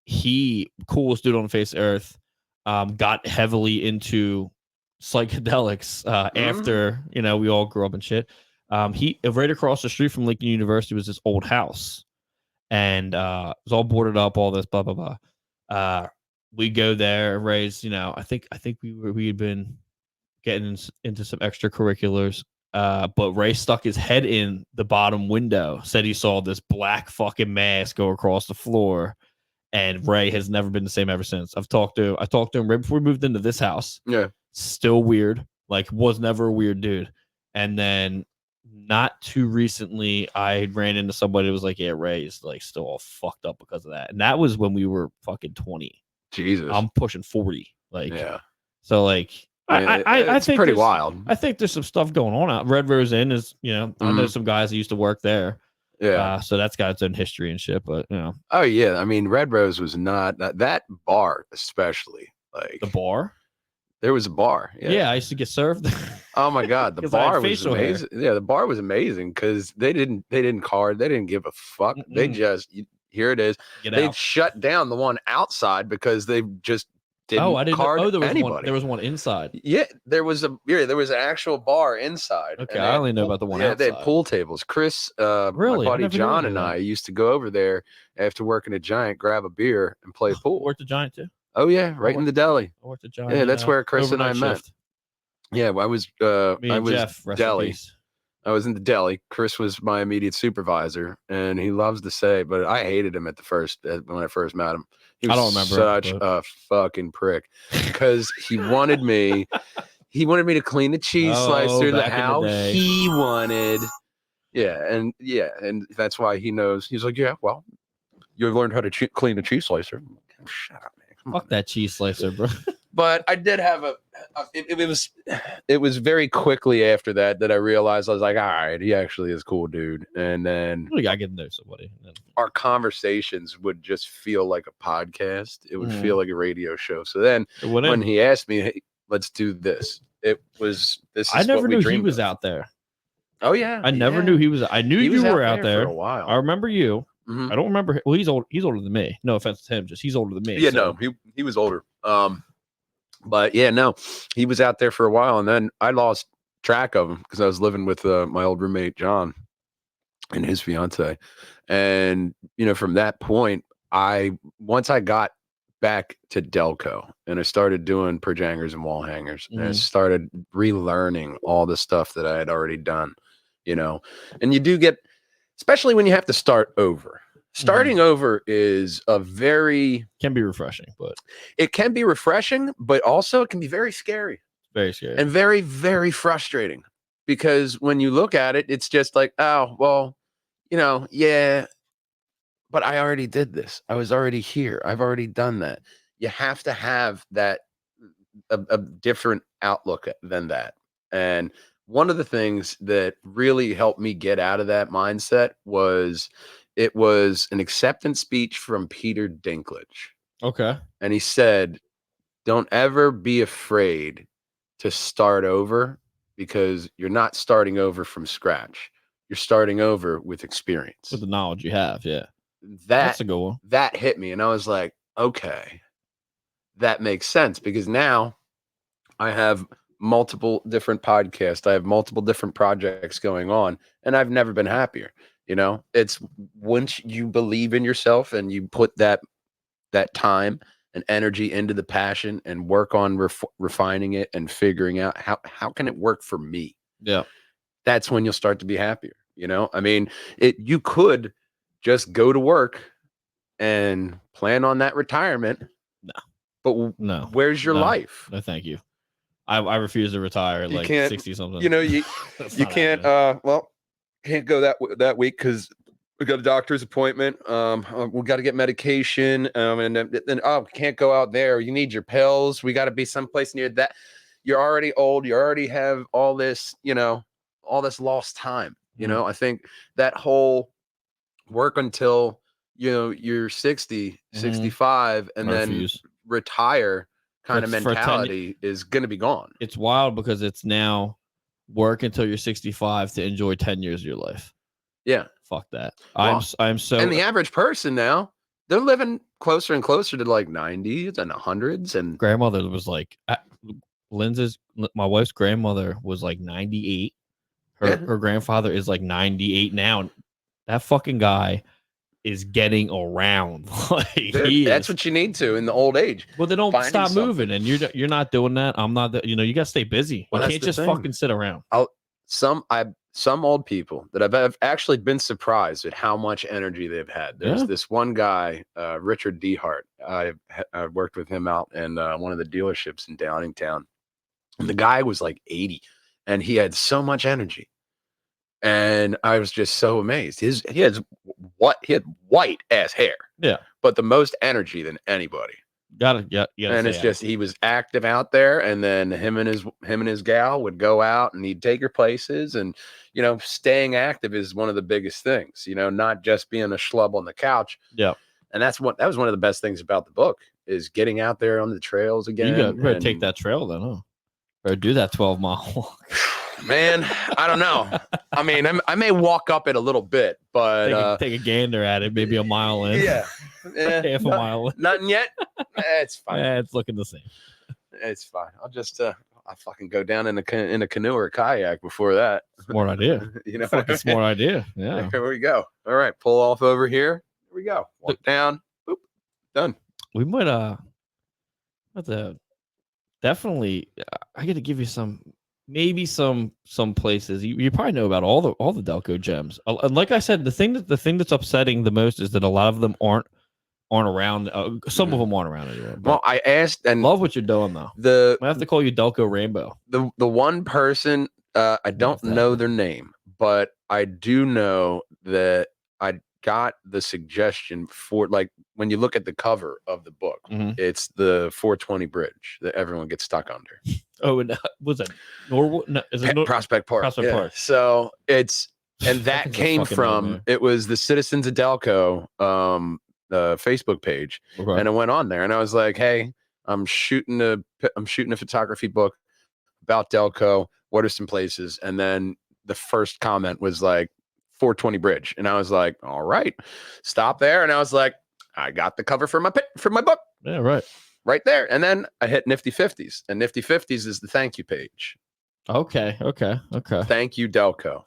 He, coolest dude on the face of earth, got heavily into psychedelics after, you know, we all grew up and shit. He right across the street from Lincoln University was this old house, and it was all boarded up, all this blah blah blah. We go there, Ray's, you know, I think we had been getting into some extracurriculars. But Ray stuck his head in the bottom window, said he saw this black fucking mass go across the floor, and Ray has never been the same ever since. I talked to him right before we moved into this house.
Yeah.
Still weird, like was never a weird dude. And then not too recently, I ran into somebody that was like, "Yeah, Ray's like still all fucked up because of that." And that was when we were fucking 20.
Jesus.
I'm pushing 40. Like,
yeah.
So like, I
it's
think
pretty wild.
I think there's some stuff going on out. Red Rose Inn is, you know, I know some guys that used to work there.
Yeah.
So that's got its own history and shit, but you know.
Oh yeah, I mean, Red Rose was not that bar, especially like
The bar.
There was a bar.
Yeah, I used to get served.
Oh my god, the
'Cause I had
bar was
facial hair.
amazing. Yeah, the bar was amazing because they didn't card. They didn't give a fuck. They just here it is.
Get
They
out.
shut down the one outside because they just didn't
Oh, I didn't know.
card
Oh, there was
anybody.
one. There was one inside.
Yeah, there was an actual bar inside.
Okay,
and
I
they had
only know about the one
Yeah, they had
outside.
pool tables. Chris,
Really?
my
I
buddy
never knew
John,
any of
and
that.
I used to go over there after working at Giant, grab a beer, and play pool.
Worked at Giant too.
Oh yeah, right in the deli.
I worked at Giant.
Yeah, that's where Chris and I
overnight
met.
shift.
Yeah, I was
Me and Jeff, rest in
deli.
peace.
I was in the deli. Chris was my immediate supervisor, and he loves to say, but I hated him when I first met him. He was
I don't remember
such a fucking prick because he wanted me to clean the cheese slicer
back in the
how
day.
he wanted. And that's why he knows. He's like, yeah, well, you learned how to clean a cheese slicer. Shut up, man. Come
Fuck
on,
that cheese slicer, bro.
But I did have it was very quickly after that I realized I was like, all right, he actually is a cool dude. And then
We gotta get to know somebody.
our conversations would just feel like a podcast. It would feel like a radio show. So then when he asked me, hey, let's do this,
I never knew he was out there.
Oh yeah.
I never knew he was. I knew you were out there
for a while.
I remember you.
Mhm.
I don't remember. Well, he's old. He's older than me. No offense to him, just he's older than me.
Yeah,
so.
no, he was older. But yeah, no, he was out there for a while, and then I lost track of him because I was living with my old roommate John and his fiance, and from that point, once I got back to Delco and I started doing perch hangers and wall hangers, and I started relearning all the stuff that I had already done, and you do get, especially when you have to start over. Starting over is
can be refreshing, but
it can be refreshing, but also it can be very scary.
Very scary.
And very, very frustrating because when you look at it, it's just like, oh, well, yeah, but I already did this. I was already here. I've already done that. You have to have that, a different outlook than that. And one of the things that really helped me get out of that mindset was an acceptance speech from Peter Dinklage.
Okay.
And he said, don't ever be afraid to start over because you're not starting over from scratch. You're starting over with experience.
With the knowledge you have, yeah.
That's
a good one.
That hit me. And I was like, okay, that makes sense because now I have multiple different podcasts. I have multiple different projects going on, and I've never been happier. It's once you believe in yourself and you put that time and energy into the passion and work on refining it and figuring out how can it work for me.
Yeah.
That's when you'll start to be happier. I mean, you could just go to work and plan on that retirement But
No.
where's your
No.
life?
No, thank you. I refuse to retire at
You
like
can't-
60 something.
You know, you
That's
you
not
can't.
happening.
Can't go that week because we got a doctor's appointment. We got to get medication. And then can't go out there. You need your pills. We got to be someplace near that. You're already old. You already have all this. All this lost time. I think that whole work until you're 60, 65, and
I
then
refuse.
retire kind of
For 10
mentality is going to be gone.
It's wild because it's now work until you're 65 to enjoy 10 years of your life.
Yeah.
Fuck that.
Well,
I'm so.
And the average person now, they're living closer and closer to like 90s and 100s. And
grandmother was like, my wife's grandmother was like 98. Her grandfather is like 98 now. That fucking guy is getting around.
That's what you need to in the old age.
Well, they don't stop
something.
moving, and you're not doing that. I'm not. You got to stay busy.
Well,
you
that's
can't
the
just
thing.
fucking sit around.
Some old people that I've actually been surprised at how much energy they've had. There's this one guy, Richard Dehart. I worked with him out in one of the dealerships in Downingtown, and the guy was like 80, and he had so much energy. And I was just so amazed. He had white ass hair.
Yeah.
But the most energy than anybody.
Gotta
and it's just he was active out there, and then him and his gal would go out and he'd take her places, and staying active is one of the biggest things, not just being a schlub on the couch.
Yeah.
And that was one of the best things about the book, is getting out there on the trails again.
You better take that trail then, huh? Or do that 12-mile walk.
Man, I don't know. I mean, I may walk up it a little bit, but
take a gander at it, maybe a mile in.
Yeah.
Half a mile in.
Nothing yet. It's fine.
It's looking the same.
It's fine. I'll just I'll fucking go down in a canoe or a kayak before that.
Smart idea. Fucking smart idea. Yeah.
Here we go. All right, pull off over here. Here we go. Walk down. Boop. Done.
We might definitely. I got to give you some places you probably know about all the Delco gems. And like I said, the thing that's upsetting the most is that a lot of them aren't around. Some of them aren't around anymore.
Well, I asked, and
love what you're doing though. I have to call you Delco Rainbow.
The one person, I don't know their name, but I do know that I got the suggestion for, like, when you look at the cover of the book, it's the 420 bridge that everyone gets stuck under.
Oh, and was that Norwood? No, is it
Prospect Park?
Prospect Park.
So that came from, it was the Citizens of Delco Facebook page, and I went on there and I was like, hey, I'm shooting a photography book about Delco. What are some places? And then the first comment was like 420 Bridge, and I was like, all right, stop there. And I was like, I got the cover for my book.
Yeah,
right there. And then I hit Nifty 50s, and Nifty 50s is the thank you page.
Okay.
Thank you, Delco.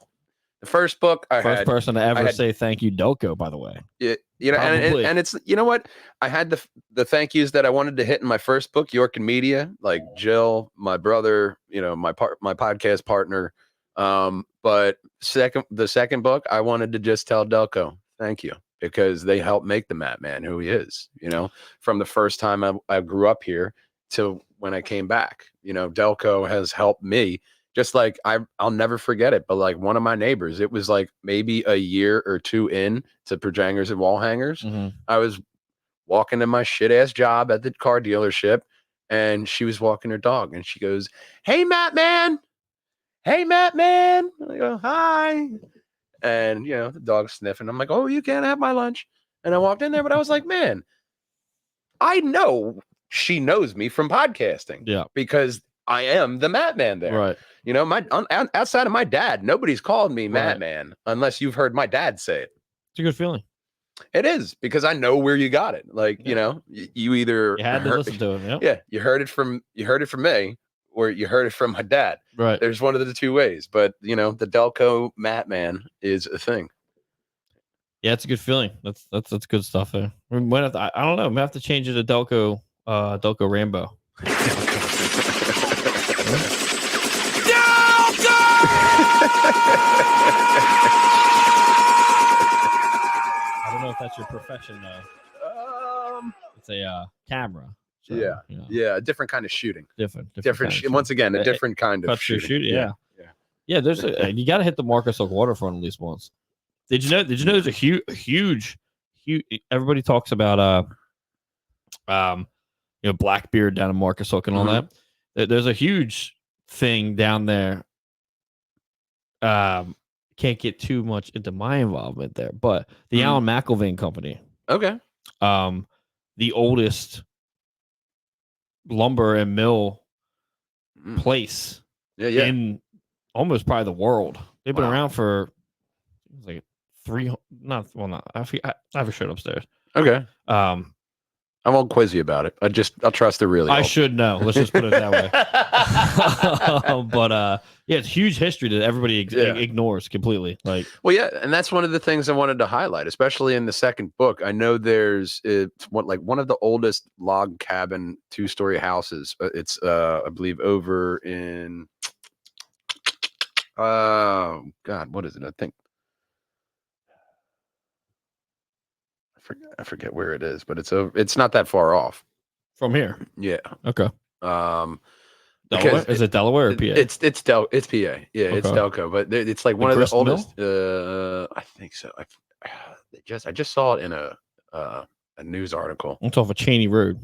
The first book
first person to ever say thank you, Delco, by the way.
And it's, what? I had the thank yous that I wanted to hit in my first book, York and Media, like Jill, my brother, my podcast partner. But the second book, I wanted to just tell Delco, thank you, because they helped make the Matt Man who he is, from the first time I grew up here to when I came back. Delco has helped me. Just like I'll never forget it, but like one of my neighbors, it was like maybe a year or two in to Projangers and Wall Hangers. I was walking to my shit ass job at the car dealership, and she was walking her dog, and she goes, "Hey, Matt Man. Hey, Matt Man." I go, "Hi." And the dog's sniffing. I'm like, "Oh, you can't have my lunch." And I walked in there, but I was like, man, I know she knows me from podcasting.
Yeah.
Because I am the Matt Man there.
Right.
Outside of my dad, nobody's called me Matt Man unless you've heard my dad say it.
It's a good feeling.
It is, because I know where you got it. Like, you either
had to listen to him.
Yeah, you heard it from me, or you heard it from my dad.
Right.
There's one of the two ways, but the Delco Matt Man is a thing.
Yeah, it's a good feeling. That's good stuff there. I don't know. We have to change it to Delco Rainbow. I don't know if that's your profession though. It's a camera. So,
Yeah.
you know,
Yeah, a different kind of shooting.
different
Sh- once again, a different kind of
cuts your
shooting.
shooting. Yeah. There's you got to hit the Marcus Hook waterfront at least once. Did you know? There's a huge. Everybody talks about Blackbeard down in Marcus Hook and all that. There's a huge thing down there. Can't get too much into my involvement there, but the Alan McIlvain Company.
Okay.
The oldest lumber and mill place in almost probably the world. They've been around for like not. I have a shirt upstairs.
Okay. I won't quiz you about it. I'll trust the really.
I should know. Let's just put it that way. But it's huge history that everybody ignores completely. Like,
well, yeah, and that's one of the things I wanted to highlight, especially in the second book. I know there's one of the oldest log cabin 2-story houses. It's I believe over in God, what is it? I think I forget where it is, but it's not that far off
from here.
Yeah.
Okay.
Delaware?
Is it Delaware or PA?
It's PA. Yeah, okay. It's Delco, but it's like one of the oldest. I think so. I just saw it in a news article.
It's off of Cheney Road.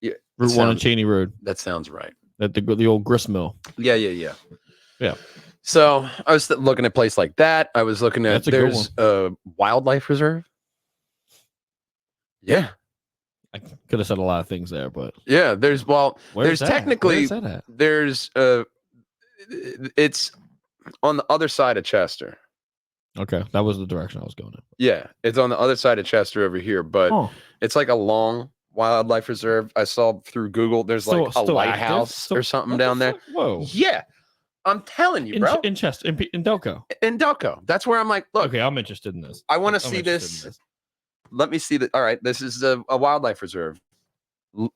Yeah,
Route 1 on Cheney Road.
That sounds right.
At the old grist mill.
Yeah. So I was looking at a place like that. I was looking at there's a wildlife reserve. Yeah.
I could have said a lot of things there, but
there's technically there's it's on the other side of Chester.
Okay, that was the direction I was going in.
Yeah, it's on the other side of Chester over here, but it's like a long wildlife reserve. I saw through Google there's like a lighthouse or something down there.
Whoa.
Yeah. I'm telling you, bro.
In Chester, in Delco.
In Delco. That's where I'm like, look.
Okay, I'm interested in this.
I want to see this. Let me see that. All right, this is a wildlife reserve.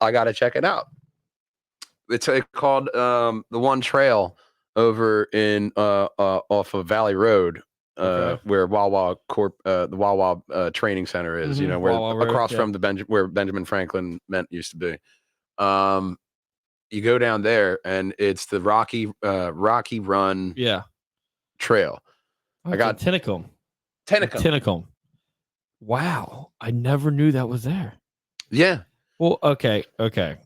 I got to check it out. It's called the One Trail over in off of Valley Road, where Wawa the Wawa Training Center is. You know, where Wawa across from where Benjamin Franklin used to be. You go down there, and it's the Rocky Run Trail.
I got Tinicum. Wow, I never knew that was there.
Yeah.
Well, okay.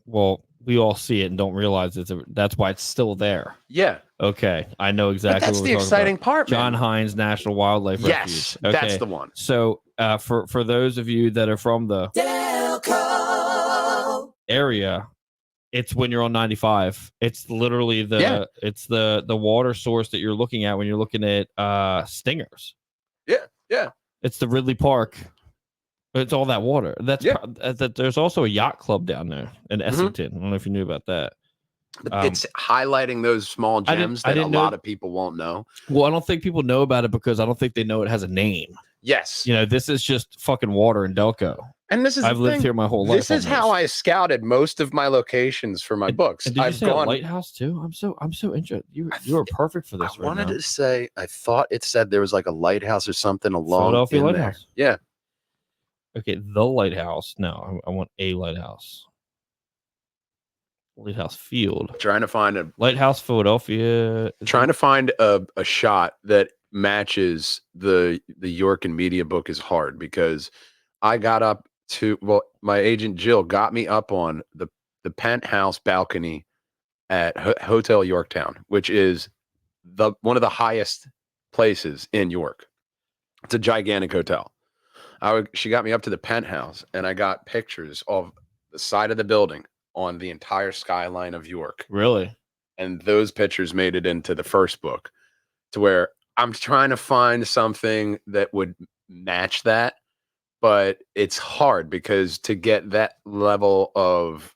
Well, we all see it and don't realize that's why it's still there.
Yeah.
Okay, I know exactly.
But that's the exciting part, man.
John Hines National Wildlife Refuge.
Yes, that's the one.
So, for those of you that are from the Delco area, it's when you're on 95. It's literally the water source that you're looking at when you're looking at stingers.
Yeah.
It's the Ridley Park. It's all that water. There's also a yacht club down there in Essington. I don't know if you knew about that.
But it's highlighting those small gems that a lot of people won't know.
Well, I don't think people know about it because I don't think they know it has a name.
Yes.
This is just fucking water in Delco.
And this is
I've lived here my whole life.
This is how I scouted most of my locations for my books.
And did you say a lighthouse too? I'm so interested. You are perfect for this.
I wanted to say I thought it said there was like a lighthouse or something along
Philadelphia Lighthouse.
There. Yeah.
Okay, the lighthouse. No, I want a lighthouse. Lighthouse Field.
Trying to find a
Lighthouse Philadelphia.
Trying to find a shot that matches the York and Media book is hard because I got up to my agent Jill got me up on the penthouse balcony at Hotel Yorktown, which is one of the highest places in York. It's a gigantic hotel. She got me up to the penthouse, and I got pictures of the side of the building on the entire skyline of York.
Really?
And those pictures made it into the first book, to where I'm trying to find something that would match that, but it's hard because to get that level of,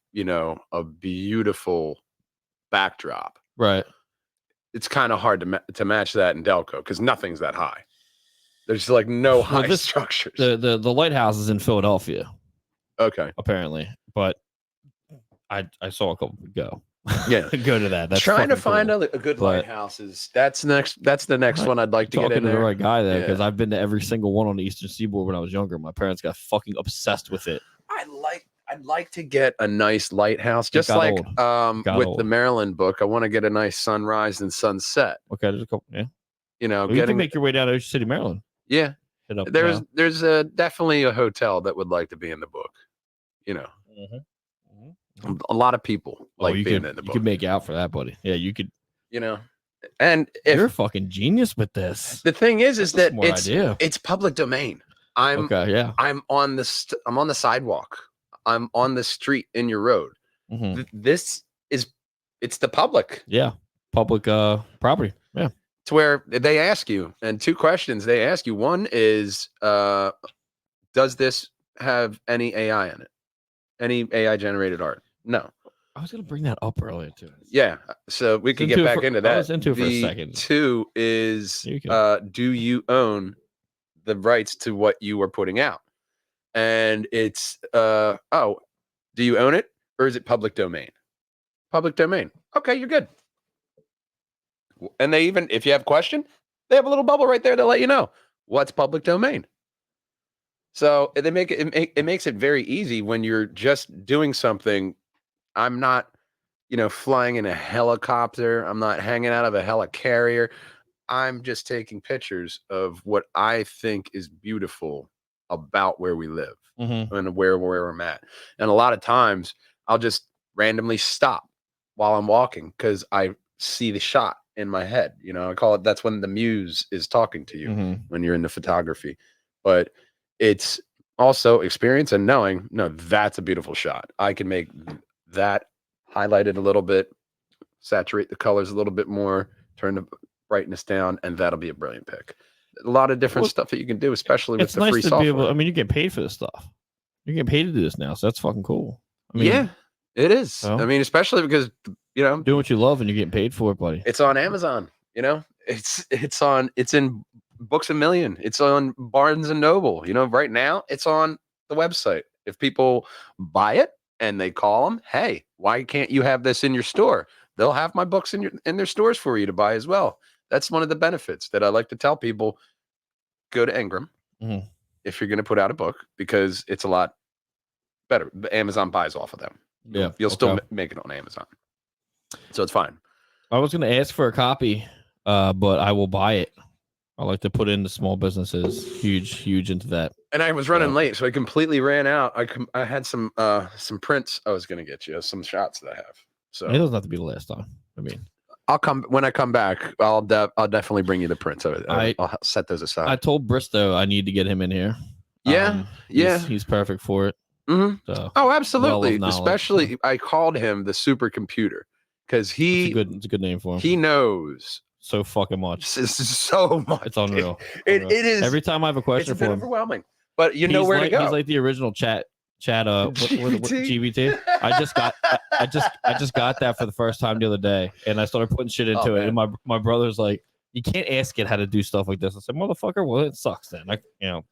a beautiful backdrop,
right?
It's kind of hard to match that in Delco because nothing's that high. There's like no high structures.
The lighthouse is in Philadelphia.
Okay.
Apparently, but I saw a couple go.
Yeah,
go to that. That's
trying to find
cool.
a good lighthouse that's the next one I'd like to get in there.
The right guy there because I've been to every single one on the Eastern Seaboard when I was younger. My parents got fucking obsessed with it.
I'd like to get a nice lighthouse, just
got
like
old. Got
with
old.
the Maryland book. I want to get a nice sunrise and sunset.
Okay, there's a couple. Yeah,
You know,
well, you can make your way down to Ocean City, Maryland.
yeah.
Hit up,
There's definitely a hotel that would like to be in the book. You know, a lot of people like being in the book.
You could make out for that, buddy. Yeah, you could.
You know, and
you're a fucking genius with this.
The thing is that
idea.
It's public domain. I'm on the sidewalk. I'm on the street in your road. It's the public.
Yeah, public property. Yeah.
To where they ask you, and 2 questions they ask you. One is, does this have any AI in it? Any AI generated art? No.
I was going to bring that up earlier too.
Yeah, so we could get back into that.
I was into it for a second.
2 is, do you own the rights to what you are putting out? And it's, do you own it, or is it public domain? Public domain. Okay, you're good. And they even, if you have a question, they have a little bubble right there to let you know what's public domain. So they make it makes it very easy when you're just doing something. I'm not, flying in a helicopter. I'm not hanging out of a helicarrier. I'm just taking pictures of what I think is beautiful about where we live and where I'm at. And a lot of times I'll just randomly stop while I'm walking because I see the shot in my head. I call it, that's when the muse is talking to you when you're into photography. But it's also experience and knowing, no, that's a beautiful shot. I can make that, highlight it a little bit, saturate the colors a little bit more, turn the brightness down, and that'll be a brilliant pick. A lot of different stuff that you can do, especially with the free software.
You get paid for this stuff. You get paid to do this now, so that's fucking cool.
Yeah, it is. So, especially because doing
what you love and you're getting paid for it, buddy.
It's on Amazon. It's in Books A Million. It's on Barnes and Noble. Right now it's on the website. If people buy it and they call them, hey, why can't you have this in your store? They'll have my books in their stores for you to buy as well. That's one of the benefits that I like to tell people. Go to Ingram if you're going to put out a book, because it's a lot better. Amazon buys off of them.
Yeah,
you'll still make it on Amazon, so it's fine.
I was going to ask for a copy, but I will buy it. I like to put in the small businesses, huge into that.
And I was running late, so I completely ran out. I had some prints I was going to get you, some shots that I have. So
it doesn't have to be the last time.
When I come back. I'll definitely bring you the prints. I'll set those aside.
I told Bristow I need to get him in here.
Yeah,
he's perfect for it.
So, absolutely. Especially, I called him the supercomputer because
it's a good name for him.
He knows
so fucking much.
So much.
It's unreal.
It is.
Every time I have a question for him,
overwhelming. But you know where to go.
He's like the original chat GBT. I just got that for the first time the other day, and I started putting shit into it. And my brother's like, you can't ask it how to do stuff like this. I said, motherfucker, well, it sucks then.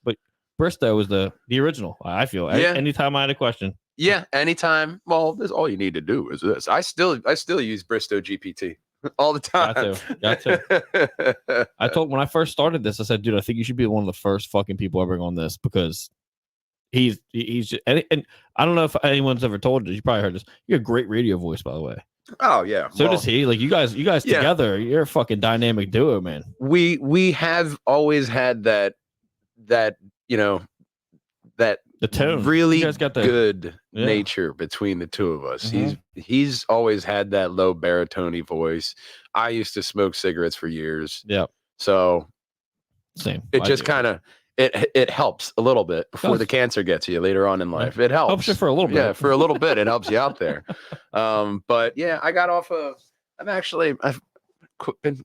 But Bristow was the original. I feel. Anytime I had a question.
Yeah, anytime. Well, this all you need to do is this. I still use Bristow GPT all the time.
Got to. I told when I first started this, I said, dude, I think you should be one of the first fucking people I bring on this, because he's just, and I don't know if anyone's ever told you. You probably heard this. You have a great radio voice, by the way.
Oh yeah.
So does he. Like you guys together, you're a fucking dynamic duo, man.
We have always had that the tone, really good nature between the two of us. He's always had that low baritone voice. I used to smoke cigarettes for years.
Yeah.
So
same.
It just kind of it helps a little bit before the cancer gets you later on in life. It helps
you for a little bit.
Yeah, for a little bit, it helps you out there. But yeah, I got off of. I've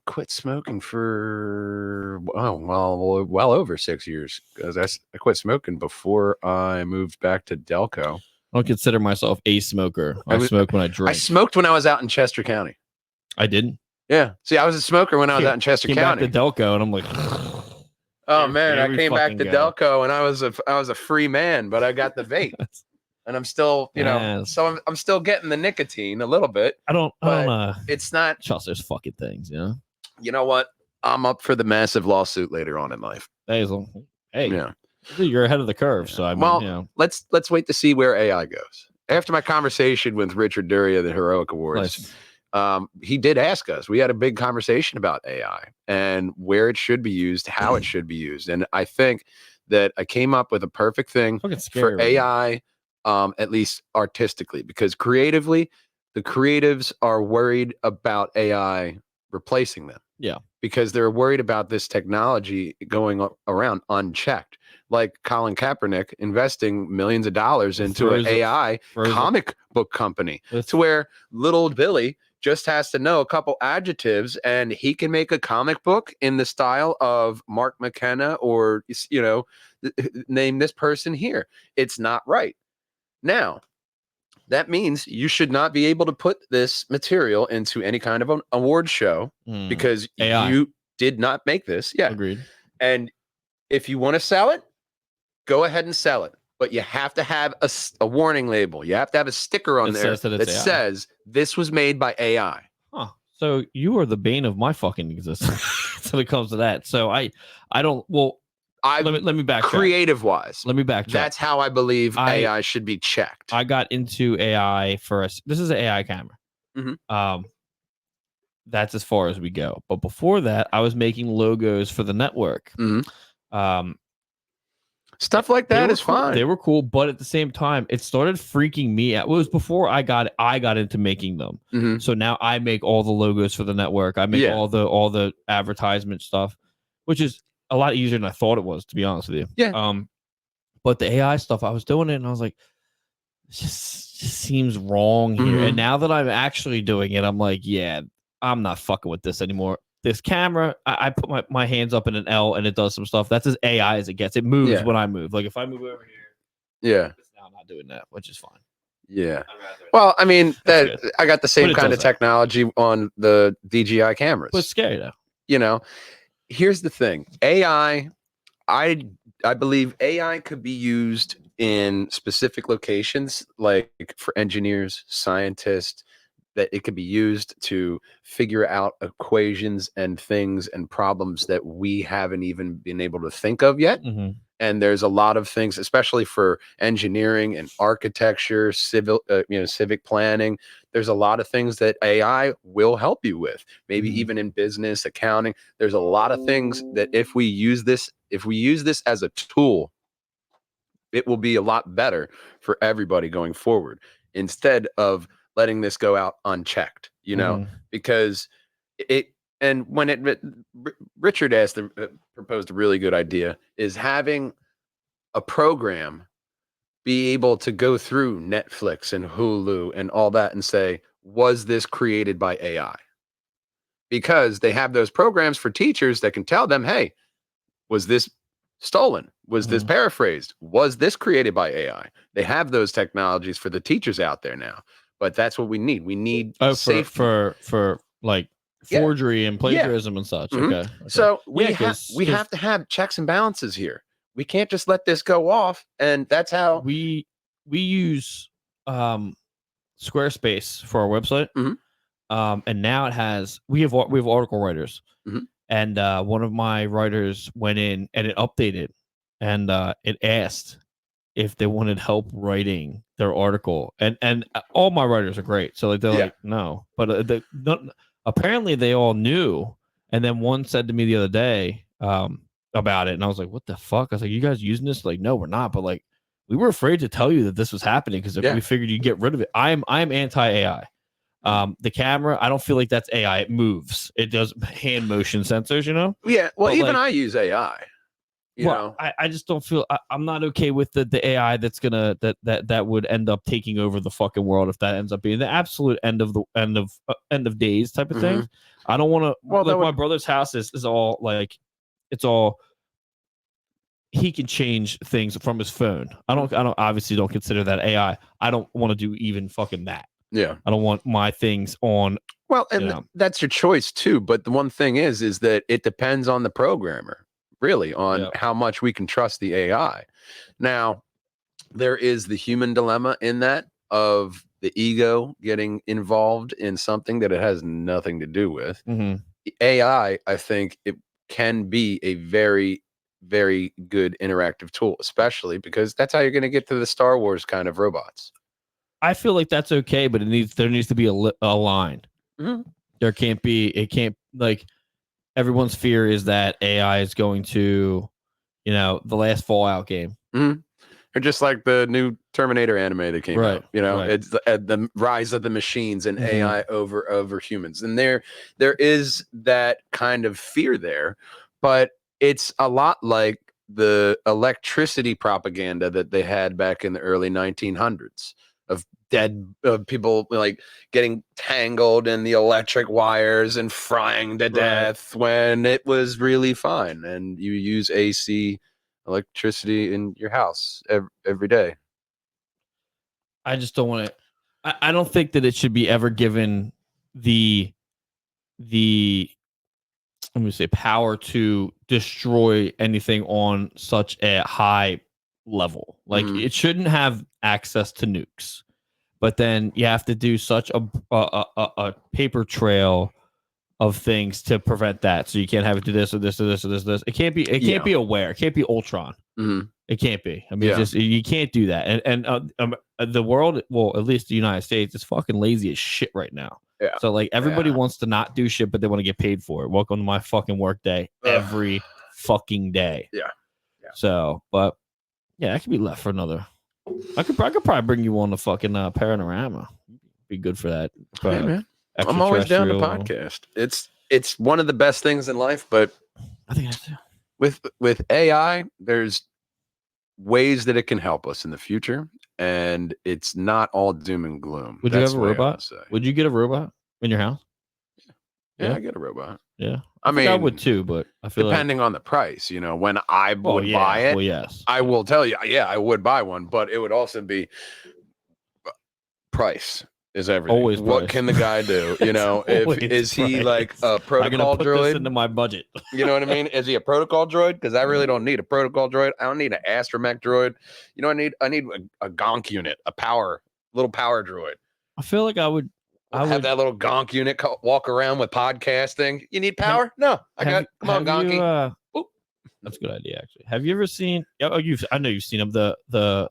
quit smoking for well over 6 years, because I quit smoking before I moved back to Delco.
I don't consider myself a smoker. I smoke when I drink.
I smoked when I was out in Chester County.
I didn't.
Yeah. See, I was a smoker when I was out in Chester County.
Back to Delco, and I'm like,
oh man, I came back to Delco, and I was a free man, but I got the vape. And I'm still, so I'm still getting the nicotine a little bit.
I don't
it's not
trust those fucking things, you know.
You know what? I'm up for the massive lawsuit later on in life.
Hey,
yeah.
You're ahead of the curve. So I mean,
well,
you know,
let's wait to see where AI goes. After my conversation with Richard Duria, the Heroic Awards, he did ask us. We had a big conversation about AI and where it should be used, how it should be used, and I think that I came up with a perfect thing for AI, at least artistically, because creatively, the creatives are worried about AI replacing them.
Yeah.
Because they're worried about this technology going around unchecked. Like Colin Kaepernick investing millions of dollars into an AI comic book company to where little Billy just has to know a couple adjectives and he can make a comic book in the style of Mark McKenna or, you know, name this person here. It's not right. Now, that means you should not be able to put this material into any kind of an award show because AI. You did not make this. Yeah.
Agreed.
And if you want to sell it, go ahead and sell it. But you have to have a warning label. You have to have a sticker on there that says this was made by AI.
Huh. So you are the bane of my fucking existence when it comes to that. So I don't, well, let me backtrack.
Creative wise,
let me backtrack.
That's how I believe AI should be checked.
I got into AI first. This is an AI camera. That's as far as we go. But before that, I was making logos for the network.
Stuff like that is fine.
They were cool, but at the same time, it started freaking me out. It was before I got into making them. So now I make all the logos for the network. I make all the advertisement stuff, which is a lot easier than I thought it was, to be honest with you.
Yeah.
But the AI stuff, I was doing it, and I was like, it just seems wrong here. And now that I'm actually doing it, I'm like, yeah, I'm not fucking with this anymore. This camera, I put my hands up in an L and it does some stuff. That's as AI as it gets. It moves when I move. Like if I move over here, it's now not doing that, which is fine.
Yeah. Well, I mean, I got the same kind of technology on the DJI cameras.
But it's scary though.
You know, here's the thing. AI, I believe AI could be used in specific locations, like for engineers, scientists, that it could be used to figure out equations and things and problems that we haven't even been able to think of yet. And there's a lot of things, especially for engineering and architecture, civic planning. There's a lot of things that AI will help you with, maybe even in business, accounting. There's a lot of things that if we use this as a tool, it will be a lot better for everybody going forward instead of letting this go out unchecked, you know, because and when Richard proposed a really good idea is having a program be able to go through Netflix and Hulu and all that and say, was this created by AI? Because they have those programs for teachers that can tell them, hey, was this stolen? Was this paraphrased? Was this created by AI? They have those technologies for the teachers out there now. But that's what we need. We need safety
for like forgery and plagiarism and such. Okay.
So we have to have checks and balances here. We can't just let this go off. And that's how
we use Squarespace for our website. And now it has we have article writers. And one of my writers went in and it updated and it asked if they wanted help writing their article, and all my writers are great, so like they're like no, but apparently they all knew. And then one said to me the other day about it, and I was like, what the fuck? I was like, you guys using this? Like, no, we're not, but like we were afraid to tell you that this was happening because if we figured you'd get rid of it. I'm anti-AI. The camera, I don't feel like that's AI. It moves. It does hand motion sensors, you know?
Yeah. Well, but even I use AI. You know,
I just don't feel I'm not okay with the AI that's gonna that would end up taking over the fucking world if that ends up being the absolute end of days type of thing. I don't want to. Well, like my brother's house is all like it's all. He can change things from his phone. I don't obviously don't consider that AI. I don't want to do even fucking that.
Yeah.
I don't want my things on.
Well, and that's your choice too. But the one thing is that it depends on the programmer, really, on how much we can trust the AI. Now, there is the human dilemma in that of the ego getting involved in something that it has nothing to do with. AI, I think it can be a very very good interactive tool, especially because that's how you're going to get to the Star Wars kind of robots.
I feel like that's okay, but there needs to be a line.
Mm-hmm.
It can't like everyone's fear is that AI is going to, the last Fallout game.
Mm-hmm. Or just like the new Terminator anime that came out, it's the rise of the machines and AI over humans, and there is that kind of fear there, but it's a lot like the electricity propaganda that they had back in the early 1900s of dead people like getting tangled in the electric wires and frying to death when it was really fine, and you use AC electricity in your house every day.
I just don't want to. I don't think that it should be ever given the let me say power to destroy anything on such a high level. Like it shouldn't have access to nukes, but then you have to do such a paper trail of things to prevent that. So you can't have it do this or this or this or this or this. It can't be. It can't be aware. It can't be Ultron. It can't be. I mean, it's just you can't do that. And the world, well, at least the United States, is fucking lazy as shit right now.
Yeah.
So like everybody wants to not do shit, but they want to get paid for it. Welcome to my fucking work day every fucking day.
Yeah.
So, but yeah, that could be left for another. I could probably bring you on the fucking Panorama. Be good for that.
Hey, man. I'm always down to podcast. It's one of the best things in life, but
I think that's
with AI, there's ways that it can help us in the future, and it's not all doom and gloom.
Would you have a robot? Would you get a robot in your house?
Yeah, I get a robot.
Yeah,
I mean,
I would too, but I feel
depending on the price, when I would buy it,
well, yes,
I will tell you, I would buy one, but it would also be price is everything.
Always
what
price.
Can the guy do? Is he like a protocol
put
droid?
This into my budget.
You know what I mean? Is he a protocol droid? Because I really don't need a protocol droid. I don't need an astromech droid. I need a gonk unit, little power droid.
I feel like I would
have that little gonk unit walk around with podcasting. You need power? No, come on, gonky.
That's a good idea, actually. Have you ever seen? Oh, I know you've seen them. The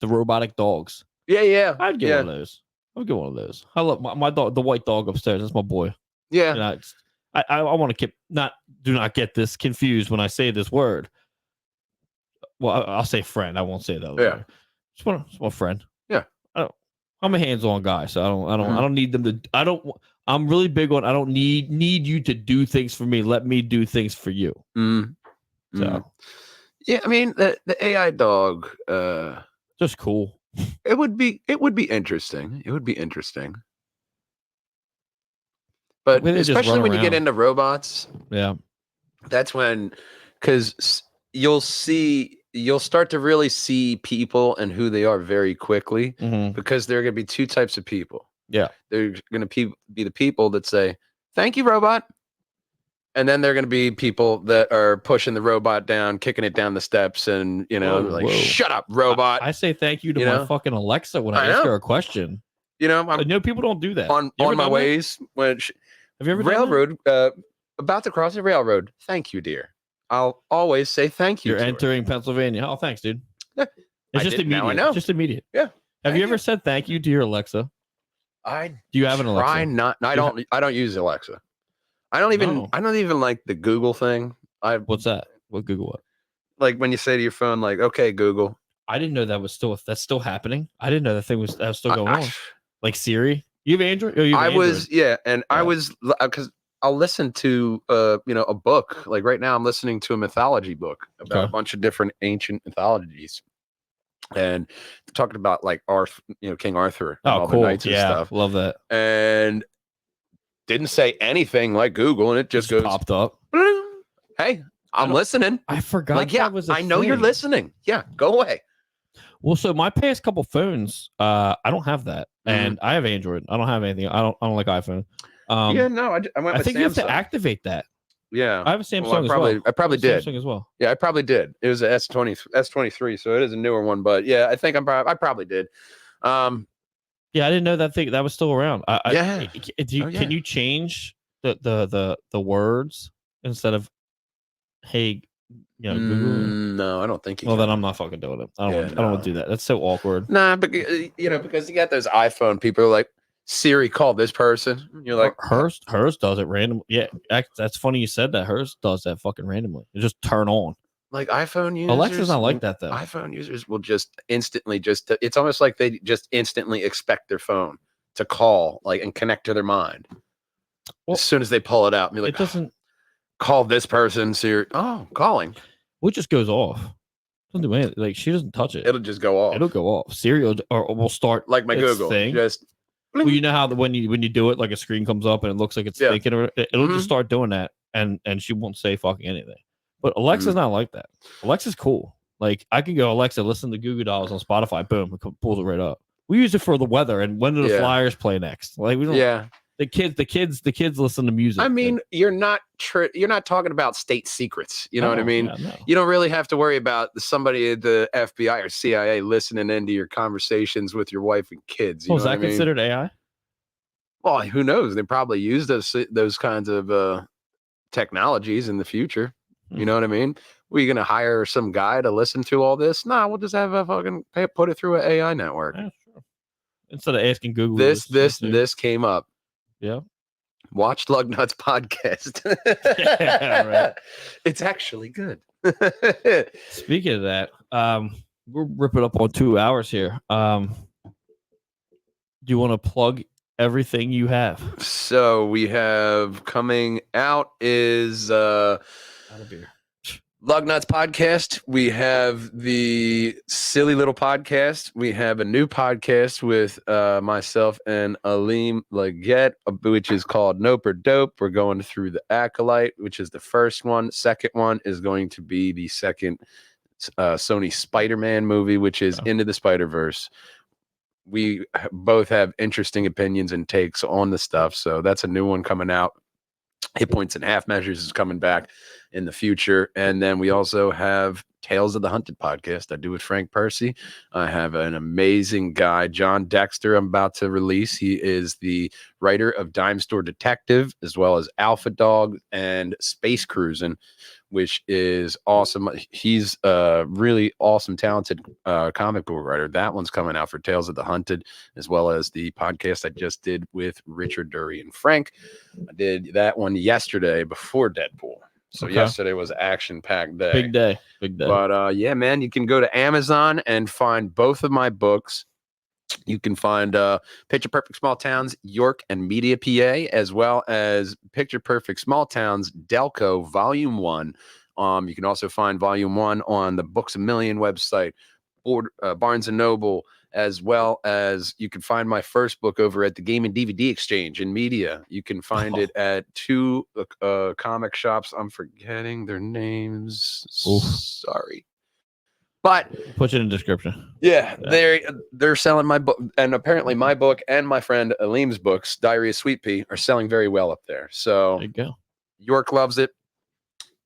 robotic dogs.
Yeah.
I'd get one of those. I would get one of those. I love my dog, the white dog upstairs. That's my boy.
Yeah.
And I want to keep do not get this confused when I say this word. Well, I'll say friend. I won't say that.
Yeah.
Just one friend.
Yeah.
I'm a hands-on guy, so I don't need them to. I'm really big on. I don't need you to do things for me. Let me do things for you. So.
Yeah, I mean the AI dog.
Just cool.
It would be interesting. It would be interesting. But especially when you get into robots, that's when, because you'll start to really see people and who they are very quickly, because there are going to be two types of people.
Yeah,
they're going to be the people that say, "Thank you, robot," and then they're going to be people that are pushing the robot down, kicking it down the steps, and whoa. "Shut up, robot."
I say thank you to my fucking Alexa when I ask her a question. I know people don't do that.
On my ways, when
have you ever
railroad about to cross a railroad? Thank you, dear. I'll always say thank you.
You're entering Pennsylvania. Oh, thanks, dude.
Yeah.
It's just immediate.
I know.
Just immediate.
Yeah.
Have you ever said thank you to your Alexa?
Do
you have an Alexa?
I don't use Alexa. I don't even like the Google thing.
What's that? What Google what?
Like when you say to your phone, like, "Okay, Google."
I didn't know that's still happening. I didn't know that was still going on. Like Siri. You have Android? Oh,
I was because I'll listen to a book. Like right now I'm listening to a mythology book about a bunch of different ancient mythologies. And talking about like King Arthur and all
cool.
the knights and stuff.
Love that.
And didn't say anything like Google, and it just goes
popped up.
Hey, I'm listening.
I forgot.
Like, yeah, I know you're listening. Yeah, go away.
Well, so my past couple phones, I don't have that, and I have Android. I don't have anything. I don't like iPhone.
I went.
I think you have to activate that.
Yeah,
I have a Samsung as well.
I probably did.
Samsung as well.
Yeah, I probably did. It was a S23, so it is a newer one. But yeah, I think I probably did.
Yeah, I didn't know that thing that was still around.
Yeah.
Can you change the words instead of "Hey Google?
No, I don't think you
Well,
can.
then I'm not fucking doing it. I don't.
Yeah,
I don't want to do that. That's so awkward.
Nah, but because you got those iPhone people who are like, Siri, call this person. You're like,
Hers does it randomly. Yeah, that's funny you said that. Hers does that fucking randomly. It just turn on.
like iPhone users.
Alexa's not like that though.
iPhone users will just instantly it's almost like they just instantly expect their phone to call, like, and connect to their mind.
Well,
as soon as they pull it out, and be like,
it doesn't
call this person, Siri. Oh, calling.
it just goes off. Doesn't do anything. Like she doesn't touch it.
It'll just go off.
It'll go off. Siri will start
like my
its
Google
thing.
just.
Well, you know how when you do it, like a screen comes up and it looks like it's thinking, or it'll just start doing that, and she won't say fucking anything. But Alexa's not like that. Alexa's cool. Like I can go, Alexa, listen to Goo Goo Dolls on Spotify. Boom, it pulls it right up. We use it for the weather and when do the Flyers play next. Like we don't.
Yeah.
The kids listen to music.
I mean, you're not talking about state secrets. You know what I mean?
Yeah, no.
You don't really have to worry about somebody at the FBI or CIA listening into your conversations with your wife and kids. You
is that considered AI?
Well, who knows? They probably use those kinds of technologies in the future. You know what I mean? Were you going to hire some guy to listen to all this? Nah, we'll just have a fucking put it through an AI network.
Yeah, sure. Instead of asking Google,
this came up.
Yeah.
Watch Lugnuts podcast.
Yeah, right.
It's actually good.
Speaking of that, we're ripping up on 2 hours here. Do you want to plug everything you have?
So we have coming out is
Out of beer.
Lugnuts podcast. We have the Silly Little podcast. We have a new podcast with myself and Aleem Leggett, which is called Nope or Dope. We're going through the Acolyte, which is the first one. Second one is going to be the second Sony Spider-Man movie, which is Into the Spider-Verse. We both have interesting opinions and takes on the stuff. So that's a new one coming out. Hit Points and Half Measures is coming back in the future. And then we also have Tales of the Hunted podcast I do with Frank Percy. I have an amazing guy, John Dexter, I'm about to release. He is the writer of Dime Store Detective, as well as Alpha Dog and Space Cruising, which is awesome. He's a really awesome, talented comic book writer. That one's coming out for Tales of the Hunted, as well as the podcast I just did with Richard Dury and Frank. I did that one yesterday before Deadpool. So yesterday was action-packed day.
Big day.
But yeah, man, you can go to Amazon and find both of my books. You can find Picture Perfect Small Towns, York and Media, PA, as well as Picture Perfect Small Towns, Delco, Volume 1. You can also find Volume 1 on the Books A Million website, Barnes & Noble, as well as you can find my first book over at the Game and DVD Exchange in Media. You can find it at two comic shops. I'm forgetting their names.
Oof.
Sorry. But
put it in the description.
Yeah, they're selling my book, and apparently my book and my friend Aleem's books, Diary of Sweet Pea, are selling very well up there. So
there you go. York
loves it.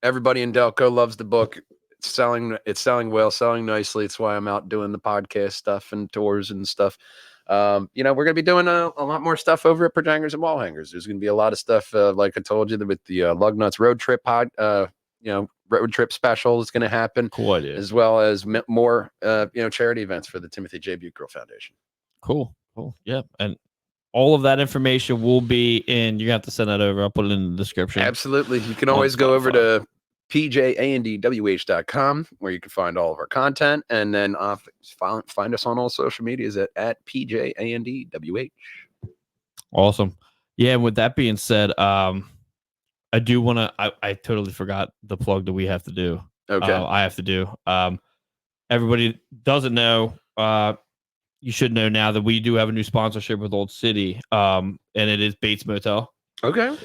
Everybody in Delco loves the book. It's selling well, selling nicely. It's why I'm out doing the podcast stuff and tours and stuff. We're going to be doing a lot more stuff over at Projangers and Wall Hangers. There's going to be a lot of stuff, like I told you, with the Lugnuts road trip road trip special is going to happen.
Cool idea.
As well as more, charity events for the Timothy J. Bucurel Foundation.
Cool. Yeah. And all of that information will be in, you're going to have to send that over. I'll put it in the description.
Absolutely. You can always go over to pjandwh.com where you can find all of our content, and then find us on all social medias at pjandwh.
Awesome. Yeah. And with that being said, I do want to, I totally forgot the plug that we have to do.
Okay.
I have to do. Everybody doesn't know, you should know now that we do have a new sponsorship with Old City, and it is Bates Motel.
Okay.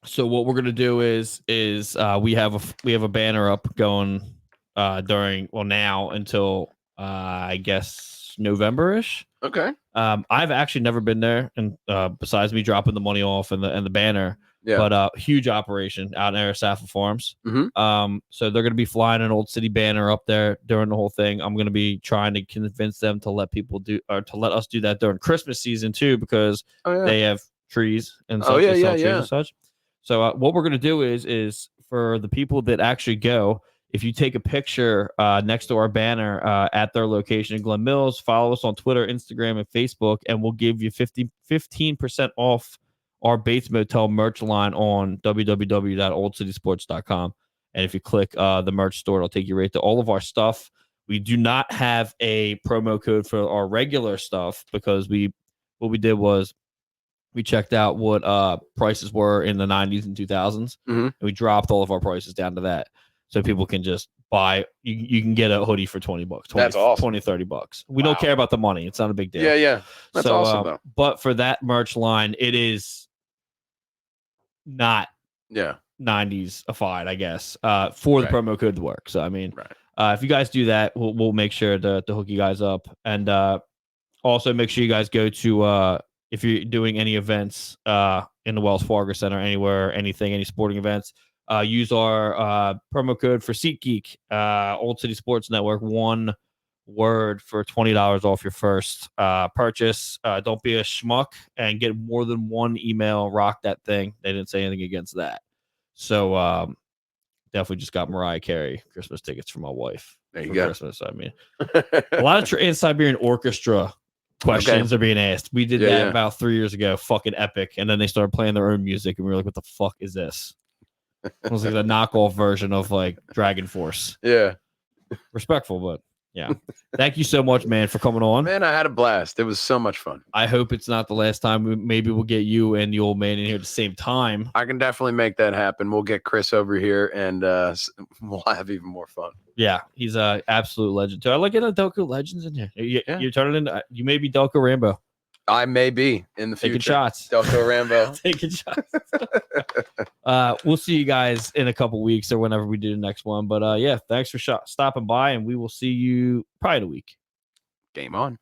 So what we're gonna do is we have a banner up going now until I guess November-ish.
Okay.
I've actually never been there, and besides me dropping the money off and the banner.
Yeah.
But huge operation out in Arisafa Farms.
Mm-hmm.
So they're going to be flying an Old City banner up there during the whole thing. I'm going to be trying to convince them to let us do that during Christmas season too, because they have trees and such, and such. So what we're going to do is for the people that actually go, if you take a picture next to our banner at their location in Glen Mills, follow us on Twitter, Instagram, and Facebook, and we'll give you 15% off our Bates Motel merch line on www.oldcitysports.com. And if you click the merch store, it'll take you right to all of our stuff. We do not have a promo code for our regular stuff because what we did was we checked out what prices were in the 90s and 2000s, and we dropped all of our prices down to that. So people can just buy, you can get a hoodie for $20,
That's awesome.
$20-$30. We don't care about the money. It's not a big deal.
Yeah. That's awesome, though.
But for that merch line, it is not 90s-ified, I guess, for the promo code to work. So, I mean, if you guys do that, we'll make sure to hook you guys up. And also make sure you guys go to, if you're doing any events in the Wells Fargo Center, anywhere, anything, any sporting events, use our promo code for SeatGeek, Old City Sports Network, one word for $20 off your first purchase. Don't be a schmuck and get more than one email. Rock that thing. They didn't say anything against that. So definitely just got Mariah Carey Christmas tickets for my wife.
There you go.
Christmas, I mean, a lot of Trans-Siberian Orchestra questions are being asked. We did that about 3 years ago. Fucking epic. And then they started playing their own music, and we were like, what the fuck is this? It was like a knockoff version of like Dragon Force.
Yeah.
Respectful, but yeah. Thank you so much, man, for coming on.
Man, I had a blast. It was so much fun.
I hope it's not the last time. Maybe we'll get you and the old man in here at the same time.
I can definitely make that happen. We'll get Chris over here, and we'll have even more fun.
Yeah, he's an absolute legend too. I like getting Delco legends in here. You're turning into, you may be Delco Rambo.
I may be in the future.
Taking shots.
Delco Rambo.
Taking shots. We'll see you guys in a couple weeks or whenever we do the next one. But yeah, thanks for stopping by, and we will see you probably in a week.
Game on.